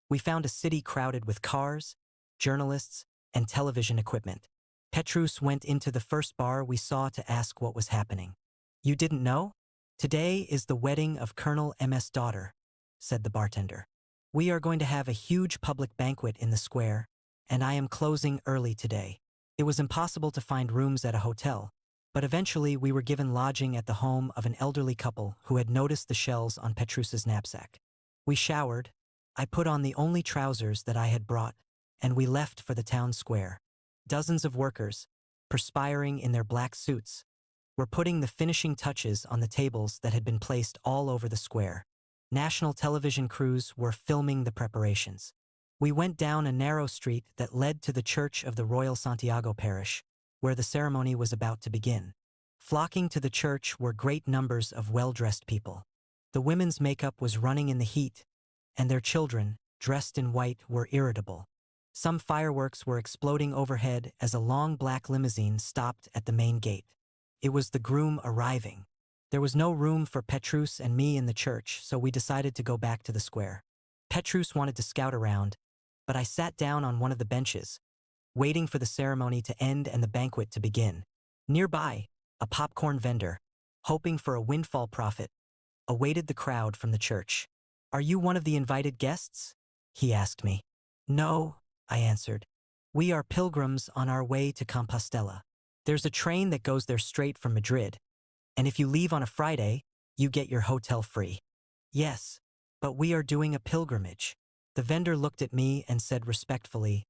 we found a city crowded with cars, journalists, and television equipment. Petrus went into the first bar we saw to ask what was happening. "You didn't know? Today is the wedding of Colonel MS' daughter," said the bartender. "We are going to have a huge public banquet in the square, and I am closing early today." It was impossible to find rooms at a hotel, but eventually we were given lodging at the home of an elderly couple who had noticed the shells on Petrus's knapsack. We showered, I put on the only trousers that I had brought, and we left for the town square. Dozens of workers, perspiring in their black suits, were putting the finishing touches on the tables that had been placed all over the square. National television crews were filming the preparations. We went down a narrow street that led to the Church of the Royal Santiago Parish, where the ceremony was about to begin. Flocking to the church were great numbers of well-dressed people. The women's makeup was running in the heat, and their children, dressed in white, were irritable. Some fireworks were exploding overhead as a long black limousine stopped at the main gate. It was the groom arriving. There was no room for Petrus and me in the church, so we decided to go back to the square. Petrus wanted to scout around, but I sat down on one of the benches, waiting for the ceremony to end and the banquet to begin. Nearby, a popcorn vendor, hoping for a windfall profit, awaited the crowd from the church. "Are you one of the invited guests?" he asked me. "No," I answered. "We are pilgrims on our way to Compostela. There's a train that goes there straight from Madrid, and if you leave on a Friday, you get your hotel free." "Yes, but we are doing a pilgrimage." The vendor looked at me and said respectfully,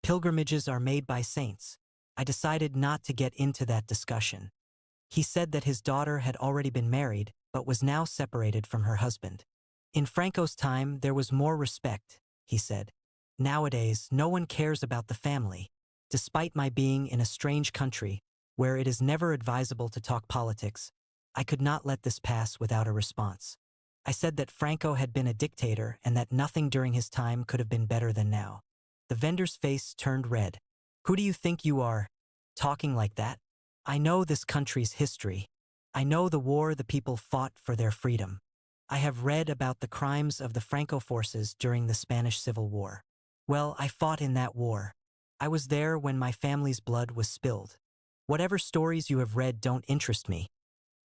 "Pilgrimages are made by saints." I decided not to get into that discussion. He said that his daughter had already been married, but was now separated from her husband. "In Franco's time, there was more respect," he said. "Nowadays, no one cares about the family." Despite my being in a strange country, where it is never advisable to talk politics, I could not let this pass without a response. I said that Franco had been a dictator and that nothing during his time could have been better than now. The vendor's face turned red. "Who do you think you are, talking like that? I know this country's history. I know the war the people fought for their freedom. I have read about the crimes of the Franco forces during the Spanish Civil War. Well, I fought in that war. I was there when my family's blood was spilled. Whatever stories you have read don't interest me.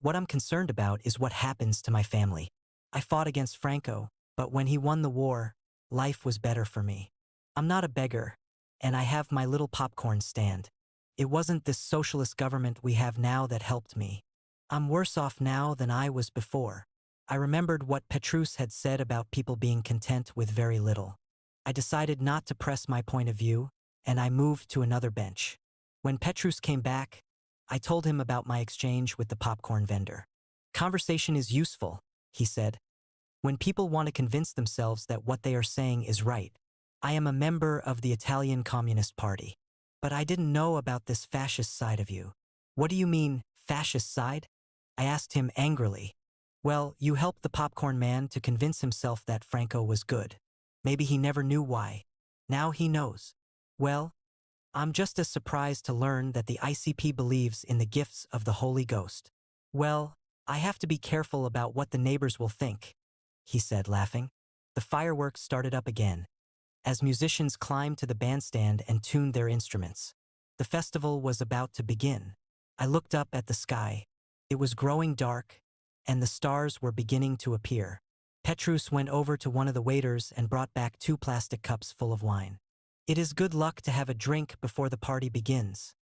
What I'm concerned about is what happens to my family. I fought against Franco, but when he won the war, life was better for me. I'm not a beggar, and I have my little popcorn stand. It wasn't this socialist government we have now that helped me. I'm worse off now than I was before. I remembered what Petrus had said about people being content with very little. I decided not to press my point of view, and I moved to another bench. When Petrus came back, I told him about my exchange with the popcorn vendor. Conversation is useful, he said. When people want to convince themselves that what they are saying is right. I am a member of the Italian Communist Party. But I didn't know about this fascist side of you. What do you mean, fascist side? I asked him angrily. Well, you helped the popcorn man to convince himself that Franco was good. Maybe he never knew why. Now he knows. Well, I'm just as surprised to learn that the ICP believes in the gifts of the Holy Ghost. Well, I have to be careful about what the neighbors will think, he said, laughing. The fireworks started up again, as musicians climbed to the bandstand and tuned their instruments. The festival was about to begin. I looked up at the sky. It was growing dark, and the stars were beginning to appear. Petrus went over to one of the waiters and brought back 2 plastic cups full of wine. It is good luck to have a drink before the party begins,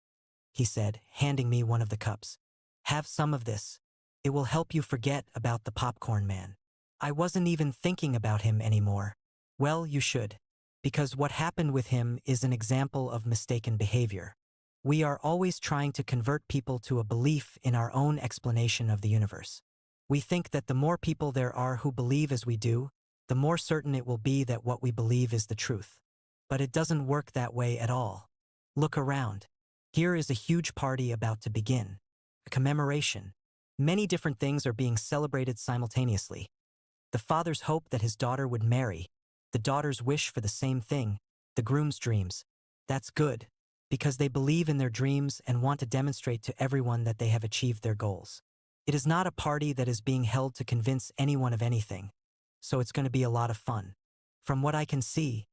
he said, handing me one of the cups. Have some of this. It will help you forget about the popcorn man. I wasn't even thinking about him anymore. Well, you should, because what happened with him is an example of mistaken behavior. We are always trying to convert people to a belief in our own explanation of the universe. We think that the more people there are who believe as we do, the more certain it will be that what we believe is the truth. But it doesn't work that way at all. Look around. Here is a huge party about to begin. A commemoration. Many different things are being celebrated simultaneously. The father's hope that his daughter would marry, the daughter's wish for the same thing, the groom's dreams. That's good, because they believe in their dreams and want to demonstrate to everyone that they have achieved their goals. It is not a party that is being held to convince anyone of anything, so it's going to be a lot of fun. From what I can see,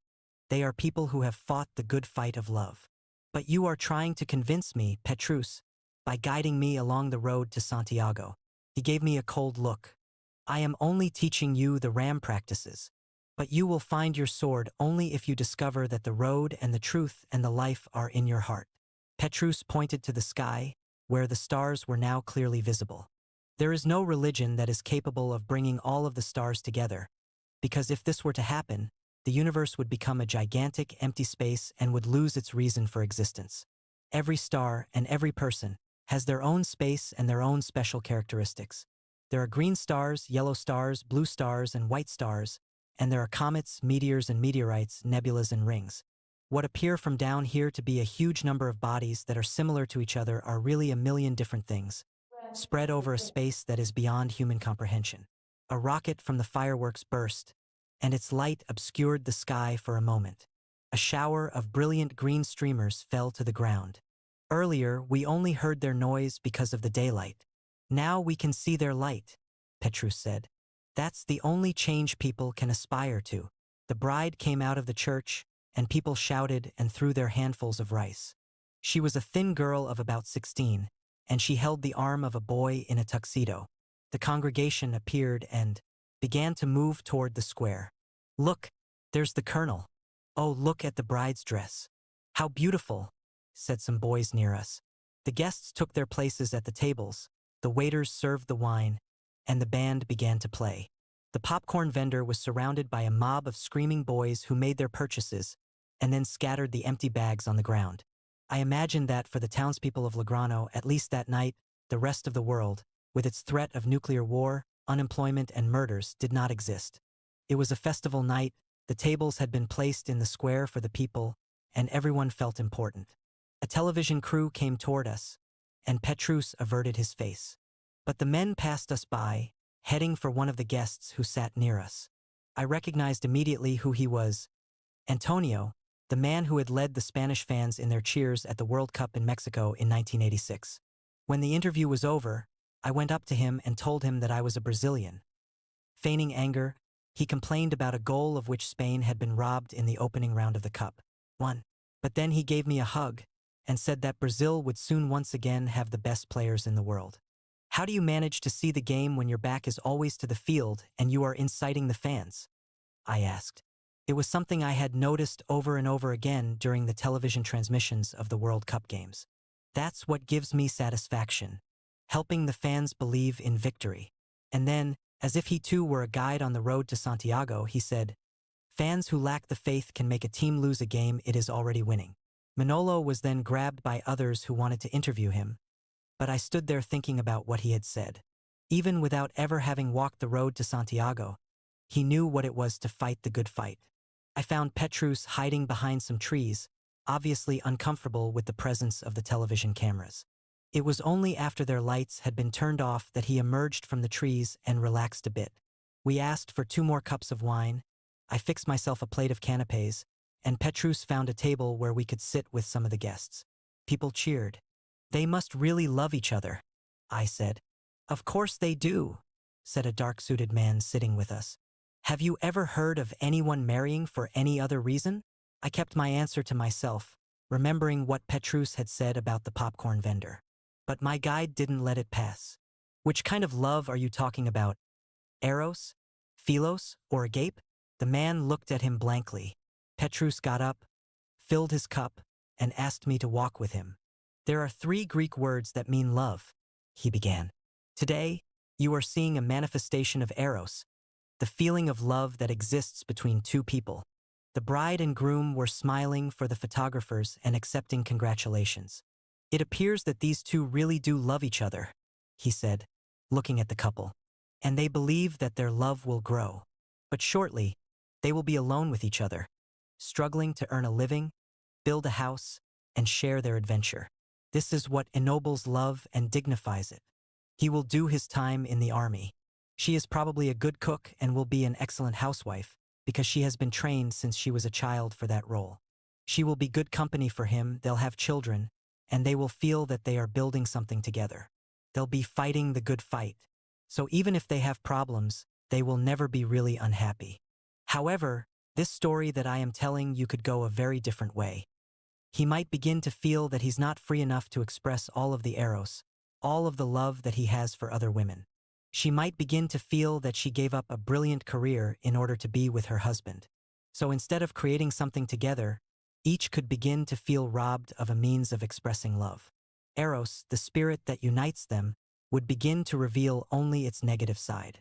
they are people who have fought the good fight of love. But you are trying to convince me, Petrus, by guiding me along the road to Santiago. He gave me a cold look. I am only teaching you the ram practices, but you will find your sword only if you discover that the road and the truth and the life are in your heart. Petrus pointed to the sky, where the stars were now clearly visible. There is no religion that is capable of bringing all of the stars together, because if this were to happen, the universe would become a gigantic empty space and would lose its reason for existence. Every star and every person has their own space and their own special characteristics. There are green stars, yellow stars, blue stars, and white stars, and there are comets, meteors and meteorites, nebulas and rings. What appear from down here to be a huge number of bodies that are similar to each other are really a million different things, spread over a space that is beyond human comprehension. A rocket from the fireworks burst, and its light obscured the sky for a moment. A shower of brilliant green streamers fell to the ground. Earlier, we only heard their noise because of the daylight. Now we can see their light, Petrus said. That's the only change people can aspire to. The bride came out of the church, and people shouted and threw their handfuls of rice. She was a thin girl of about 16, and she held the arm of a boy in a tuxedo. The congregation appeared and began to move toward the square. Look, there's the colonel. Oh, look at the bride's dress. How beautiful, said some boys near us. The guests took their places at the tables, the waiters served the wine, and the band began to play. The popcorn vendor was surrounded by a mob of screaming boys who made their purchases and then scattered the empty bags on the ground. I imagined that for the townspeople of Legrano, at least that night, the rest of the world, with its threat of nuclear war, unemployment, and murders, did not exist. It was a festival night, the tables had been placed in the square for the people, and everyone felt important. A television crew came toward us, and Petrus averted his face. But the men passed us by, heading for one of the guests who sat near us. I recognized immediately who he was. Antonio, the man who had led the Spanish fans in their cheers at the World Cup in Mexico in 1986. When the interview was over, I went up to him and told him that I was a Brazilian. Feigning anger, he complained about a goal of which Spain had been robbed in the opening round of the Cup. But then he gave me a hug and said that Brazil would soon once again have the best players in the world. How do you manage to see the game when your back is always to the field and you are inciting the fans? I asked. It was something I had noticed over and over again during the television transmissions of the World Cup games. That's what gives me satisfaction, helping the fans believe in victory. And then, as if he too were a guide on the road to Santiago, he said, "Fans who lack the faith can make a team lose a game it is already winning." Manolo was then grabbed by others who wanted to interview him, but I stood there thinking about what he had said. Even without ever having walked the road to Santiago, he knew what it was to fight the good fight. I found Petrus hiding behind some trees, obviously uncomfortable with the presence of the television cameras. It was only after their lights had been turned off that he emerged from the trees and relaxed a bit. We asked for 2 more cups of wine. I fixed myself a plate of canapes, and Petrus found a table where we could sit with some of the guests. People cheered. "They must really love each other," I said. "Of course they do," said a dark-suited man sitting with us. "Have you ever heard of anyone marrying for any other reason?" I kept my answer to myself, remembering what Petrus had said about the popcorn vendor. But my guide didn't let it pass. "Which kind of love are you talking about? Eros? Philos? Or agape?" The man looked at him blankly. Petrus got up, filled his cup, and asked me to walk with him. "There are 3 Greek words that mean love," he began. "Today, you are seeing a manifestation of Eros, the feeling of love that exists between 2 people." The bride and groom were smiling for the photographers and accepting congratulations. "It appears that these 2 really do love each other," he said, looking at the couple. "And they believe that their love will grow. But shortly, they will be alone with each other, struggling to earn a living, build a house, and share their adventure. This is what ennobles love and dignifies it. He will do his time in the army. She is probably a good cook and will be an excellent housewife, because she has been trained since she was a child for that role. She will be good company for him, they'll have children, and they will feel that they are building something together. They'll be fighting the good fight. So even if they have problems, they will never be really unhappy. However, this story that I am telling you could go a very different way. He might begin to feel that he's not free enough to express all of the Eros, all of the love that he has for other women. She might begin to feel that she gave up a brilliant career in order to be with her husband. So instead of creating something together, each could begin to feel robbed of a means of expressing love. Eros, the spirit that unites them, would begin to reveal only its negative side.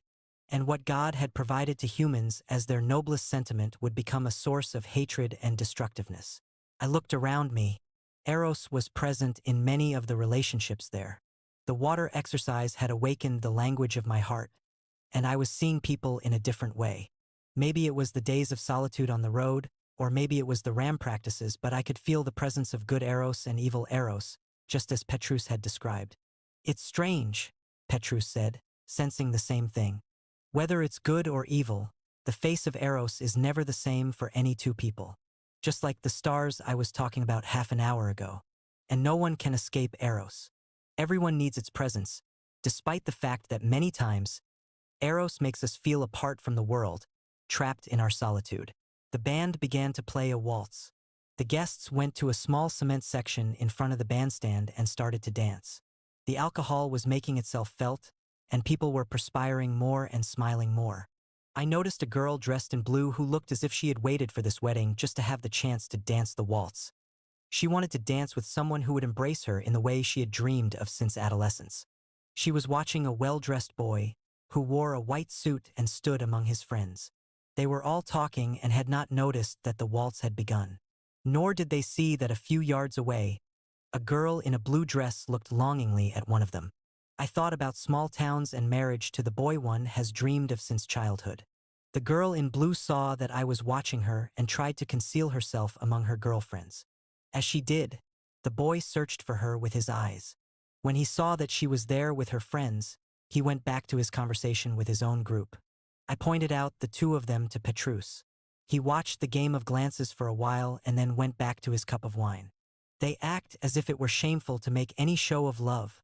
And what God had provided to humans as their noblest sentiment would become a source of hatred and destructiveness. I looked around me. Eros was present in many of the relationships there. The water exercise had awakened the language of my heart, and I was seeing people in a different way. Maybe it was the days of solitude on the road, or maybe it was the ram practices, but I could feel the presence of good Eros and evil Eros, just as Petrus had described. "It's strange," Petrus said, sensing the same thing. "Whether it's good or evil, the face of Eros is never the same for any 2 people. Just like the stars I was talking about half an hour ago. And no one can escape Eros. Everyone needs its presence, despite the fact that many times, Eros makes us feel apart from the world, trapped in our solitude." The band began to play a waltz. The guests went to a small cement section in front of the bandstand and started to dance. The alcohol was making itself felt, and people were perspiring more and smiling more. I noticed a girl dressed in blue who looked as if she had waited for this wedding just to have the chance to dance the waltz. She wanted to dance with someone who would embrace her in the way she had dreamed of since adolescence. She was watching a well-dressed boy who wore a white suit and stood among his friends. They were all talking and had not noticed that the waltz had begun. Nor did they see that a few yards away, a girl in a blue dress looked longingly at one of them. I thought about small towns and marriage to the boy one has dreamed of since childhood. The girl in blue saw that I was watching her and tried to conceal herself among her girlfriends. As she did, the boy searched for her with his eyes. When he saw that she was there with her friends, he went back to his conversation with his own group. I pointed out the 2 of them to Petrus. He watched the game of glances for a while and then went back to his cup of wine. "They act as if it were shameful to make any show of love,"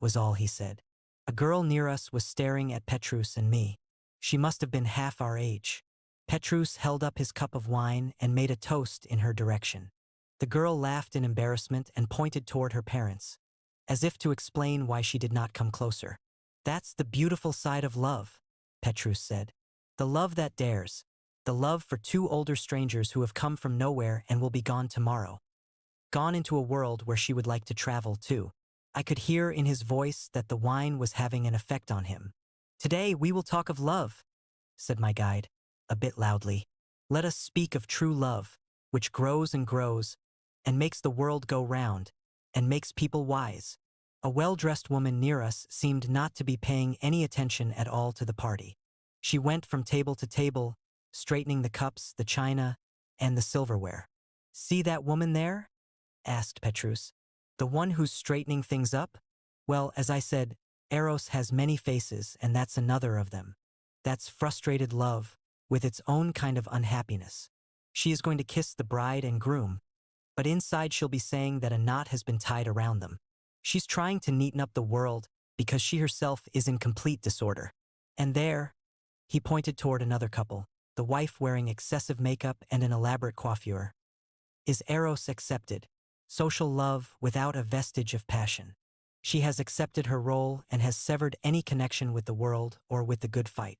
was all he said. A girl near us was staring at Petrus and me. She must have been half our age. Petrus held up his cup of wine and made a toast in her direction. The girl laughed in embarrassment and pointed toward her parents, as if to explain why she did not come closer. "That's the beautiful side of love," Petrus said. "The love that dares, The love for two older strangers who have come from nowhere and will be gone tomorrow. Gone into a world where she would like to travel too. I could hear in his voice that the wine was having an effect on him. Today we will talk of love, said my guide, a bit loudly. Let us speak of true love, which grows and grows, and makes the world go round, and makes people wise. A well-dressed woman near us seemed not to be paying any attention at all to the party. She went from table to table, straightening the cups, the china, and the silverware. See that woman there? Asked Petrus. The one who's straightening things up? Well, as I said, Eros has many faces, and that's another of them. That's frustrated love, with its own kind of unhappiness. She is going to kiss the bride and groom, but inside she'll be saying that a knot has been tied around them. She's trying to neaten up the world because she herself is in complete disorder. And there, he pointed toward another couple, the wife wearing excessive makeup and an elaborate coiffure. Is Eros accepted? Social love without a vestige of passion. She has accepted her role and has severed any connection with the world or with the good fight.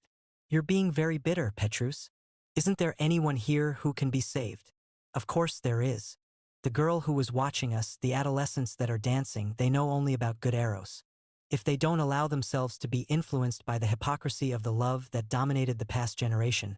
You're being very bitter, Petrus. Isn't there anyone here who can be saved? Of course there is. The girl who was watching us, the adolescents that are dancing, they know only about good Eros. If they don't allow themselves to be influenced by the hypocrisy of the love that dominated the past generation,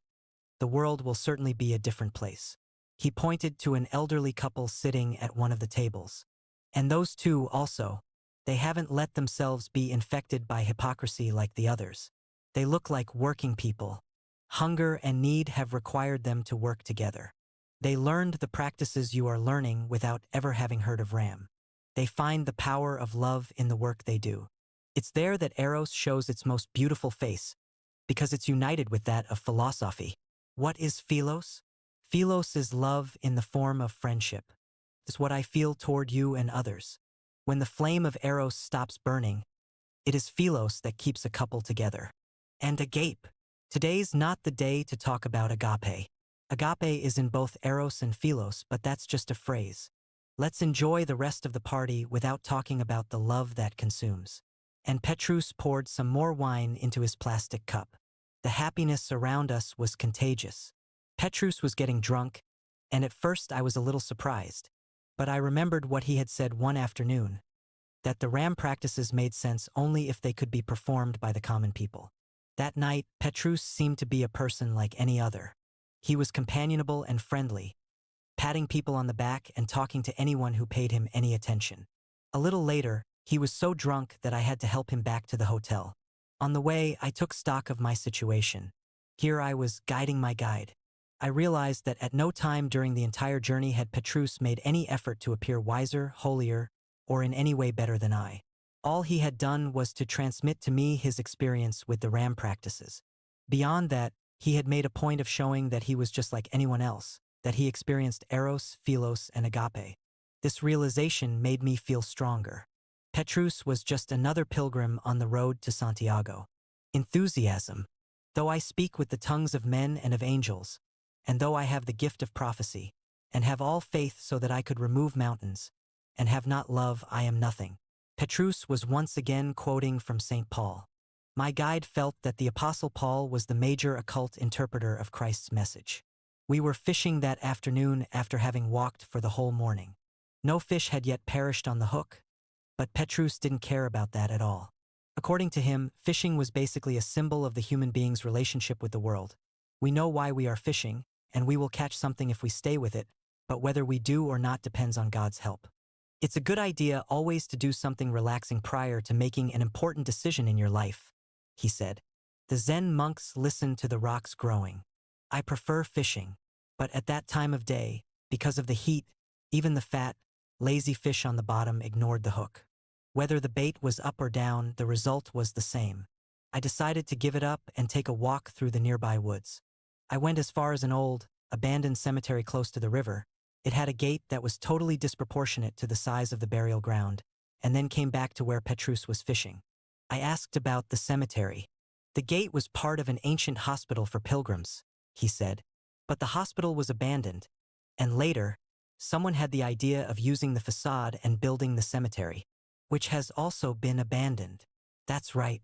the world will certainly be a different place. He pointed to an elderly couple sitting at one of the tables. And those two also, they haven't let themselves be infected by hypocrisy like the others. They look like working people. Hunger and need have required them to work together. They learned the practices you are learning without ever having heard of Ram. They find the power of love in the work they do. It's there that Eros shows its most beautiful face, because it's united with that of philosophy. What is Philos? Philos is love in the form of friendship. It's what I feel toward you and others. When the flame of Eros stops burning, it is Philos that keeps a couple together. And agape. Today's not the day to talk about agape. Agape is in both Eros and Philos, but that's just a phrase. Let's enjoy the rest of the party without talking about the love that consumes. And Petrus poured some more wine into his plastic cup. The happiness around us was contagious. Petrus was getting drunk, and at first I was a little surprised. But I remembered what he had said one afternoon, that the Ram practices made sense only if they could be performed by the common people. That night, Petrus seemed to be a person like any other. He was companionable and friendly, patting people on the back and talking to anyone who paid him any attention. A little later, he was so drunk that I had to help him back to the hotel. On the way, I took stock of my situation. Here I was guiding my guide. I realized that at no time during the entire journey had Petrus made any effort to appear wiser, holier, or in any way better than I. All he had done was to transmit to me his experience with the Ram practices. Beyond that, he had made a point of showing that he was just like anyone else, that he experienced Eros, Philos, and agape. This realization made me feel stronger. Petrus was just another pilgrim on the road to Santiago. Enthusiasm. Though I speak with the tongues of men and of angels, and though I have the gift of prophecy, and have all faith so that I could remove mountains, and have not love, I am nothing. Petrus was once again quoting from St. Paul. My guide felt that the Apostle Paul was the major occult interpreter of Christ's message. We were fishing that afternoon after having walked for the whole morning. No fish had yet perished on the hook, but Petrus didn't care about that at all. According to him, fishing was basically a symbol of the human being's relationship with the world. We know why we are fishing, and we will catch something if we stay with it, but whether we do or not depends on God's help. It's a good idea always to do something relaxing prior to making an important decision in your life, he said. The Zen monks listened to the rocks growing. I prefer fishing, but at that time of day, because of the heat, even the fat, lazy fish on the bottom ignored the hook. Whether the bait was up or down, the result was the same. I decided to give it up and take a walk through the nearby woods. I went as far as an old, abandoned cemetery close to the river. It had a gate that was totally disproportionate to the size of the burial ground, and then came back to where Petrus was fishing. I asked about the cemetery. The gate was part of an ancient hospital for pilgrims, he said, but the hospital was abandoned, and later, someone had the idea of using the facade and building the cemetery, which has also been abandoned. That's right.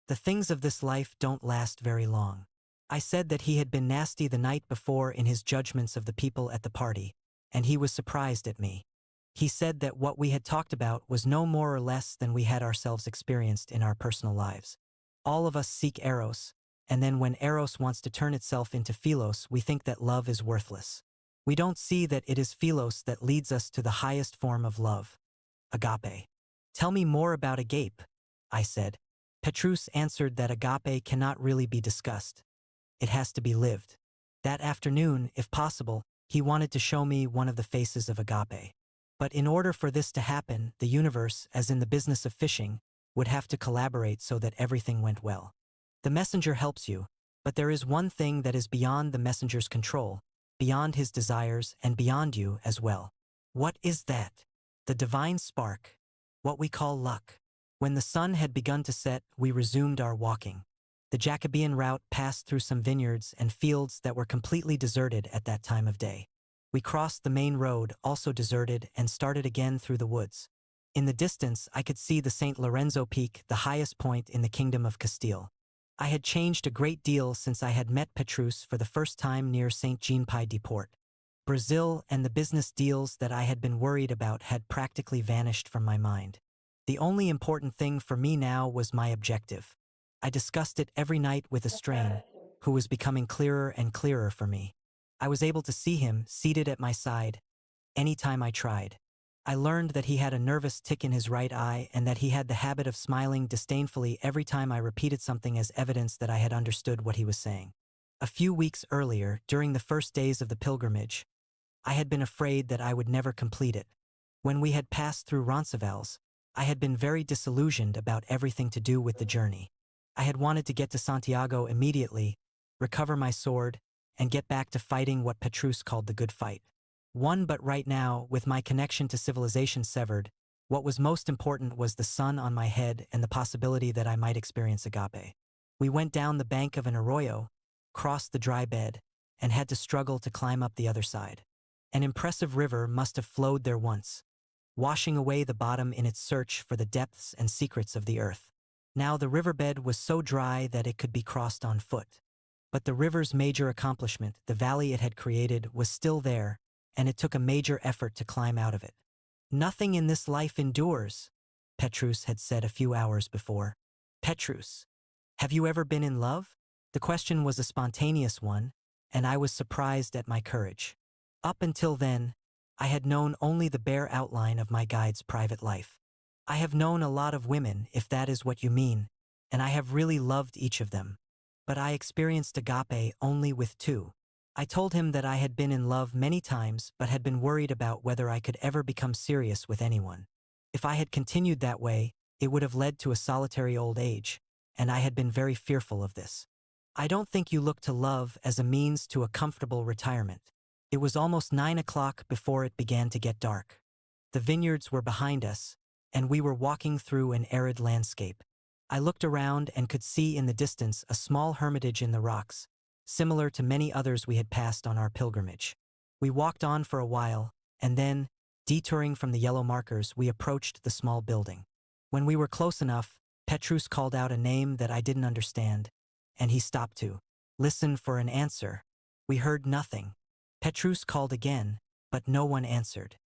The things of this life don't last very long. I said that he had been nasty the night before in his judgments of the people at the party, and he was surprised at me. He said that what we had talked about was no more or less than we had ourselves experienced in our personal lives. All of us seek Eros, and then when Eros wants to turn itself into Philos, we think that love is worthless. We don't see that it is Philos that leads us to the highest form of love, agape. Tell me more about agape, I said. Petrus answered that agape cannot really be discussed. It has to be lived. That afternoon, if possible, he wanted to show me one of the faces of agape. But in order for this to happen, the universe, as in the business of fishing, would have to collaborate so that everything went well. The messenger helps you, but there is one thing that is beyond the messenger's control, beyond his desires and beyond you as well. What is that? The divine spark, what we call luck. When the sun had begun to set, we resumed our walking. The Jacobean route passed through some vineyards and fields that were completely deserted at that time of day. We crossed the main road, also deserted, and started again through the woods. In the distance, I could see the St. Lorenzo Peak, the highest point in the Kingdom of Castile. I had changed a great deal since I had met Petrus for the first time near St. Jean-Pied-de-Port. Brazil and the business deals that I had been worried about had practically vanished from my mind. The only important thing for me now was my objective. I discussed it every night with Estrain, who was becoming clearer and clearer for me. I was able to see him seated at my side anytime I tried. I learned that he had a nervous tic in his right eye and that he had the habit of smiling disdainfully every time I repeated something as evidence that I had understood what he was saying. A few weeks earlier, during the first days of the pilgrimage, I had been afraid that I would never complete it. When we had passed through Roncesvalles, I had been very disillusioned about everything to do with the journey. I had wanted to get to Santiago immediately, recover my sword, and get back to fighting what Petrus called the good fight. But right now, with my connection to civilization severed, what was most important was the sun on my head and the possibility that I might experience agape. We went down the bank of an arroyo, crossed the dry bed, and had to struggle to climb up the other side. An impressive river must have flowed there once, washing away the bottom in its search for the depths and secrets of the earth. Now the riverbed was so dry that it could be crossed on foot. But the river's major accomplishment, the valley it had created, was still there, and it took a major effort to climb out of it. Nothing in this life endures, Petrus had said a few hours before. Petrus, have you ever been in love? The question was a spontaneous one, and I was surprised at my courage. Up until then, I had known only the bare outline of my guide's private life. I have known a lot of women, if that is what you mean, and I have really loved each of them. But I experienced agape only with two. I told him that I had been in love many times but had been worried about whether I could ever become serious with anyone. If I had continued that way, it would have led to a solitary old age, and I had been very fearful of this. I don't think you look to love as a means to a comfortable retirement. It was almost 9 o'clock before it began to get dark. The vineyards were behind us, and we were walking through an arid landscape. I looked around and could see in the distance a small hermitage in the rocks, similar to many others we had passed on our pilgrimage. We walked on for a while, and then, detouring from the yellow markers, we approached the small building. When we were close enough, Petrus called out a name that I didn't understand, and he stopped to listen for an answer. We heard nothing. Petrus called again, but no one answered.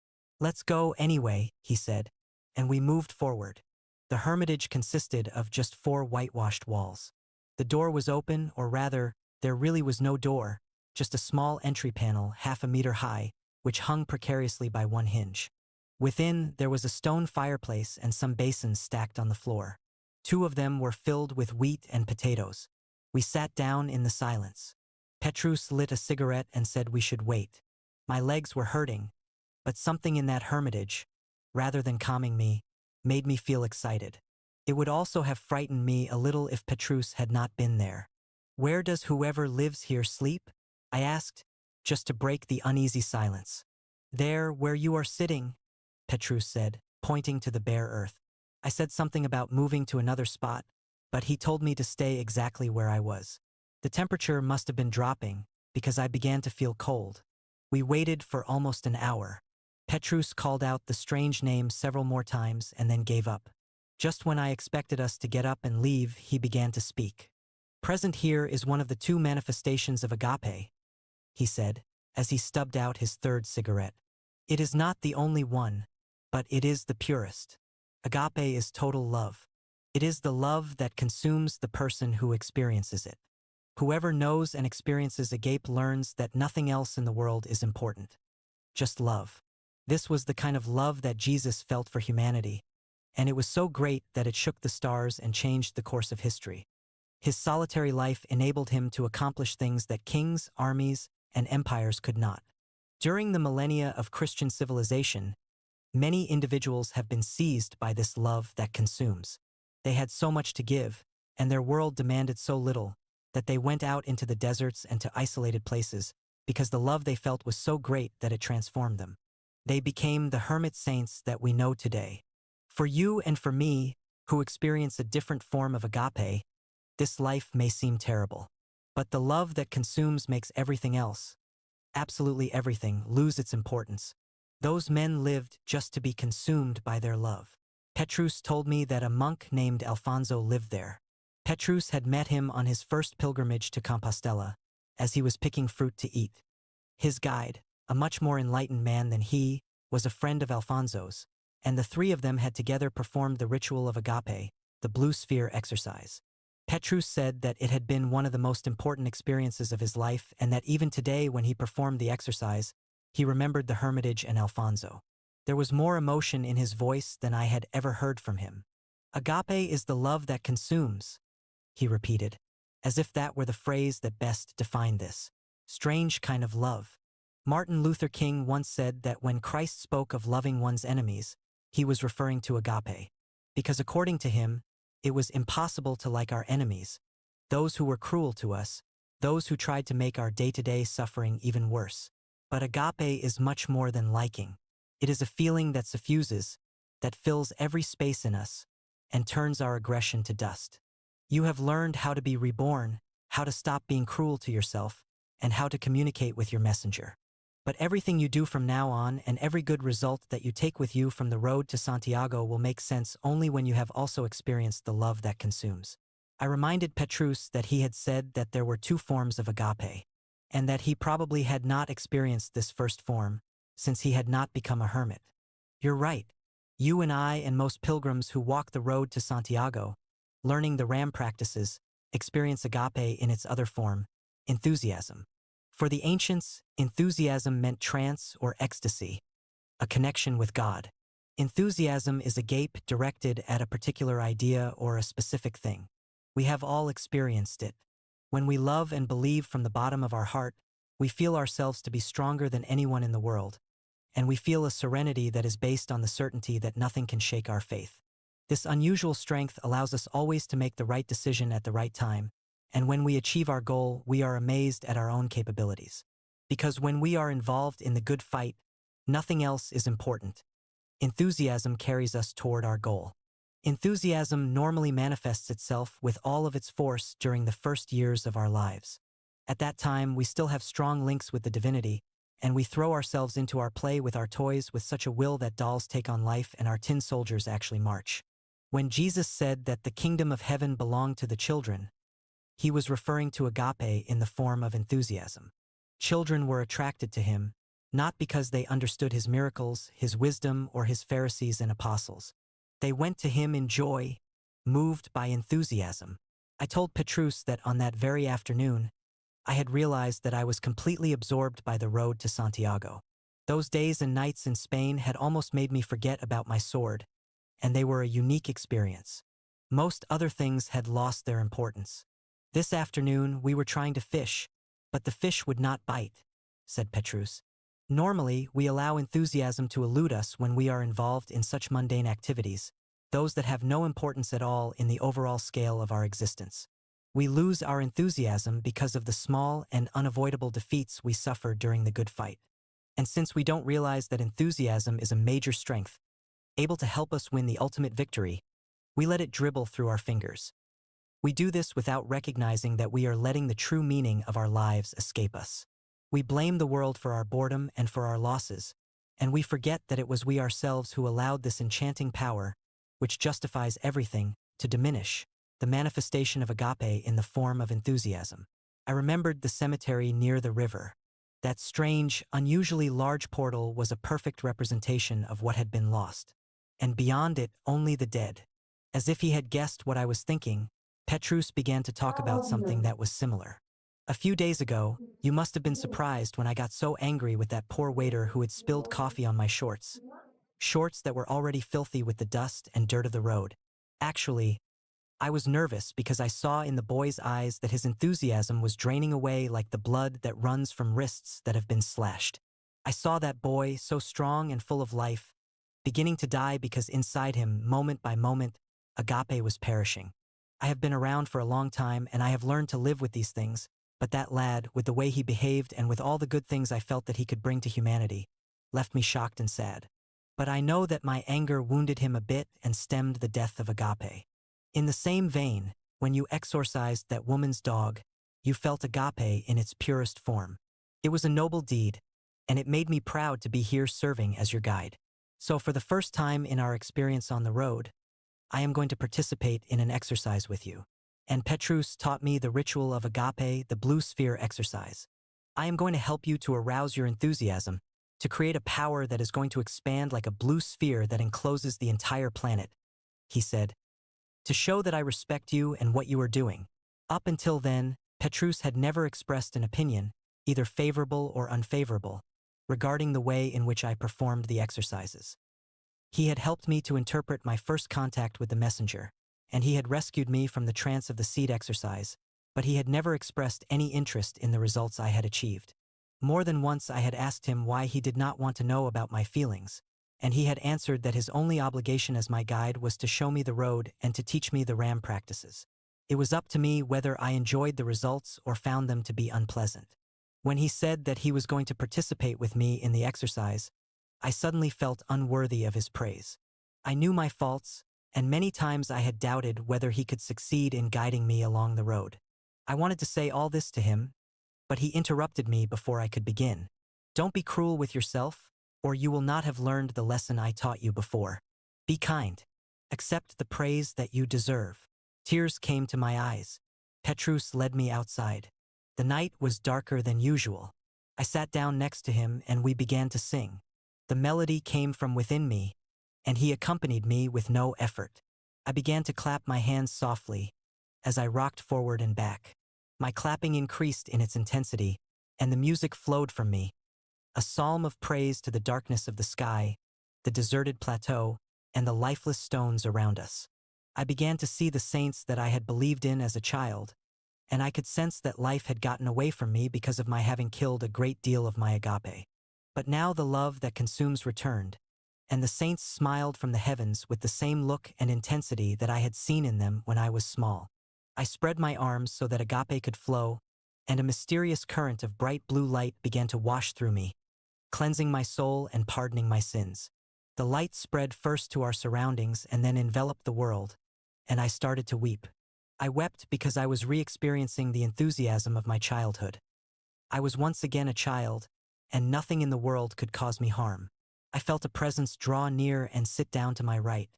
"Let's go anyway," he said, and we moved forward. The hermitage consisted of just 4 whitewashed walls. The door was open, or rather, there really was no door, just a small entry panel 1/2 a meter high, which hung precariously by one hinge. Within, there was a stone fireplace and some basins stacked on the floor. 2 of them were filled with wheat and potatoes. We sat down in the silence. Petrus lit a cigarette and said we should wait. My legs were hurting, but something in that hermitage, rather than calming me, made me feel excited. It would also have frightened me a little if Petrus had not been there. "Where does whoever lives here sleep?" I asked, just to break the uneasy silence. "There, where you are sitting," Petrus said, pointing to the bare earth. I said something about moving to another spot, but he told me to stay exactly where I was. The temperature must have been dropping, because I began to feel cold. We waited for almost an hour. Petrus called out the strange name several more times and then gave up. Just when I expected us to get up and leave, he began to speak. present here is one of the two manifestations of agape, he said, as he stubbed out his third cigarette. It is not the only one, but it is the purest. Agape is total love. It is the love that consumes the person who experiences it. Whoever knows and experiences agape learns that nothing else in the world is important. Just love. This was the kind of love that Jesus felt for humanity, and it was so great that it shook the stars and changed the course of history. His solitary life enabled him to accomplish things that kings, armies, and empires could not. During the millennia of Christian civilization, many individuals have been seized by this love that consumes. They had so much to give, and their world demanded so little, that they went out into the deserts and to isolated places, because the love they felt was so great that it transformed them. They became the hermit saints that we know today. For you and for me, who experience a different form of agape, this life may seem terrible. But the love that consumes makes everything else, absolutely everything, lose its importance. Those men lived just to be consumed by their love. Petrus told me that a monk named Alfonso lived there. Petrus had met him on his first pilgrimage to Compostela, as he was picking fruit to eat. His guide, a much more enlightened man than he, was a friend of Alfonso's, and the three of them had together performed the ritual of agape, the blue sphere exercise. Petrus said that it had been one of the most important experiences of his life, and that even today when he performed the exercise, he remembered the hermitage and Alfonso. There was more emotion in his voice than I had ever heard from him. Agape is the love that consumes, he repeated, as if that were the phrase that best defined this strange kind of love. Martin Luther King once said that when Christ spoke of loving one's enemies, he was referring to agape, because according to him, it was impossible to like our enemies, those who were cruel to us, those who tried to make our day-to-day suffering even worse. But agape is much more than liking. It is a feeling that suffuses, that fills every space in us, and turns our aggression to dust. You have learned how to be reborn, how to stop being cruel to yourself, and how to communicate with your messenger. But everything you do from now on and every good result that you take with you from the road to Santiago will make sense only when you have also experienced the love that consumes. I reminded Petrus that he had said that there were two forms of agape, and that he probably had not experienced this first form, since he had not become a hermit. You're right. You and I and most pilgrims who walk the road to Santiago, learning the RAM practices, experience agape in its other form, enthusiasm. For the ancients, enthusiasm meant trance or ecstasy, a connection with God. Enthusiasm is agape directed at a particular idea or a specific thing. We have all experienced it. When we love and believe from the bottom of our heart, we feel ourselves to be stronger than anyone in the world, and we feel a serenity that is based on the certainty that nothing can shake our faith. This unusual strength allows us always to make the right decision at the right time, and when we achieve our goal, we are amazed at our own capabilities. Because when we are involved in the good fight, nothing else is important. Enthusiasm carries us toward our goal. Enthusiasm normally manifests itself with all of its force during the first years of our lives. At that time, we still have strong links with the divinity, and we throw ourselves into our play with our toys with such a will that dolls take on life and our tin soldiers actually march. When Jesus said that the kingdom of heaven belonged to the children, he was referring to agape in the form of enthusiasm. Children were attracted to him, not because they understood his miracles, his wisdom, or his Pharisees and apostles. They went to him in joy, moved by enthusiasm. I told Petrus that on that very afternoon, I had realized that I was completely absorbed by the road to Santiago. Those days and nights in Spain had almost made me forget about my sword, and they were a unique experience. Most other things had lost their importance. This afternoon, we were trying to fish, but the fish would not bite, said Petrus. Normally, we allow enthusiasm to elude us when we are involved in such mundane activities, those that have no importance at all in the overall scale of our existence. We lose our enthusiasm because of the small and unavoidable defeats we suffer during the good fight. And since we don't realize that enthusiasm is a major strength, able to help us win the ultimate victory, we let it dribble through our fingers. We do this without recognizing that we are letting the true meaning of our lives escape us. We blame the world for our boredom and for our losses, and we forget that it was we ourselves who allowed this enchanting power, which justifies everything, to diminish. the manifestation of agape in the form of enthusiasm. I remembered the cemetery near the river. That strange, unusually large portal was a perfect representation of what had been lost. And beyond it, only the dead. As if he had guessed what I was thinking, Petrus began to talk about something that was similar. A few days ago, you must have been surprised when I got so angry with that poor waiter who had spilled coffee on my shorts. Shorts that were already filthy with the dust and dirt of the road. Actually, I was nervous because I saw in the boy's eyes that his enthusiasm was draining away like the blood that runs from wrists that have been slashed. I saw that boy, so strong and full of life, beginning to die because inside him, moment by moment, agape was perishing. I have been around for a long time and I have learned to live with these things, but that lad, with the way he behaved and with all the good things I felt that he could bring to humanity, left me shocked and sad. But I know that my anger wounded him a bit and stemmed the death of agape. In the same vein, when you exorcised that woman's dog, you felt agape in its purest form. It was a noble deed, and it made me proud to be here serving as your guide. So for the first time in our experience on the road, I am going to participate in an exercise with you. And Petrus taught me the ritual of agape, the blue sphere exercise. I am going to help you to arouse your enthusiasm, to create a power that is going to expand like a blue sphere that encloses the entire planet, he said. To show that I respect you and what you are doing. Up until then, Petrus had never expressed an opinion, either favorable or unfavorable, regarding the way in which I performed the exercises. He had helped me to interpret my first contact with the messenger, and he had rescued me from the trance of the seed exercise, but he had never expressed any interest in the results I had achieved. More than once I had asked him why he did not want to know about my feelings, and he had answered that his only obligation as my guide was to show me the road and to teach me the ram practices. It was up to me whether I enjoyed the results or found them to be unpleasant. When he said that he was going to participate with me in the exercise, I suddenly felt unworthy of his praise. I knew my faults, and many times I had doubted whether he could succeed in guiding me along the road. I wanted to say all this to him, but he interrupted me before I could begin. Don't be cruel with yourself, or you will not have learned the lesson I taught you before. Be kind. Accept the praise that you deserve. Tears came to my eyes. Petrus led me outside. The night was darker than usual. I sat down next to him and we began to sing. The melody came from within me, and he accompanied me with no effort. I began to clap my hands softly as I rocked forward and back. My clapping increased in its intensity, and the music flowed from me. A psalm of praise to the darkness of the sky, the deserted plateau, and the lifeless stones around us. I began to see the saints that I had believed in as a child, and I could sense that life had gotten away from me because of my having killed a great deal of my agape. But now the love that consumes returned, and the saints smiled from the heavens with the same look and intensity that I had seen in them when I was small. I spread my arms so that agape could flow, and a mysterious current of bright blue light began to wash through me, cleansing my soul and pardoning my sins. The light spread first to our surroundings and then enveloped the world, and I started to weep. I wept because I was re-experiencing the enthusiasm of my childhood. I was once again a child, and nothing in the world could cause me harm. I felt a presence draw near and sit down to my right.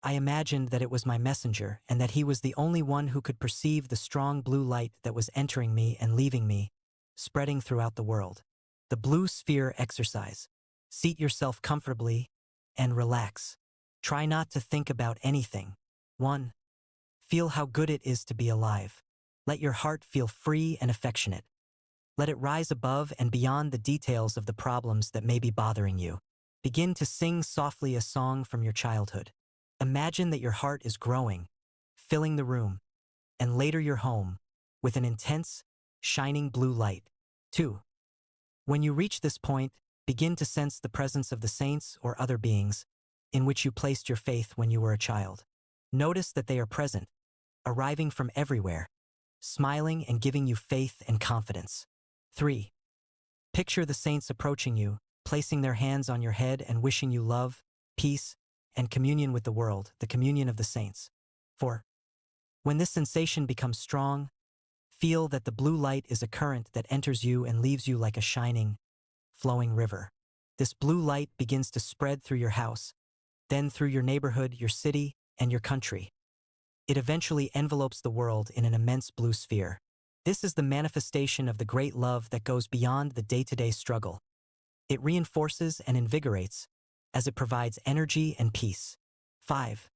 I imagined that it was my messenger and that he was the only one who could perceive the strong blue light that was entering me and leaving me, spreading throughout the world. The blue sphere exercise. Seat yourself comfortably and relax. Try not to think about anything. 1. Feel how good it is to be alive. Let your heart feel free and affectionate. Let it rise above and beyond the details of the problems that may be bothering you. Begin to sing softly a song from your childhood. Imagine that your heart is growing, filling the room, and later your home, with an intense, shining blue light. 2. When you reach this point, begin to sense the presence of the saints or other beings in which you placed your faith when you were a child. Notice that they are present, arriving from everywhere, smiling and giving you faith and confidence. 3. Picture the saints approaching you, placing their hands on your head and wishing you love, peace, and communion with the world, the communion of the saints. 4. When this sensation becomes strong, feel that the blue light is a current that enters you and leaves you like a shining, flowing river. This blue light begins to spread through your house, then through your neighborhood, your city, and your country. it eventually envelopes the world in an immense blue sphere. This is the manifestation of the great love that goes beyond the day-to-day struggle. It reinforces and invigorates, as it provides energy and peace. 5.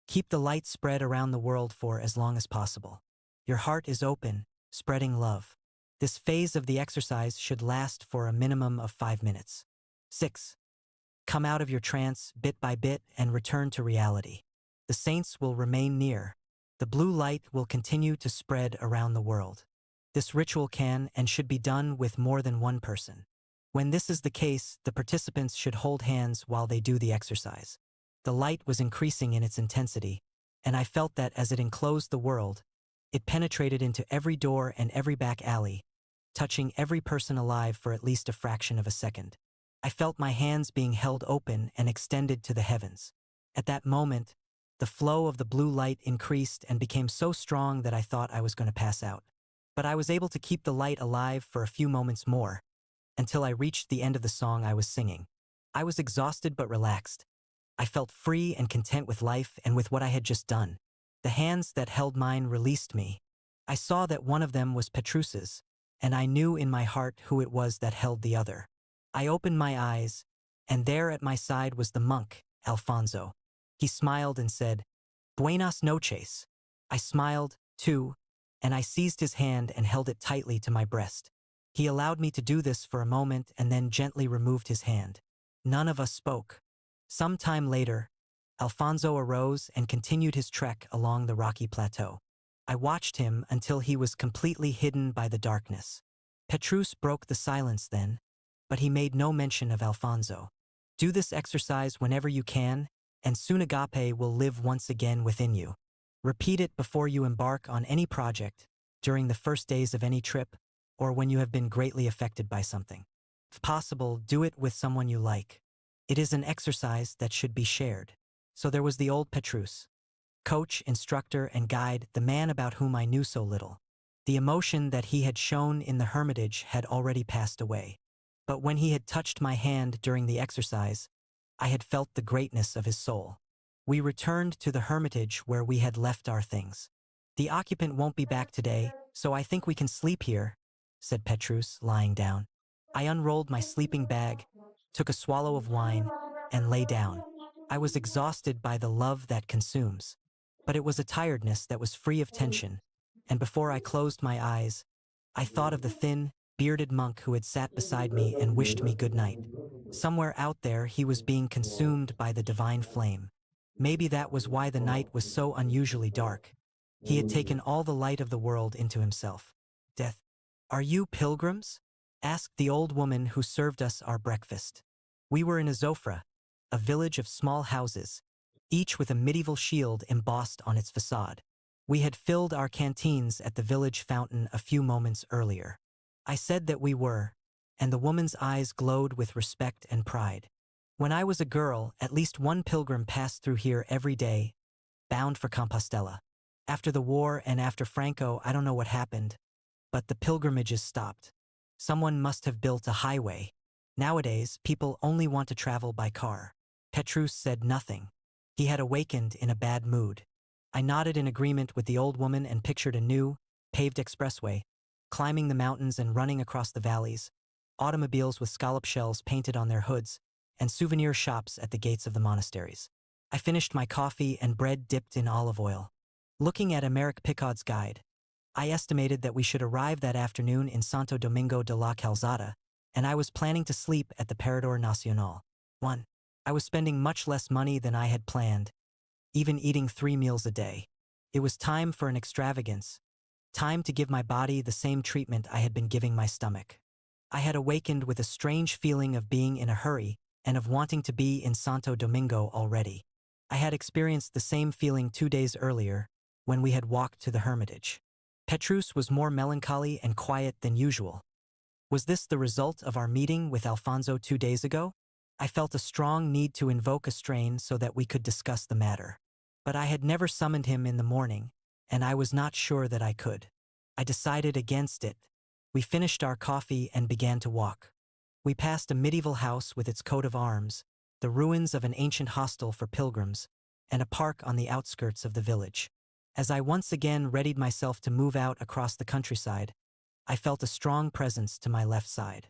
Keep the light spread around the world for as long as possible. Your heart is open, spreading love. This phase of the exercise should last for a minimum of 5 minutes. 6. Come out of your trance bit by bit and return to reality. The saints will remain near. The blue light will continue to spread around the world. This ritual can and should be done with more than one person. When this is the case, the participants should hold hands while they do the exercise. The light was increasing in its intensity, and I felt that as it enclosed the world, it penetrated into every door and every back alley, touching every person alive for at least a fraction of a second. I felt my hands being held open and extended to the heavens. At that moment, the flow of the blue light increased and became so strong that I thought I was going to pass out. But I was able to keep the light alive for a few moments more, until I reached the end of the song I was singing. I was exhausted but relaxed. I felt free and content with life and with what I had just done. The hands that held mine released me. I saw that one of them was Petrus's, and I knew in my heart who it was that held the other. I opened my eyes, and there at my side was the monk, Alfonso. He smiled and said, "Buenas noches." I smiled, too, and I seized his hand and held it tightly to my breast. He allowed me to do this for a moment and then gently removed his hand. None of us spoke. Some time later, Alfonso arose and continued his trek along the rocky plateau. I watched him until he was completely hidden by the darkness. Petrus broke the silence then, but he made no mention of Alfonso. Do this exercise whenever you can, and soon agape will live once again within you. Repeat it before you embark on any project, during the first days of any trip, or when you have been greatly affected by something. If possible, do it with someone you like. It is an exercise that should be shared. So there was the old Petrus, coach, instructor, and guide, the man about whom I knew so little. The emotion that he had shown in the hermitage had already passed away. But when he had touched my hand during the exercise, I had felt the greatness of his soul. We returned to the hermitage where we had left our things. The occupant won't be back today, so I think we can sleep here, said Petrus, lying down. I unrolled my sleeping bag, took a swallow of wine, and lay down. I was exhausted by the love that consumes, but it was a tiredness that was free of tension, and before I closed my eyes, I thought of the thin, bearded monk who had sat beside me and wished me good night. Somewhere out there he was being consumed by the divine flame. Maybe that was why the night was so unusually dark. He had taken all the light of the world into himself. Death. "Are you pilgrims?" asked the old woman who served us our breakfast. We were in Azofra, a village of small houses, each with a medieval shield embossed on its facade. We had filled our canteens at the village fountain a few moments earlier. I said that we were, and the woman's eyes glowed with respect and pride. When I was a girl, at least one pilgrim passed through here every day, bound for Compostela. After the war and after Franco, I don't know what happened, but the pilgrimages stopped. Someone must have built a highway. Nowadays, people only want to travel by car. Petrus said nothing. He had awakened in a bad mood. I nodded in agreement with the old woman and pictured a new, paved expressway, climbing the mountains and running across the valleys, automobiles with scallop shells painted on their hoods, and souvenir shops at the gates of the monasteries. I finished my coffee and bread dipped in olive oil. Looking at Emeric Picard's guide, I estimated that we should arrive that afternoon in Santo Domingo de la Calzada, and I was planning to sleep at the Parador Nacional. 1. I was spending much less money than I had planned, even eating 3 meals a day. It was time for an extravagance, time to give my body the same treatment I had been giving my stomach. I had awakened with a strange feeling of being in a hurry and of wanting to be in Santo Domingo already. I had experienced the same feeling 2 days earlier when we had walked to the hermitage. Petrus was more melancholy and quiet than usual. Was this the result of our meeting with Alfonso 2 days ago? I felt a strong need to invoke a strain so that we could discuss the matter. But I had never summoned him in the morning, and I was not sure that I could. I decided against it. We finished our coffee and began to walk. We passed a medieval house with its coat of arms, the ruins of an ancient hostel for pilgrims, and a park on the outskirts of the village. As I once again readied myself to move out across the countryside, I felt a strong presence to my left side.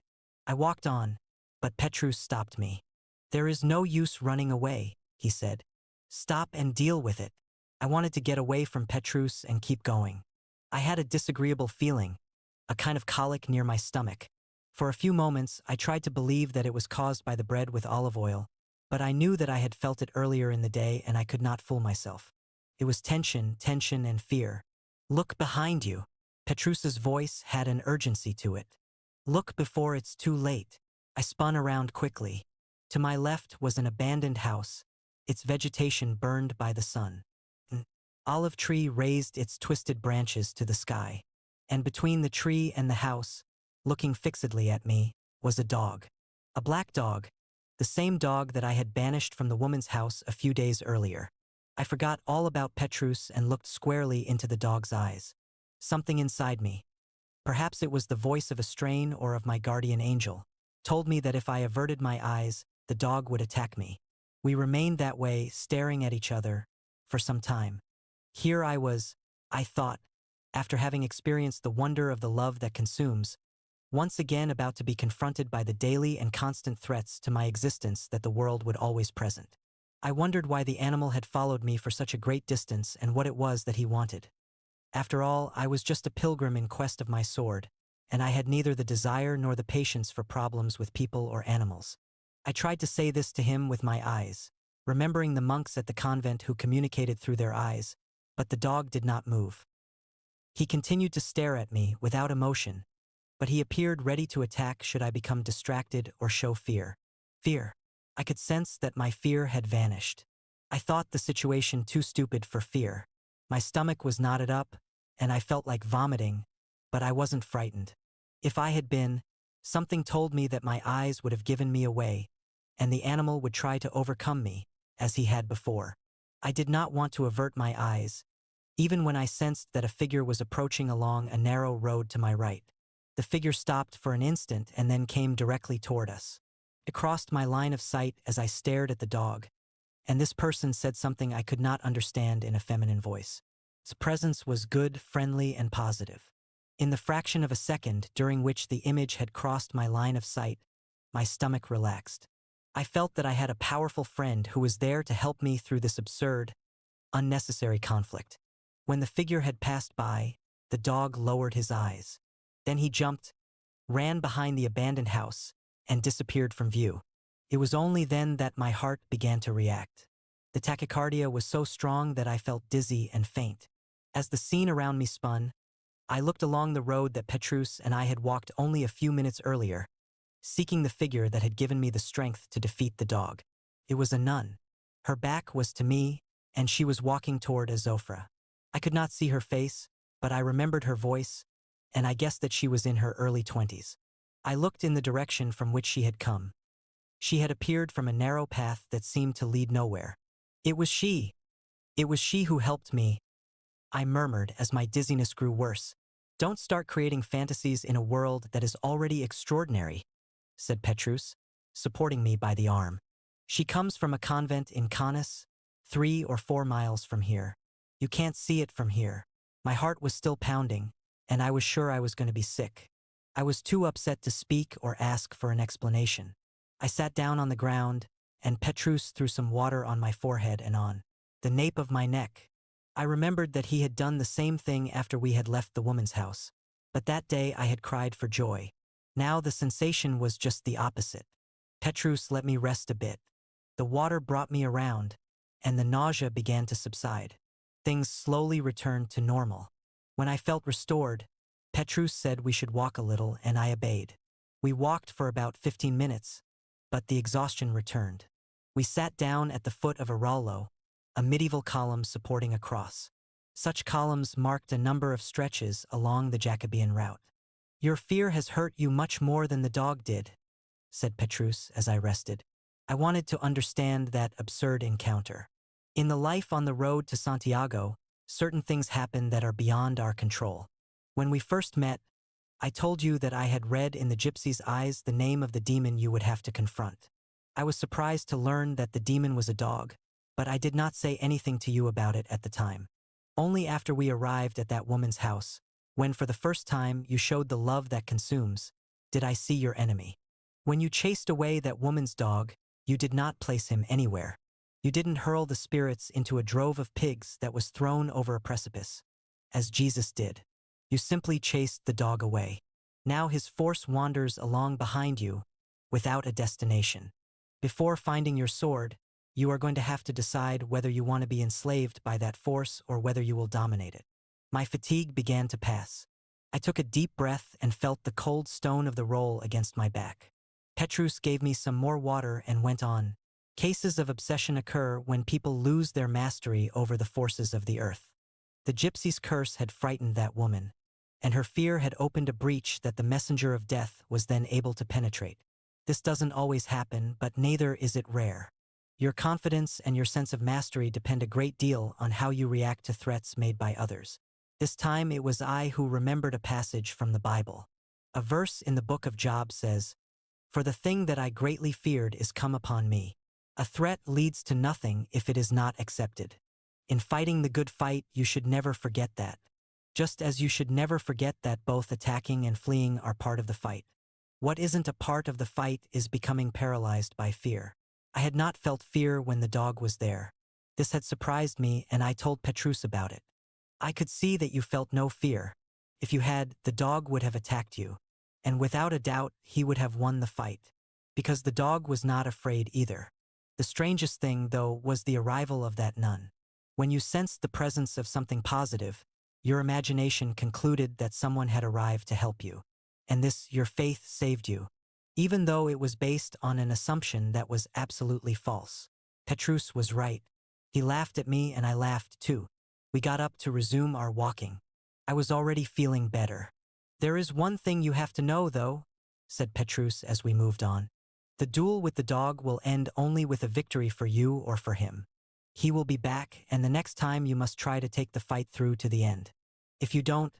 I walked on, but Petrus stopped me. "There is no use running away," he said. "Stop and deal with it." I wanted to get away from Petrus and keep going. I had a disagreeable feeling, a kind of colic near my stomach. For a few moments, I tried to believe that it was caused by the bread with olive oil, but I knew that I had felt it earlier in the day and I could not fool myself. It was tension, and fear. "Look behind you." Petrus's voice had an urgency to it. "Look before it's too late." I spun around quickly. To my left was an abandoned house, its vegetation burned by the sun. An olive tree raised its twisted branches to the sky, and between the tree and the house, looking fixedly at me, was a dog. A black dog, the same dog that I had banished from the woman's house a few days earlier. I forgot all about Petrus and looked squarely into the dog's eyes. Something inside me, perhaps it was the voice of a strain or of my guardian angel, told me that if I averted my eyes, the dog would attack me. We remained that way, staring at each other, for some time. Here I was, I thought, after having experienced the wonder of the love that consumes, once again about to be confronted by the daily and constant threats to my existence that the world would always present. I wondered why the animal had followed me for such a great distance and what it was that he wanted. After all, I was just a pilgrim in quest of my sword, and I had neither the desire nor the patience for problems with people or animals. I tried to say this to him with my eyes, remembering the monks at the convent who communicated through their eyes, but the dog did not move. He continued to stare at me without emotion, but he appeared ready to attack should I become distracted or show fear. Fear. I could sense that my fear had vanished. I thought the situation too stupid for fear. My stomach was knotted up, and I felt like vomiting, but I wasn't frightened. If I had been, something told me that my eyes would have given me away, and the animal would try to overcome me, as he had before. I did not want to avert my eyes, even when I sensed that a figure was approaching along a narrow road to my right. The figure stopped for an instant and then came directly toward us. It crossed my line of sight as I stared at the dog, and this person said something I could not understand in a feminine voice. Its presence was good, friendly, and positive. In the fraction of a second during which the image had crossed my line of sight, my stomach relaxed. I felt that I had a powerful friend who was there to help me through this absurd, unnecessary conflict. When the figure had passed by, the dog lowered his eyes. Then he jumped, ran behind the abandoned house, and disappeared from view. It was only then that my heart began to react. The tachycardia was so strong that I felt dizzy and faint. As the scene around me spun, I looked along the road that Petrus and I had walked only a few minutes earlier, seeking the figure that had given me the strength to defeat the dog. It was a nun. Her back was to me, and she was walking toward Azofra. I could not see her face, but I remembered her voice, and I guessed that she was in her early 20s. I looked in the direction from which she had come. She had appeared from a narrow path that seemed to lead nowhere. It was she. It was she who helped me, I murmured as my dizziness grew worse. "Don't start creating fantasies in a world that is already extraordinary," said Petrus, supporting me by the arm. "She comes from a convent in Canis, 3 or 4 miles from here. You can't see it from here." My heart was still pounding, and I was sure I was going to be sick. I was too upset to speak or ask for an explanation. I sat down on the ground, and Petrus threw some water on my forehead and on the nape of my neck. I remembered that he had done the same thing after we had left the woman's house. But that day I had cried for joy. Now the sensation was just the opposite. Petrus let me rest a bit. The water brought me around, and the nausea began to subside. Things slowly returned to normal. When I felt restored, Petrus said we should walk a little, and I obeyed. We walked for about 15 minutes, but the exhaustion returned. We sat down at the foot of a rallo, a medieval column supporting a cross. Such columns marked a number of stretches along the Jacobean route. "Your fear has hurt you much more than the dog did," said Petrus as I rested. I wanted to understand that absurd encounter. In the life on the road to Santiago, certain things happen that are beyond our control. When we first met, I told you that I had read in the gypsy's eyes the name of the demon you would have to confront. I was surprised to learn that the demon was a dog, but I did not say anything to you about it at the time. Only after we arrived at that woman's house, when for the first time you showed the love that consumes, did I see your enemy. When you chased away that woman's dog, you did not place him anywhere. You didn't hurl the spirits into a drove of pigs that was thrown over a precipice, as Jesus did. You simply chased the dog away. Now his force wanders along behind you, without a destination. Before finding your sword, you are going to have to decide whether you want to be enslaved by that force or whether you will dominate it. My fatigue began to pass. I took a deep breath and felt the cold stone of the roll against my back. Petrus gave me some more water and went on. Cases of obsession occur when people lose their mastery over the forces of the earth. The gypsy's curse had frightened that woman, and her fear had opened a breach that the messenger of death was then able to penetrate. This doesn't always happen, but neither is it rare. Your confidence and your sense of mastery depend a great deal on how you react to threats made by others. This time it was I who remembered a passage from the Bible. A verse in the book of Job says, "For the thing that I greatly feared is come upon me." A threat leads to nothing if it is not accepted. In fighting the good fight, you should never forget that. Just as you should never forget that both attacking and fleeing are part of the fight. What isn't a part of the fight is becoming paralyzed by fear. I had not felt fear when the dog was there. This had surprised me, and I told Petrus about it. I could see that you felt no fear. If you had, the dog would have attacked you. And without a doubt, he would have won the fight. Because the dog was not afraid either. The strangest thing, though, was the arrival of that nun. When you sensed the presence of something positive, your imagination concluded that someone had arrived to help you. And this, your faith, saved you. Even though it was based on an assumption that was absolutely false. Petrus was right. He laughed at me and I laughed too. We got up to resume our walking. I was already feeling better. "There is one thing you have to know, though," said Petrus as we moved on. "The duel with the dog will end only with a victory for you or for him. He will be back, and the next time you must try to take the fight through to the end. If you don't,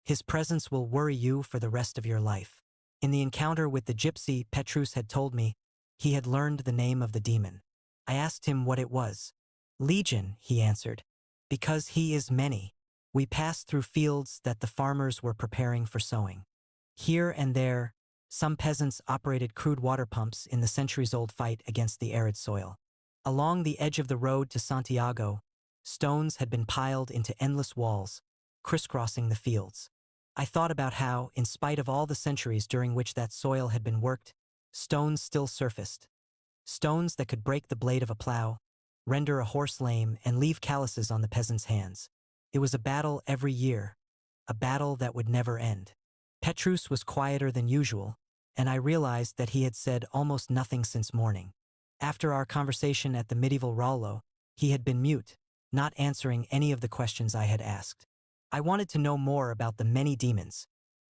his presence will worry you for the rest of your life." In the encounter with the gypsy, Petrus had told me he had learned the name of the demon. I asked him what it was. "Legion," he answered, "because he is many." We passed through fields that the farmers were preparing for sowing. Here and there, some peasants operated crude water pumps in the centuries-old fight against the arid soil. Along the edge of the road to Santiago, stones had been piled into endless walls, crisscrossing the fields. I thought about how, in spite of all the centuries during which that soil had been worked, stones still surfaced. Stones that could break the blade of a plow, render a horse lame, and leave calluses on the peasants' hands. It was a battle every year, a battle that would never end. Petrus was quieter than usual, and I realized that he had said almost nothing since morning. After our conversation at the medieval Rollo, he had been mute, not answering any of the questions I had asked. I wanted to know more about the many demons,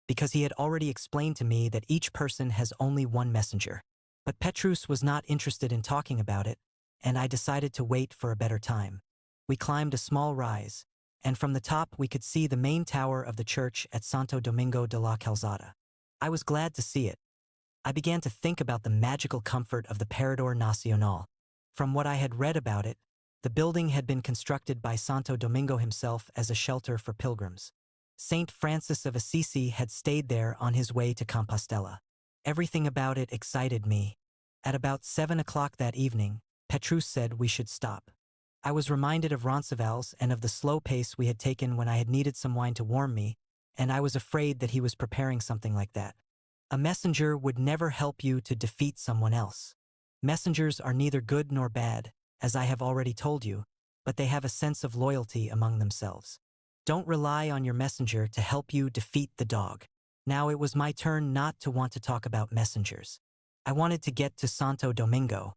because he had already explained to me that each person has only one messenger. But Petrus was not interested in talking about it, and I decided to wait for a better time. We climbed a small rise, and from the top we could see the main tower of the church at Santo Domingo de la Calzada. I was glad to see it. I began to think about the magical comfort of the Parador Nacional. From what I had read about it, the building had been constructed by Santo Domingo himself as a shelter for pilgrims. Saint Francis of Assisi had stayed there on his way to Compostela. Everything about it excited me. At about 7 o'clock that evening, Petrus said we should stop. I was reminded of Roncesvalles and of the slow pace we had taken when I had needed some wine to warm me, and I was afraid that he was preparing something like that. A messenger would never help you to defeat someone else. Messengers are neither good nor bad, as I have already told you, but they have a sense of loyalty among themselves. Don't rely on your messenger to help you defeat the dog. Now it was my turn not to want to talk about messengers. I wanted to get to Santo Domingo.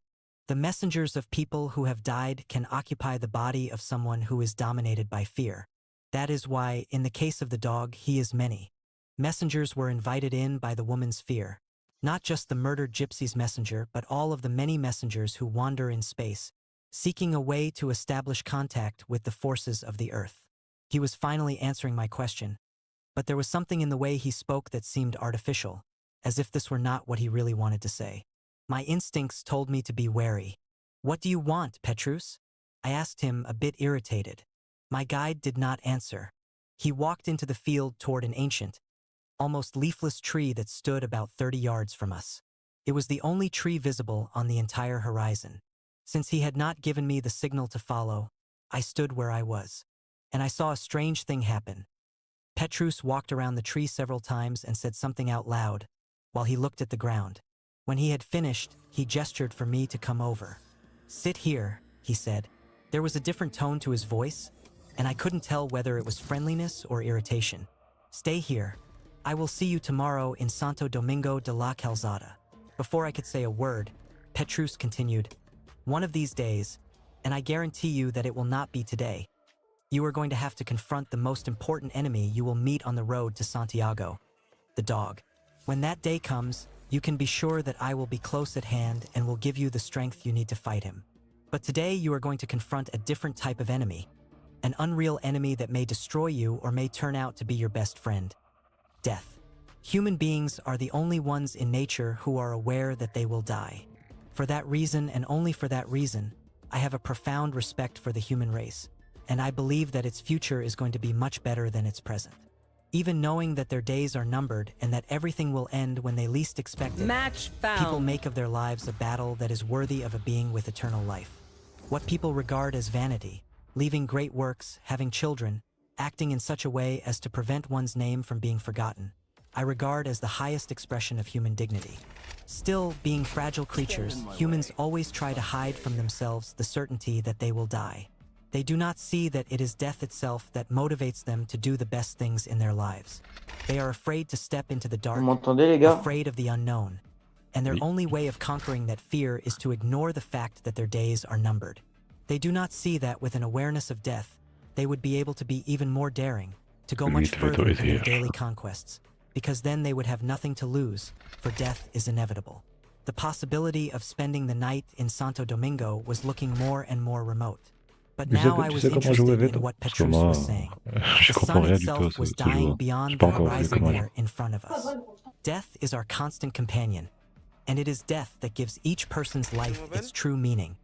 The messengers of people who have died can occupy the body of someone who is dominated by fear. That is why, in the case of the dog, he is many. Messengers were invited in by the woman's fear. Not just the murdered gypsy's messenger, but all of the many messengers who wander in space, seeking a way to establish contact with the forces of the earth. He was finally answering my question, but there was something in the way he spoke that seemed artificial, as if this were not what he really wanted to say. My instincts told me to be wary. "What do you want, Petrus?" I asked him, a bit irritated. My guide did not answer. He walked into the field toward an ancient, almost leafless tree that stood about 30 yards from us. It was the only tree visible on the entire horizon. Since he had not given me the signal to follow, I stood where I was. And I saw a strange thing happen. Petrus walked around the tree several times and said something out loud, while he looked at the ground. When he had finished, he gestured for me to come over. "Sit here," he said. There was a different tone to his voice, and I couldn't tell whether it was friendliness or irritation. "Stay here. I will see you tomorrow in Santo Domingo de la Calzada." Before I could say a word, Petrus continued, "One of these days, and I guarantee you that it will not be today, you are going to have to confront the most important enemy you will meet on the road to Santiago, the dog. When that day comes, you can be sure that I will be close at hand and will give you the strength you need to fight him. But today you are going to confront a different type of enemy, an unreal enemy that may destroy you or may turn out to be your best friend: death. Human beings are the only ones in nature who are aware that they will die. For that reason, and only for that reason, I have a profound respect for the human race, and I believe that its future is going to be much better than its present. Even knowing that their days are numbered and that everything will end when they least expect it, Match found. people make of their lives a battle that is worthy of a being with eternal life. What people regard as vanity, leaving great works, having children, acting in such a way as to prevent one's name from being forgotten, I regard as the highest expression of human dignity. Still, being fragile creatures, humans always try to hide from themselves the certainty that they will die. They do not see that it is death itself that motivates them to do the best things in their lives. They are afraid to step into the dark, afraid of the unknown, and their only way of conquering that fear is to ignore the fact that their days are numbered. They do not see that with an awareness of death, they would be able to be even more daring, to go much further in their daily conquests, because then they would have nothing to lose, for death is inevitable. The possibility of spending the night in Santo Domingo was looking more and more remote. But now I was interested in what Petrus was saying. The sun itself was dying beyond the horizon there in front of us. Death is our constant companion, and it is death that gives each person's life its true meaning.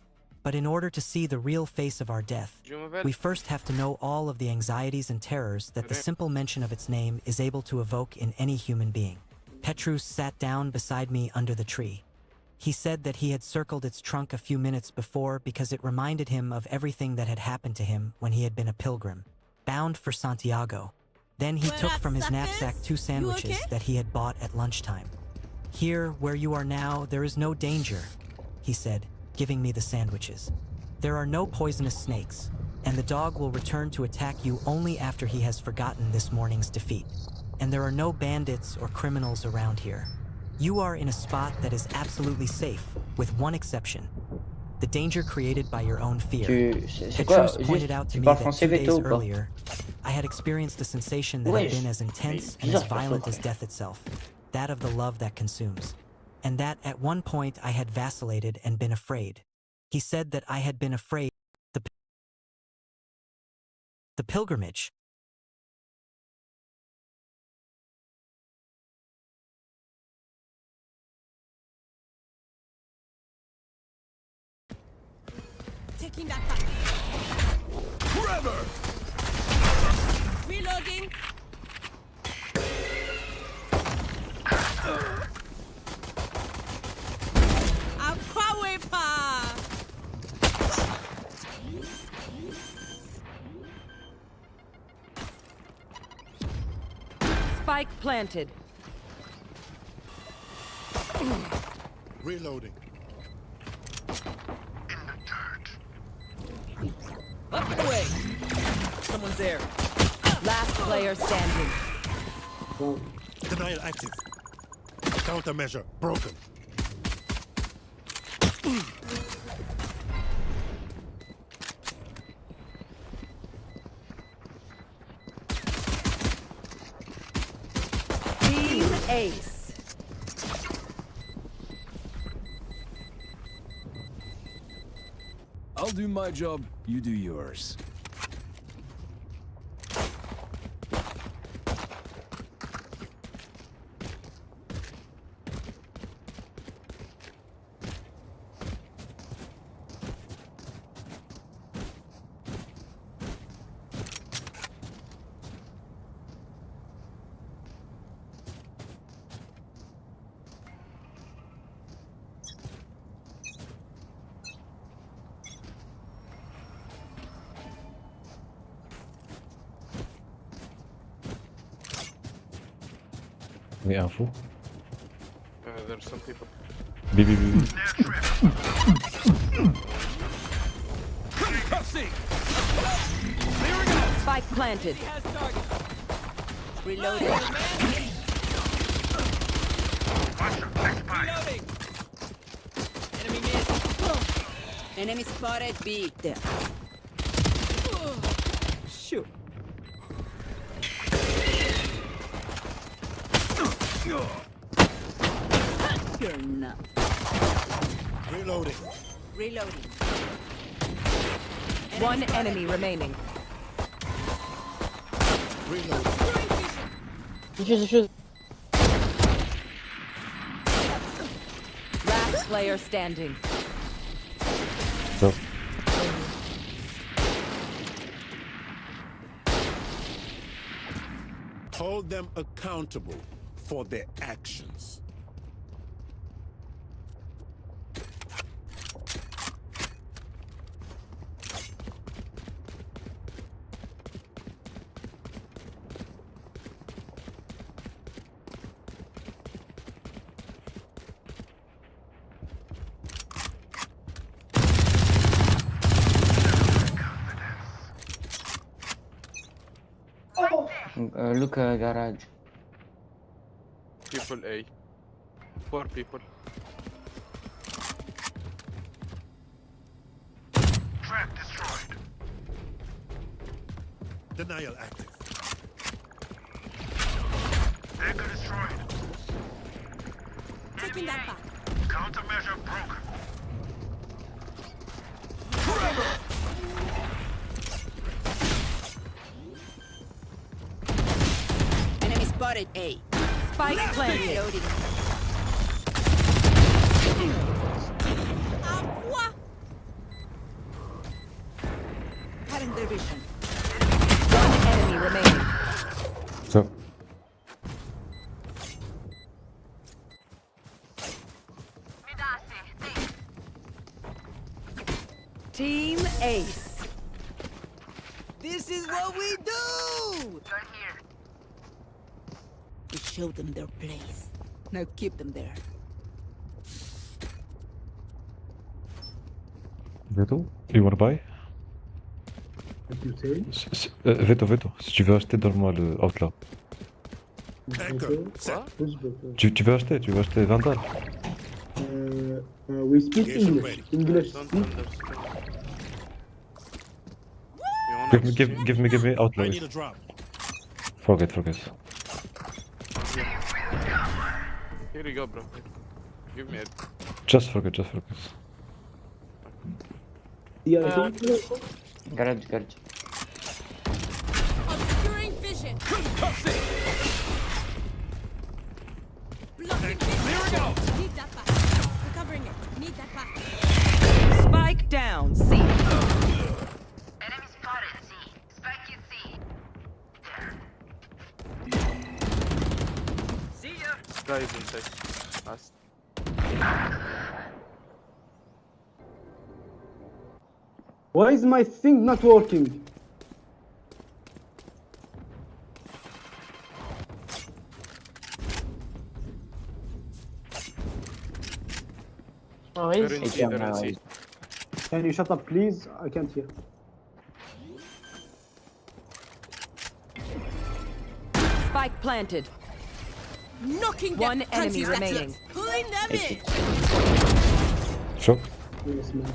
But in order to see the real face of our death, we first have to know all of the anxieties and terrors that the simple mention of its name is able to evoke in any human being. Petrus sat down beside me under the tree. He said that he had circled its trunk a few minutes before because it reminded him of everything that had happened to him when he had been a pilgrim, bound for Santiago. Then he took from his knapsack 2 sandwiches that he had bought at lunchtime. "Here, where you are now, there is no danger," he said, giving me the sandwiches. "There are no poisonous snakes, and the dog will return to attack you only after he has forgotten this morning's defeat. And there are no bandits or criminals around here. You are in a spot that is absolutely safe, with one exception: the danger created by your own fear." Petrus pointed out to me that 2 days earlier, I had experienced a sensation that had been as intense and as violent as death itself, that of the love that consumes. And that at one point I had vacillated and been afraid. He said that I had been afraid. The pilgrimage. Taking that back. Forever! Reloading. Spike planted. Reloading. Up and away. Someone's there. Last player standing. Denial active. Countermeasure broken. Team Ace. I'll do my job, you do yours. Oui, info. There's some people. B, B, B. Spike planted. Reloading. Reloading. Enemy missed. Enemy spotted B. There. Shoot. You're not. Reloading. Reloading. One enemy remaining. Reloading. Last player standing. So, Hold them accountable for their actions. Look, garage. People A. 4 people. Trap destroyed. Denial active. Anchor destroyed. Taking that back. Countermeasure broken. Enemy spotted A. Spike planted. Reloading. Aqua. Cutting their vision. One enemy remaining. so. Team Ace. This is what we do! We showed them their place. Now keep them there. Veto, you wanna buy? Veto, Veto, si tu veux acheter, donne-moi le outlaw. Anchor set. Tu veux acheter Vandal. We speak Engagement English. ready. Don't understand. You wanna Give me outlaw. I need a drop. Forget. Here you go, bro. Give me it. Just forget. Yeah, Garage. Obscuring vision. Blocking vision. Need that back. Recovering it. Need that back. Spike down, C. Enemy spotted. C. Spike in C. See ya. Skye is inside. Last. why is my thing not working? They're in C. Can you shut up, please? I can't hear. Spike planted. Knocking them. One enemy Can't use that remaining. yet. Pulling them in. Shock. Yes, man.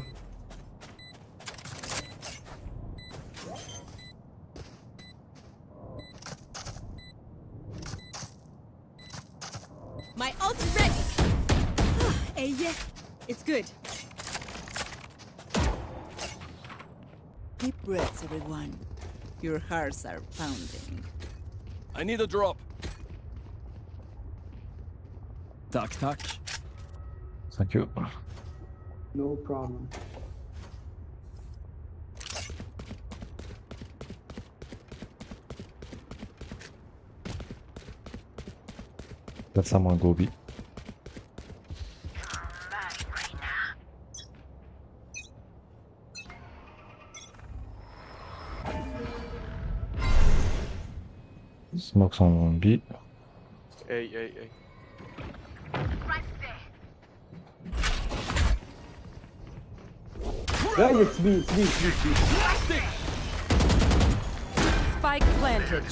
My ult's ready. Hey, yeah. It's good. Deep breaths, everyone. Your hearts are pounding. I need a drop. Tack. Thank you. No problem. Let someone go B. Smokes on B. A. Right there. Guys, it's B, it's B, it's B, it's B. Spike planted.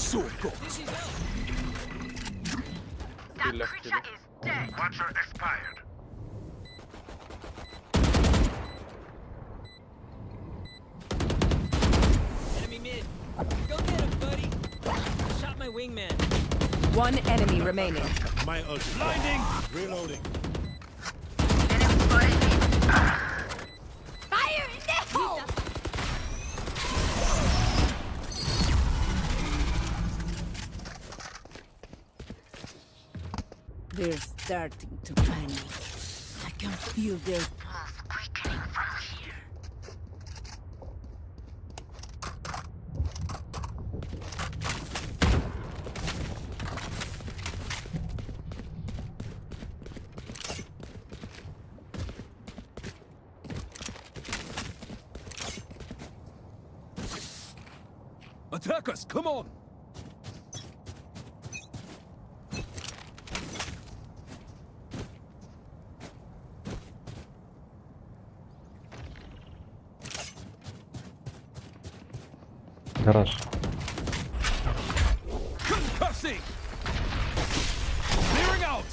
That creature is dead. Watcher expired. Enemy mid. Go get him, buddy. Shot my wingman. One enemy remaining. My ultimate. Blinding. Reloading. Fire in the hole! They're starting to panic. I can feel their Pulse quickening from here. Attack us! Come on! Garage. Concussing! Clearing out!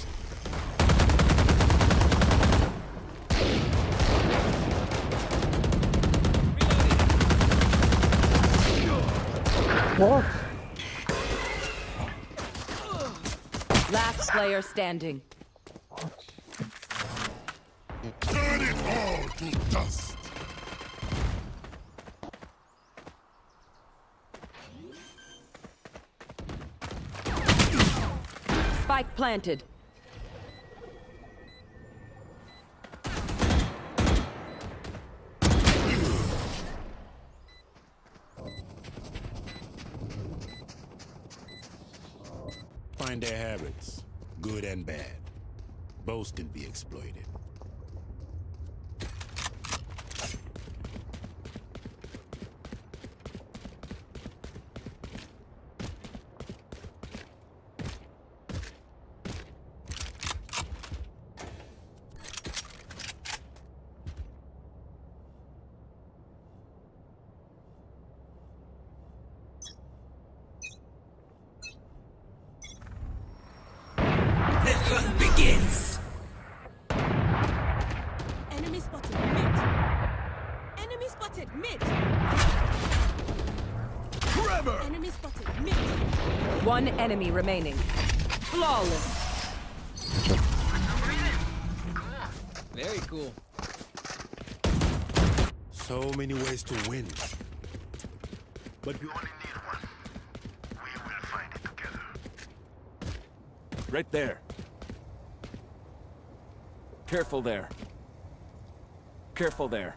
What? last player standing. Turn it all to dust. Spike planted. Find their habits, good and bad. Both can be exploited. Enemy spotted mid. Enemy spotted mid. Forever! Enemy spotted mid. One enemy remaining. Flawless. Very cool. So many ways to win. But we only need one. We will find it together. Right there. Careful there. Careful there.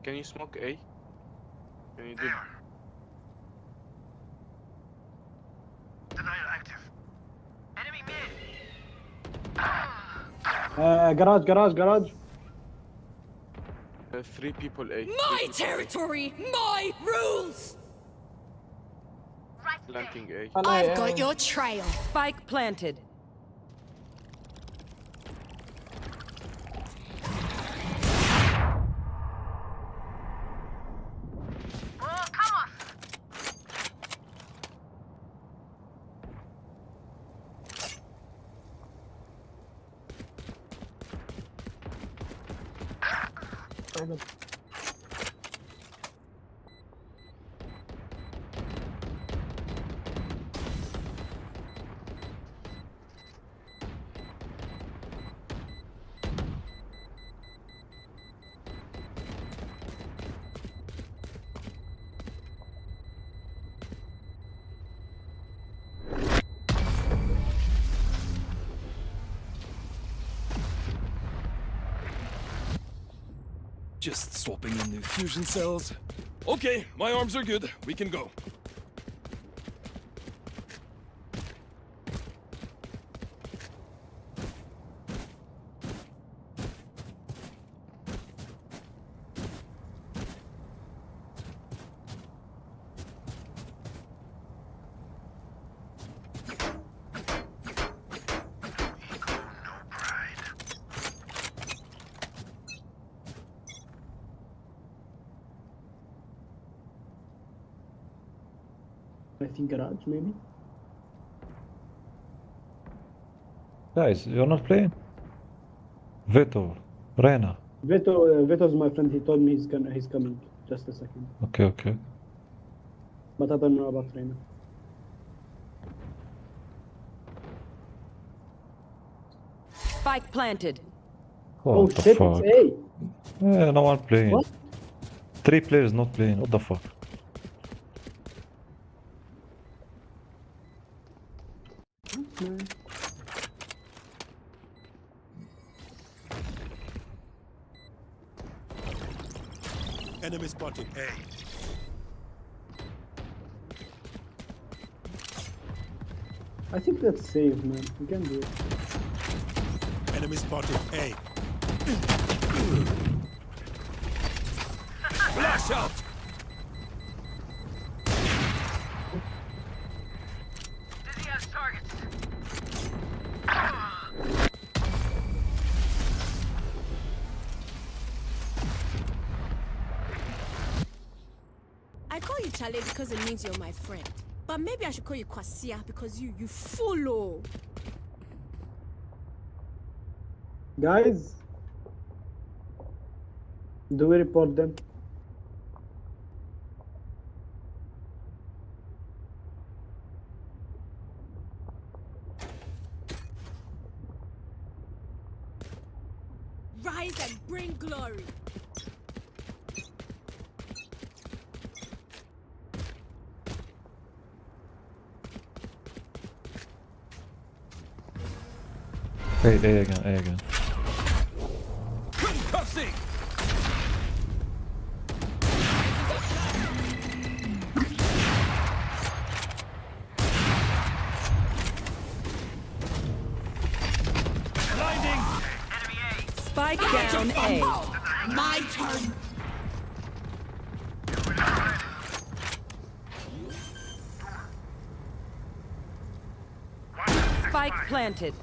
Can you smoke A? Can you do? Denial active. Enemy mid. Garage. 3 people A. My territory, my rules. Right there. Planting A. I've got your trail. Spike planted. Oh, come on. Just swapping in new fusion cells. Okay, my arms are good. We can go. I think garage maybe. Guys, you're not playing? Veto, Reyna. Veto's my friend. He told me he's coming. Just a second. Okay, okay. But I don't know about Reyna. Spike planted. Oh What the shit! fuck? It's A. Yeah, no one playing. What? 3 players not playing. What the fuck? Enemy spotted A. I think that's safe, man. We can do it. Enemy spotted A. Flash out! Dizzy has targets. I call you Chale because it means you're my friend. But maybe I should call you Kwasia because you follow. Guys, do we report them? Rise and bring glory. Hey, A again, A again. Concussing! Blinding! Spike down A. My turn. Spike planted.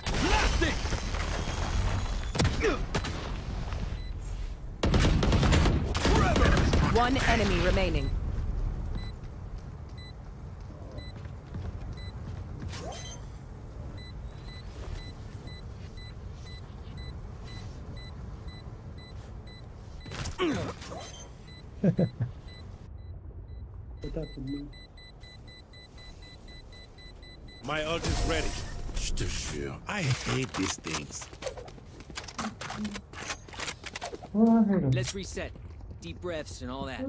Blasting! One enemy remaining. What happened, man? My ult is ready. Sure. I hate these things. Let's reset. Deep breaths and all that.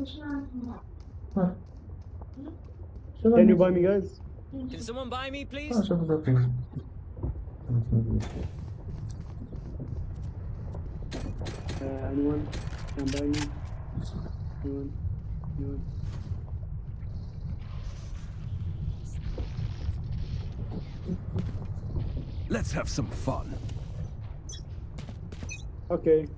Can you buy me, guys? Can someone buy me, please? Anyone can buy me? Anyone? Anyone? Let's have some fun. Okay.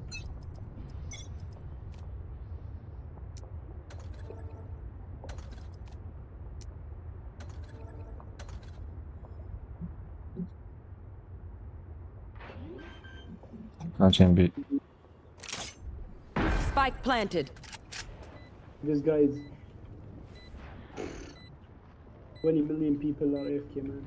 Can be. Spike planted. This guy is 20 million people are AFK, man.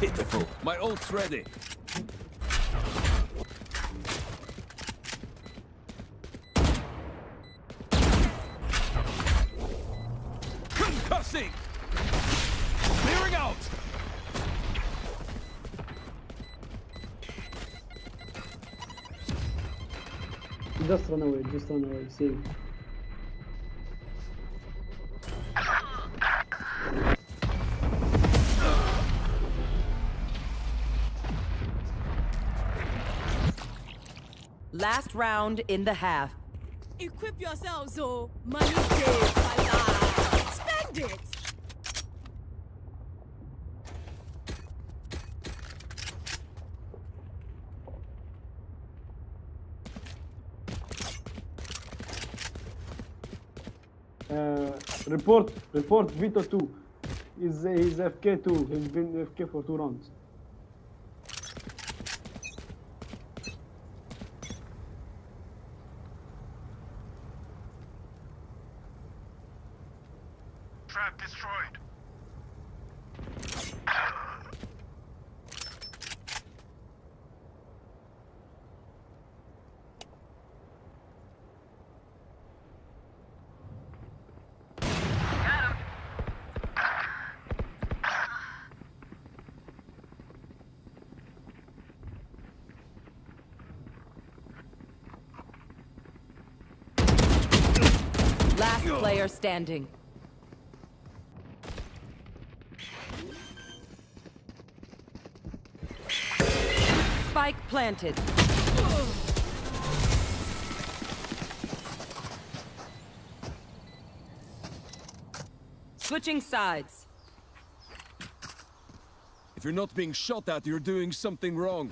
Pitiful. My ult's ready. Concussing! Clearing out! Just run away, just run away. Save. Last round in the half. Equip yourselves, oh. Money saved my life. Spend it. Report Vito 2. He's FK 2. He's been FK for 2 rounds. Trap destroyed. Last player standing. Spike planted. Switching sides. If you're not being shot at, you're doing something wrong.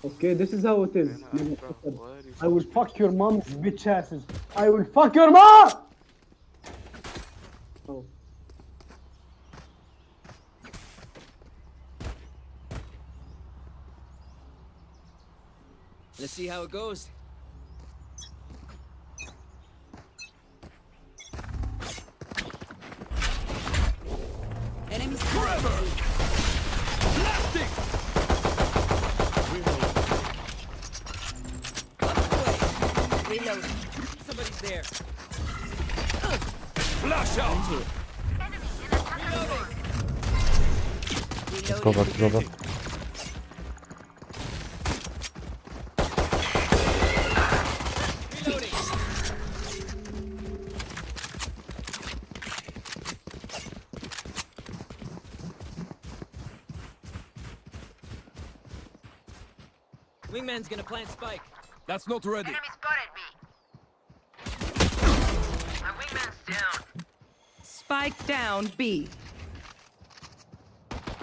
Okay, this is how it is. I will fuck your mom's bitch asses. I will fuck your mom! Oh. Let's see how it goes. Enemies Reload. Somebody's there. Flash out! Let's go back, go back. Reloading. Wingman's gonna plant spike. That's not ready. Enemy spotted me. My wingman's down. Spike down B.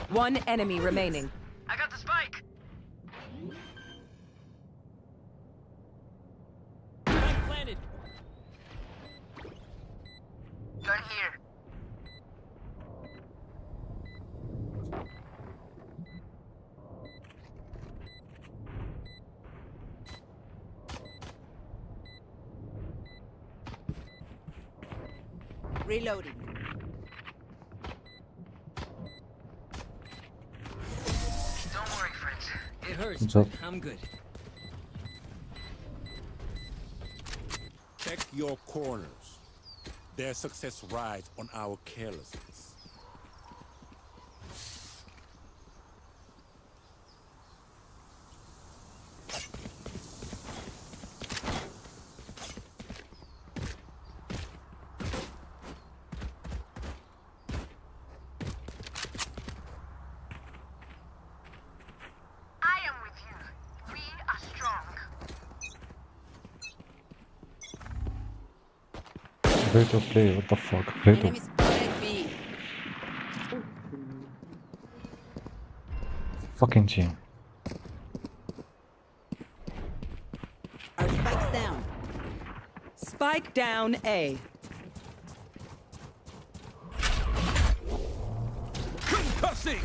One enemy remaining. I got the spike. Spike planted. Gun here. Reloading. Don't worry, friends. It hurts, What's up? but I'm good. Check your corners. Their success rides on our carelessness. I am with you. We are strong. Great to play, what the fuck? Great to... Enemies spotted B. Fucking team. Our spike's down. Spike down A. Concussing!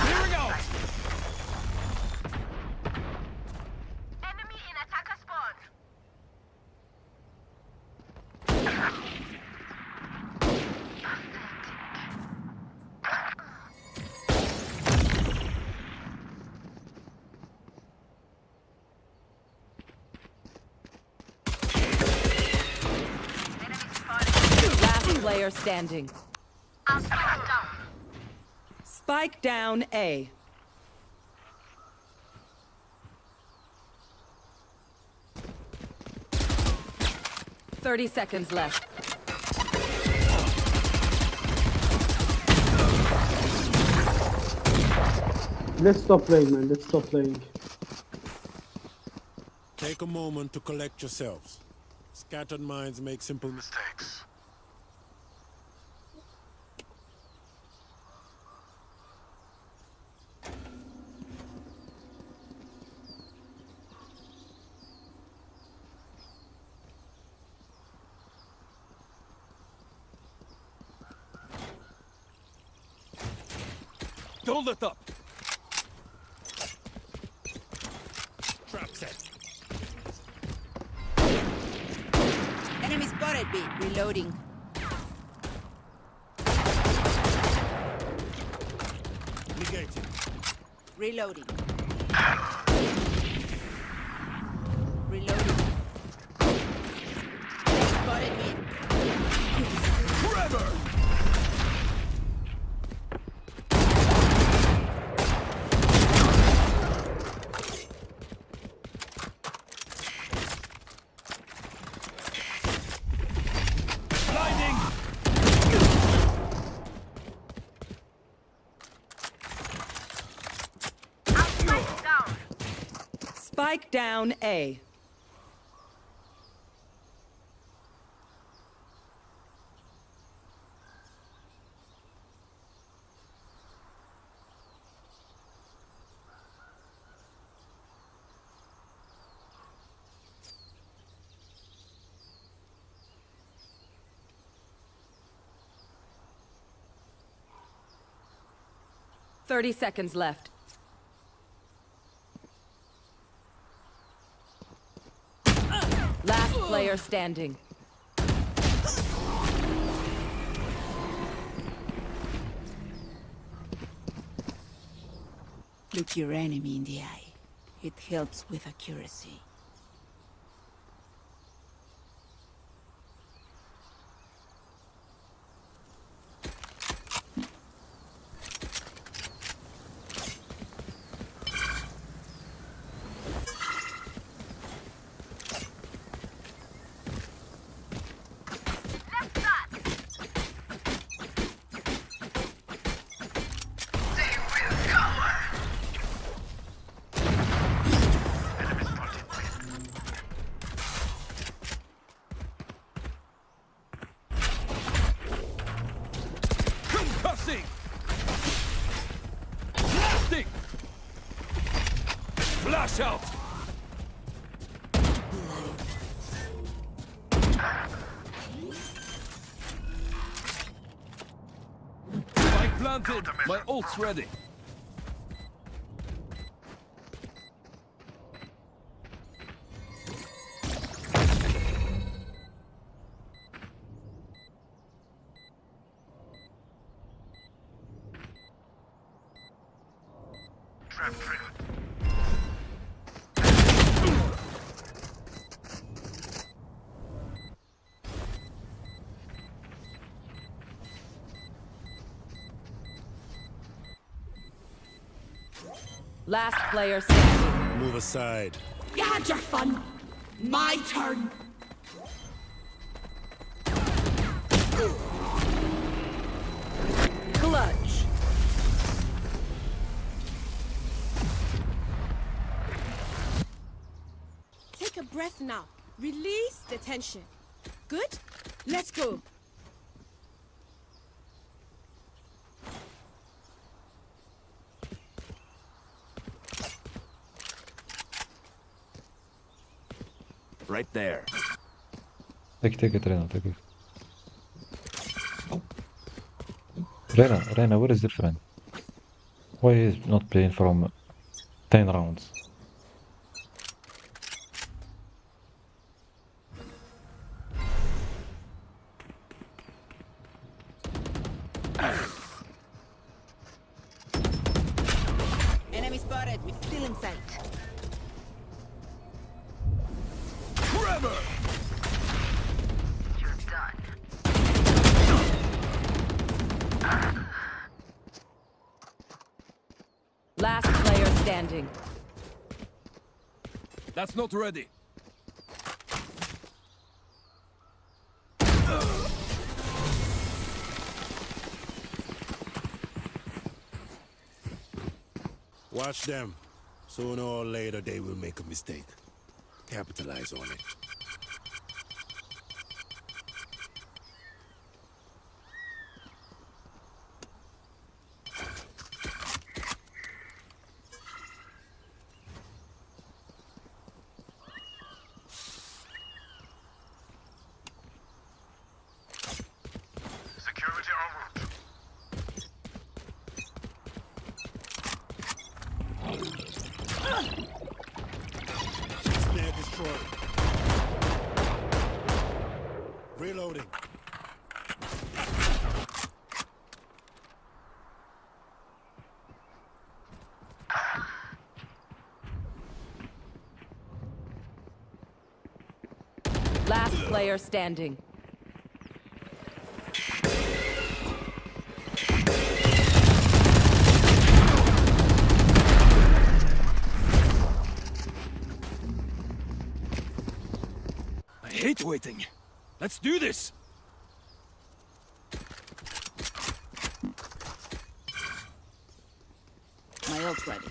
Clearing out! Enemy in attacker spawn. player standing. Spike down A. Thirty seconds left. Let's stop playing, man. Let's stop playing. Take a moment to collect yourselves. Scattered minds make simple mistakes. Don't let up! Trap set. Enemy spotted B. Reloading. Negated. Reloading. Reloading. Spotted me. Forever! Blinding! Spike down A. Thirty seconds left. Last player standing. Look your enemy in the eye. It helps with accuracy. Concussing! Blasting! Flash out! Spike planted! My ult's ready! Last player standing. Move aside. You had your fun. My turn. Clutch. Take a breath now. Release the tension. Good? Let's go. Right there. Take it, Reyna, take it. Reyna, what is different? Why is not playing from 10 rounds? Enemy spotted. We're still in sight. Forever! You're done. That's not ready. Watch them. Sooner or later, they will make a mistake. Capitalize on it. Security en route. Snare destroyed. Reloading. Last player standing. I hate waiting. Let's do this. My ult's ready.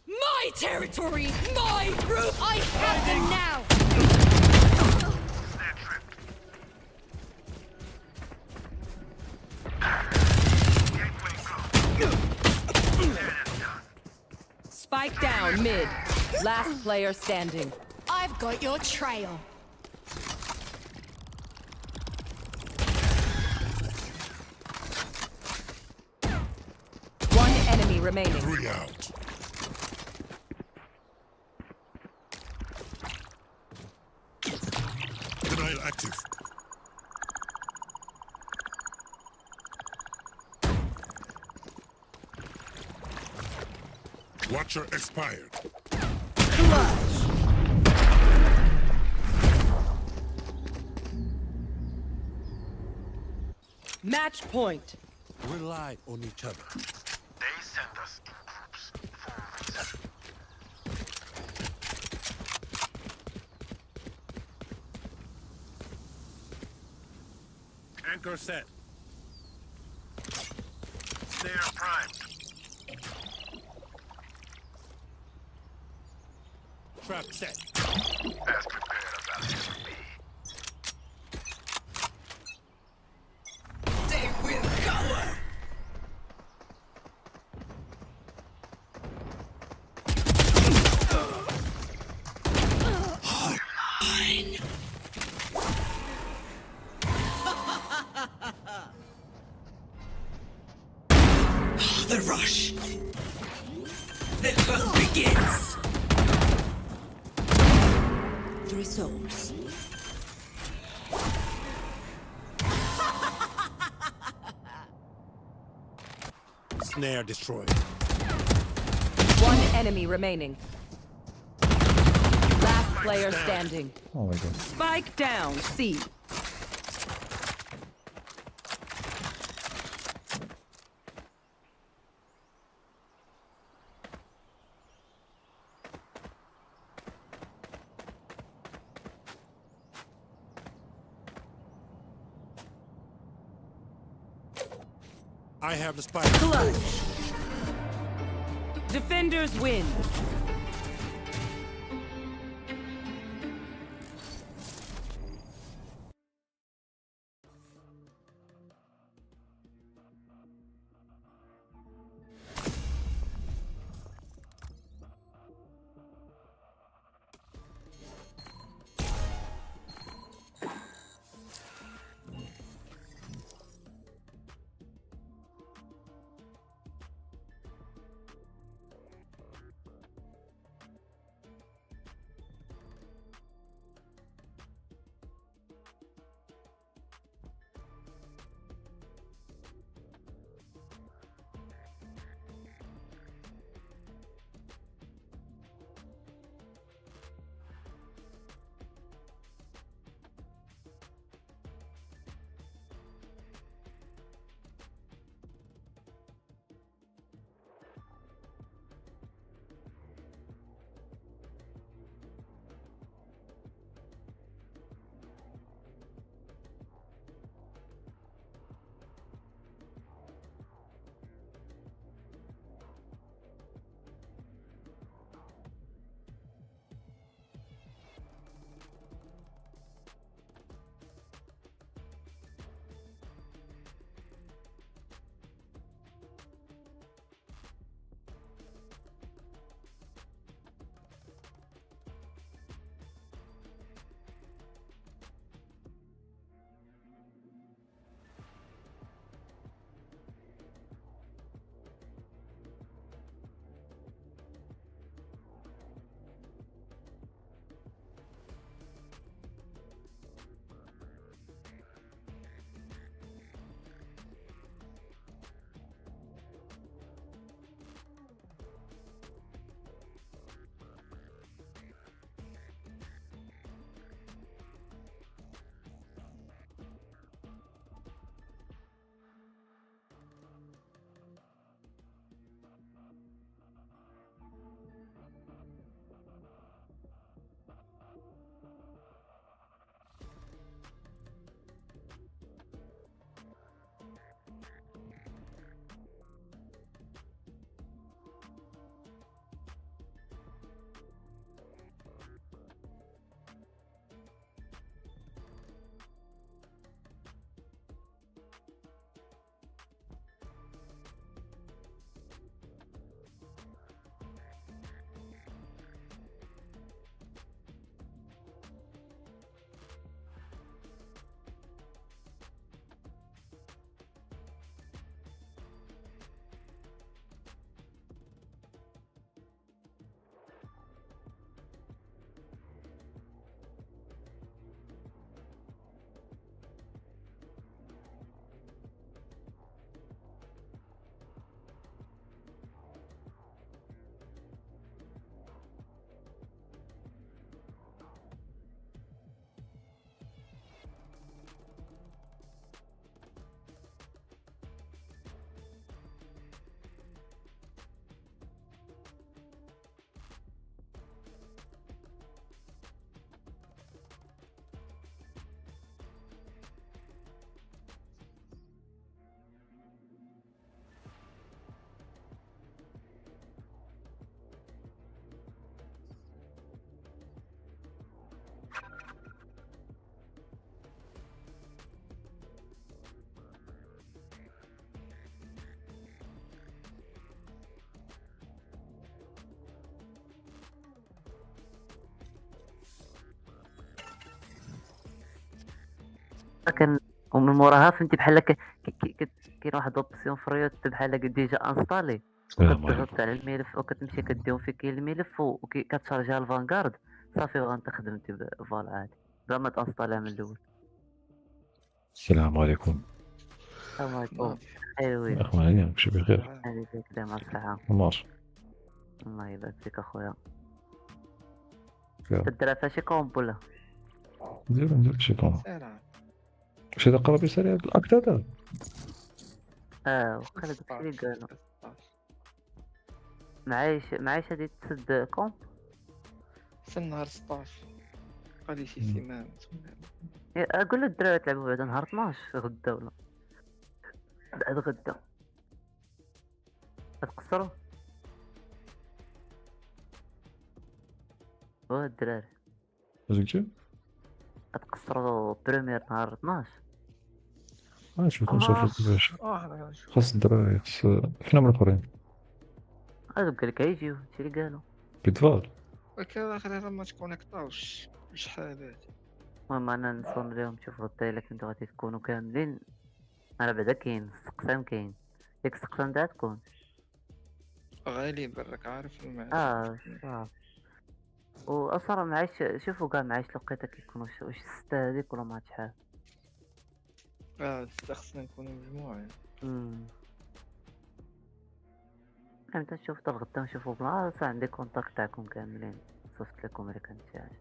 My territory! My group! I have them now! Spike down mid. Last player standing. I've got your trail. One enemy remaining. 3 out. Denial active. Watcher expired. Match point. Rely on each other. They send us in groups for a reason. Anchor set. Snare primed. Trap set. As prepared as I can be. They will cover. The rush. The hunt begins. 3 souls. Snare destroyed. One enemy remaining. Last player standing. Oh my god. Spike down, C. I have the spike. Clutch. Defenders win. كان ومن موراها فهمتي بحال كاين واحد اوبسيون في ريوت بحال ديجا انستالي السلام وكتضغط عليكم. على الملف وكتمشي كديهم في كاين الملف وكتشارجيها الفانغارد صافي وغانت خدمتي فوالا عادي بلا ما تانستاليها من الاول. السلام عليكم. السلام عليكم. ايوي اخواني نمشي بخير. هذه ديك دايما الصحة. ماشي. الله يبارك فيك اخويا. يلا تدرى فيها شي كومب ولا؟ ندير شي كوم. واش هذا قرب يسالي هاد الاكت هذا؟ وقيلا داكشي اللي قالو. معايش هادي تسد كومب. حتى نهار 16 غادي شي سيمانه. قول للدراري تلعبوا بعدا نهار 12 غدا ولا بعد غدا غتقصروا الدراري زكتي غتقصروا بريمير نهار 12. نشوف كيفاش خاص الدراري فينا من الاخرين هادو قالك غيجيو هادشي اللي قالو بيتفال ولكن الاخر ما تكونيكطاوش بشحال هادي. المهم انا نصون ليهم نشوف غدا الا كنتو غادي تكونوا كاملين. انا بعدا كاين السقسام كاين ديك السقسام دا تكون غالبا راك عارف المعرفة. صافي واصلا معايش شوفوا كاع معايش لقيتها كيكونوا واش 6 هذيك ولا ما شحال. خصنا نكونوا مجموعين. امتى نشوف حتى الغدا نشوفوا بلا عندي كونتاكت تاعكم كاملين صيفط لكم الا كانت شي حاجه.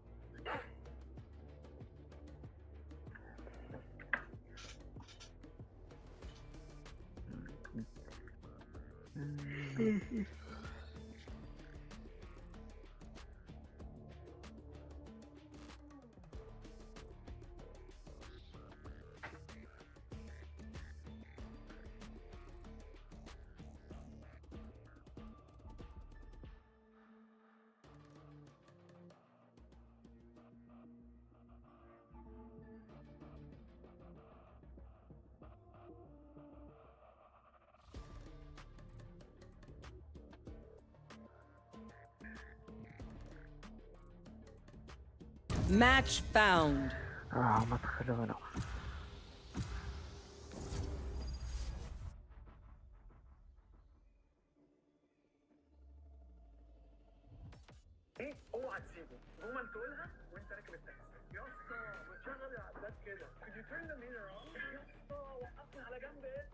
Match found. ما دخلونا. اوعى تسيبه رومان تقولها وانت راكب التاكسي يا اسطى ما تشغل العداد كده could you turn the meter on يا اسطى وقفني على جنب ايه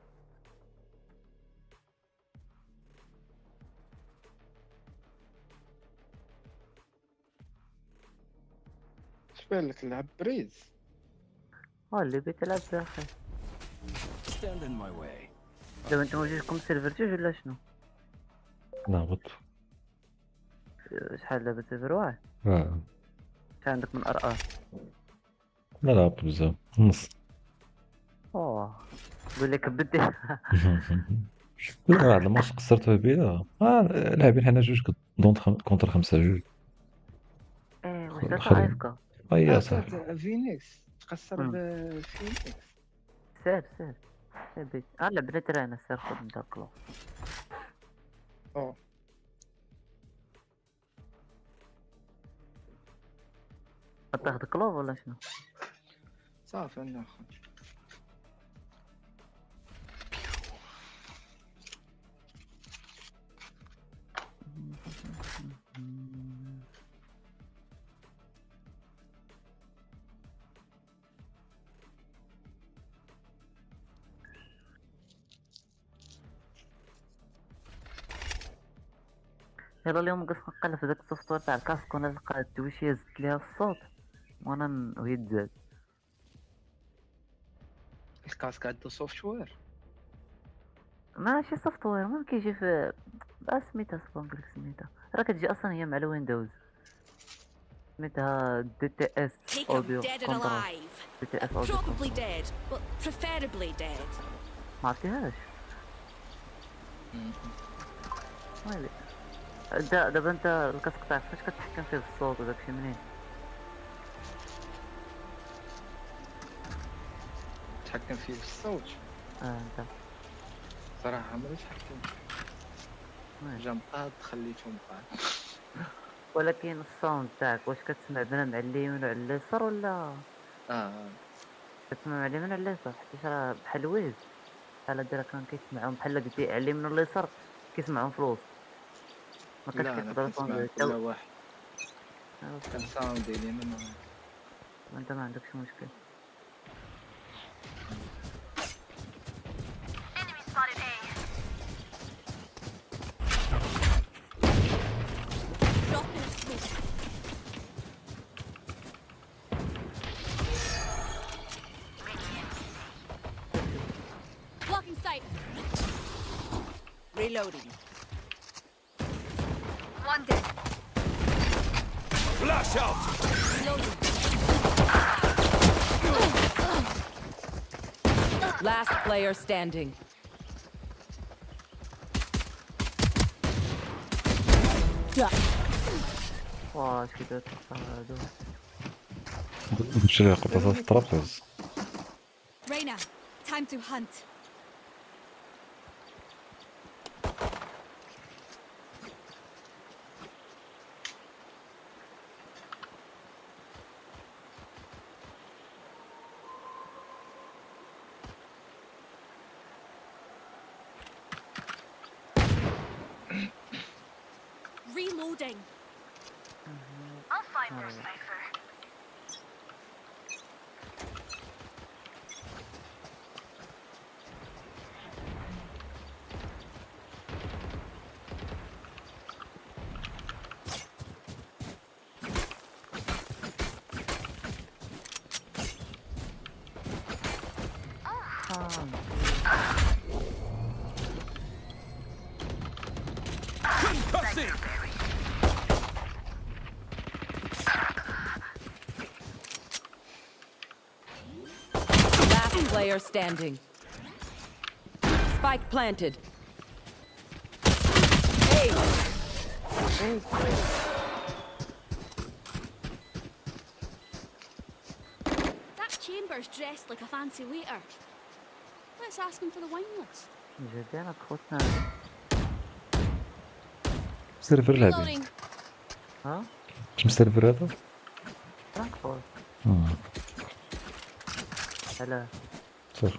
شبان لك نلعب بريز اللي بيتلعب يا اخي. دابا انتم وجدكم سيرفر ولا شنو؟ نهبط. شحال دابا سيرفر واحد؟ شحال عندك من ار؟ لا لعبت بزاف نص. قول لك بدي. لا واحد الماتش قصرت فيه بلا لاعبين حنا جوج كونتر 5-2. واش درت ايفكا؟ يا صاحبي فينيكس تقصر بفينيكس. سير بيت لعبنا ترانا سير خد انت كلو. تاخد كلوف ولا شنو؟ صافي ناخذ. يلا اليوم قص نقلب في داك السوفتوير تاع الكاسك وانا لقى التويشيه زدت ليها الصوت وانا وهي تزاد. الكاسك عنده سوفتوير ماشي سوفتوير ما كيجي في سميتها سبونكليك سميتها راه كتجي اصلا هي مع الويندوز سميتها دي تي اس اوديو كنترول. دي تي اس اوديو ما عرفتيهاش؟ ويلي دابا انت الكاسك تاعك فاش كتحكم فيه بالصوت وداكشي منين؟ تحكم فيه بالصوت؟ انت صراحة عمري تحكمت جا مقاد خليته مقاد. ولكن الصوت تاعك واش كتسمع بنا مع اليمين وعلى اليسار ولا كتسمع عليه من اليسار حيت راه بحال ويز بحال دايره كان كيسمعهم بحال قلتي عليه من اليسار كيسمعهم في الوسط ما كانش لا انا كيقدر كنسمع كل واحد كنساوند ديالي انا وانت ما عندكش مشكل. Blocking sight. Reloading. One dead. Flash out! Reloading. Last player standing. واش كي درت هادو نمشي لقطة الطرابيز. Reyna, time to hunt. Reloading. I'll find more Cypher. Concussing! Last player standing. Spike planted. Hey. That chamber's dressed like a fancy waiter. Let's ask him for the wine list. جدينا خوتنا سيرفر لعبي. Reloading. ها شنو السيرفر هذا؟ فرانكفورت اه علاه صافي.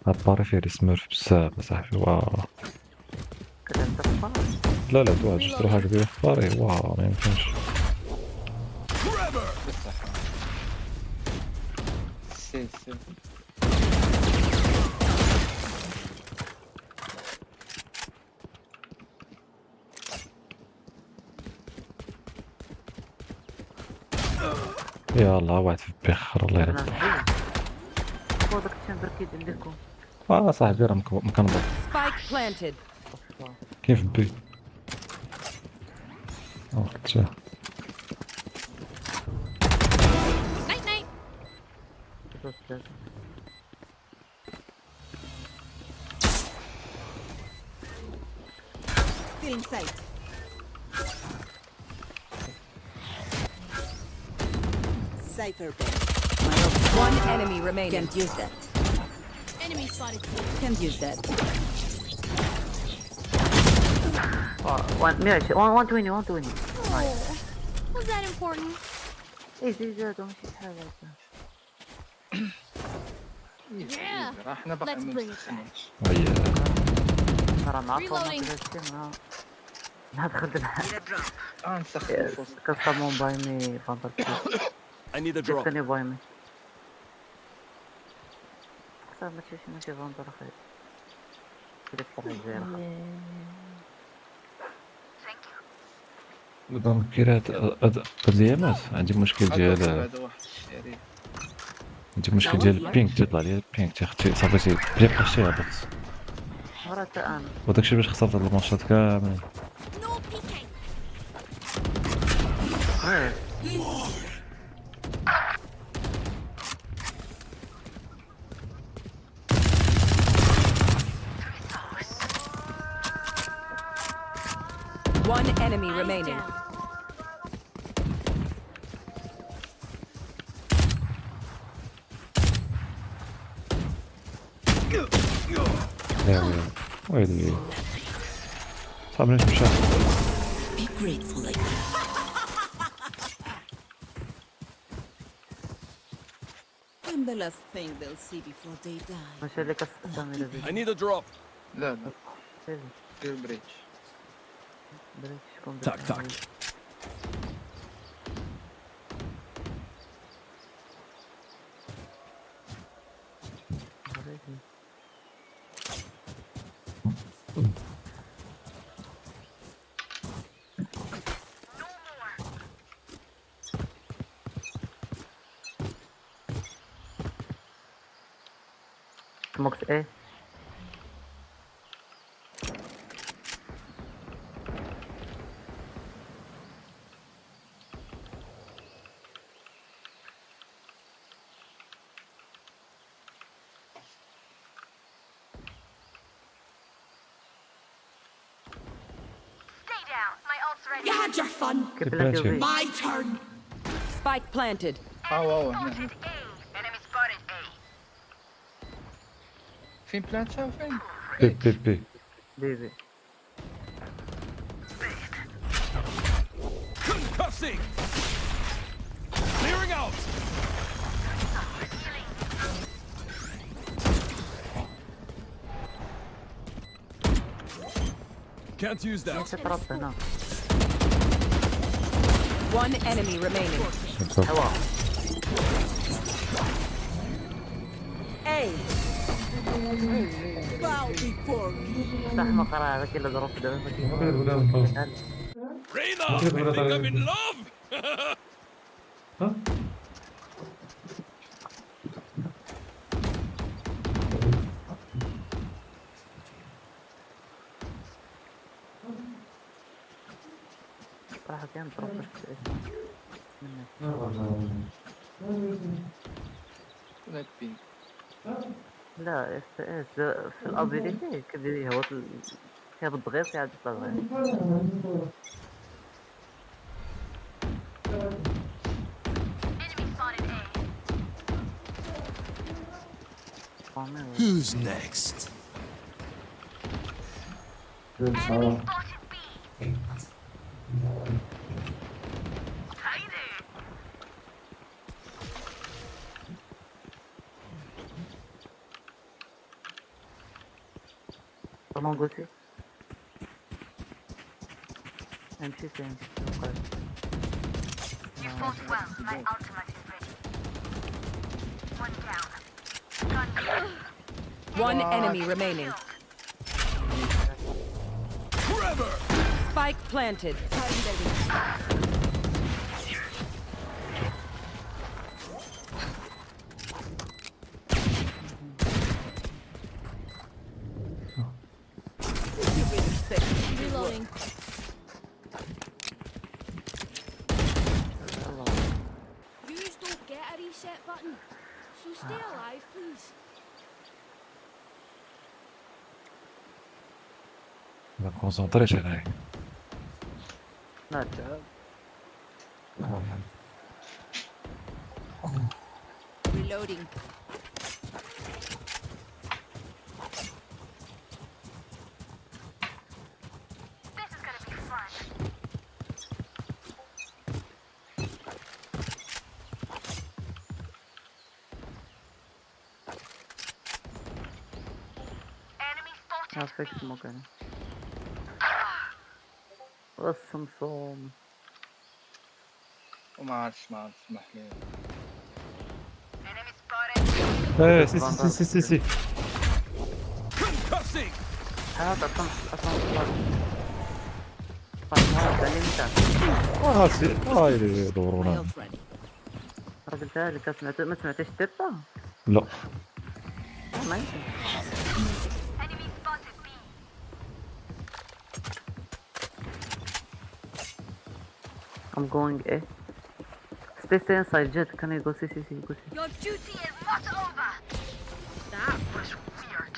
هاد باري فيه لي سميرف بزاف اصاحبي. واو كتعرف تقطع لا دواد شفت روحك بيه في باري. واو ما يمكنش. سي يا الله واحد في بخر الله يرحمه. هو داك التشامبر كيدير لكم صاحبي راه مكنضر. Spike planted. كاين في بي. قلت Night night. Stealing sight. Cypher bed. One enemy remaining. Can't use that. Enemy spotted. Can't use that. 120 Oh, was that important? ايه زادو ماشي شحال هكا Yeah. راه حنا باقي Let's ما bring it نستخدموش. راه معقول ما Reloading. درتش ما دخلت نسخن الفوز. كنصمم بايمي فاندر I need a drop. ثاني بايمي صافي ماشي فاندر اخي كده فرح زين دونك كاين هاد اليامات عندي مشكل ديال هذا واحد الشريف. عندي مشكل ديال البينك تيطلع لي البينك تيختي صافي بقى شي هبط. مرة حتى انا وداكشي باش خسرت هاد الماتشات كاملين. No peeking. One enemy remaining. ويلي صعب ليش مشى. Be grateful like I'm the last thing they'll see before they die. ماشي لك السلام إلى I need a drop. لا لا دير بريتش. Tak, tak. Smokes A. You had your fun. كيف لك يا زي؟ My turn. Spike planted. واو هنا. فين بلانشا فين؟ بي بيبي. Concussing. Clearing out. Can't use that. تربط هنا. One enemy remaining. هوا. Hey. Bow before me. تحمق راه هذاك اللي ضرب دابا. Reyna, I think I'm in love. صراحة كان ضرب هناك بين. لا اس اس في الابيليتي كديري هو كيهبط غير كيعاد يطلع غير. Who's next? Comment gosser? امشي فين؟ You fought well. My ultimate is ready. One down. One enemy remaining. Forever. Spike planted. Reloading. You just don't get a reset button. So stay alive, please. ما كونسونطريش عليه. لا تعال. Reloading. This is gonna be fun. Enemy spotted. عافاك سموك انا. والصمصوم. وما عادش اسمح لي. Enemy spotted. سي Concussing. هذا اصلا هذا سي يدورونا. الراجل تاعي اللي ما سمعتش التيبا؟ لا ما يمكن. Enemy spotted B. I'm going A. Stay inside, Jett. Can I go C? Go C. Your duty is not over. That was weird.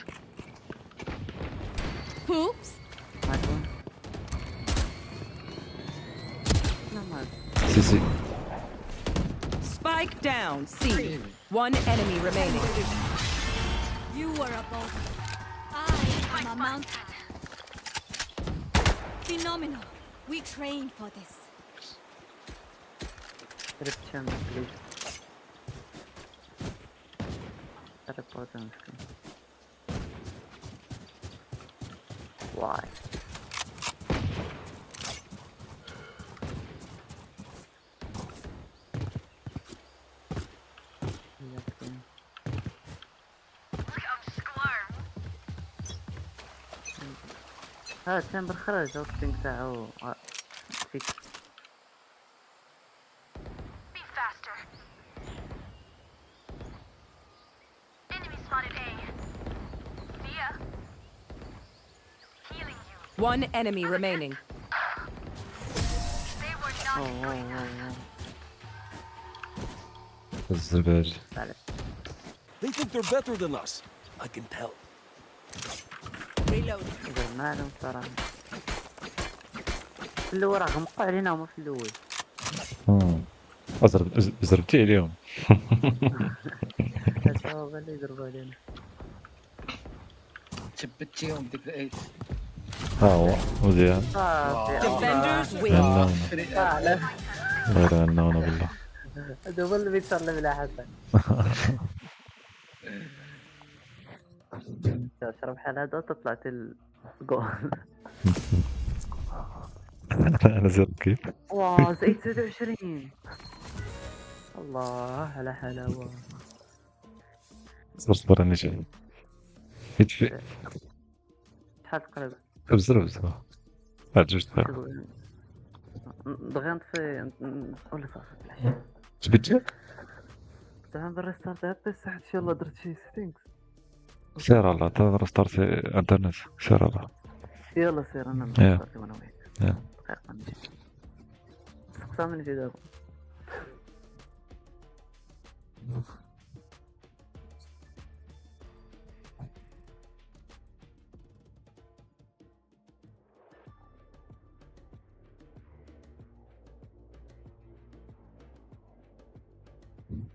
Oops. Nice one. No, man. سي Spike down. C. One enemy remaining. You were above. I am a mountain. Phenomenal. We trained for this. Repeat, please. تبوت مسكين. واي هذا تشامبر خرج اوتبينج تاعو فيك. One enemy remaining. الزبال. They think they're better than us. I can tell. Reload. مالهم صراحة. في الأول راه غمقوا علينا هما في الأول. زربتي عليهم. هذا هو اللي يضربوا علينا. ثبتيهم ديك الايس. ها هو مزيان. Defenders win. غير انه بالله. هذا هو اللي بيتصل بلا حسن. شرب بحال هذا طلعت الجول. انا زرت كيف؟ واو زيد 29. الله على حلاوة. صبر اني جاي. يدفي. شحال تقريبا؟ بزاف. بعد 2 دقائق. دغيا نطفي ولا صافي. جبتي؟ زعما بالريستارت تاع بس حيت ان شاء الله درت شي سيتينغز. سير على تا ستارتي انترنت سير على. يلا سير انا نستارتي وانا وياك. دقيقة نجي. سقسا من جديد.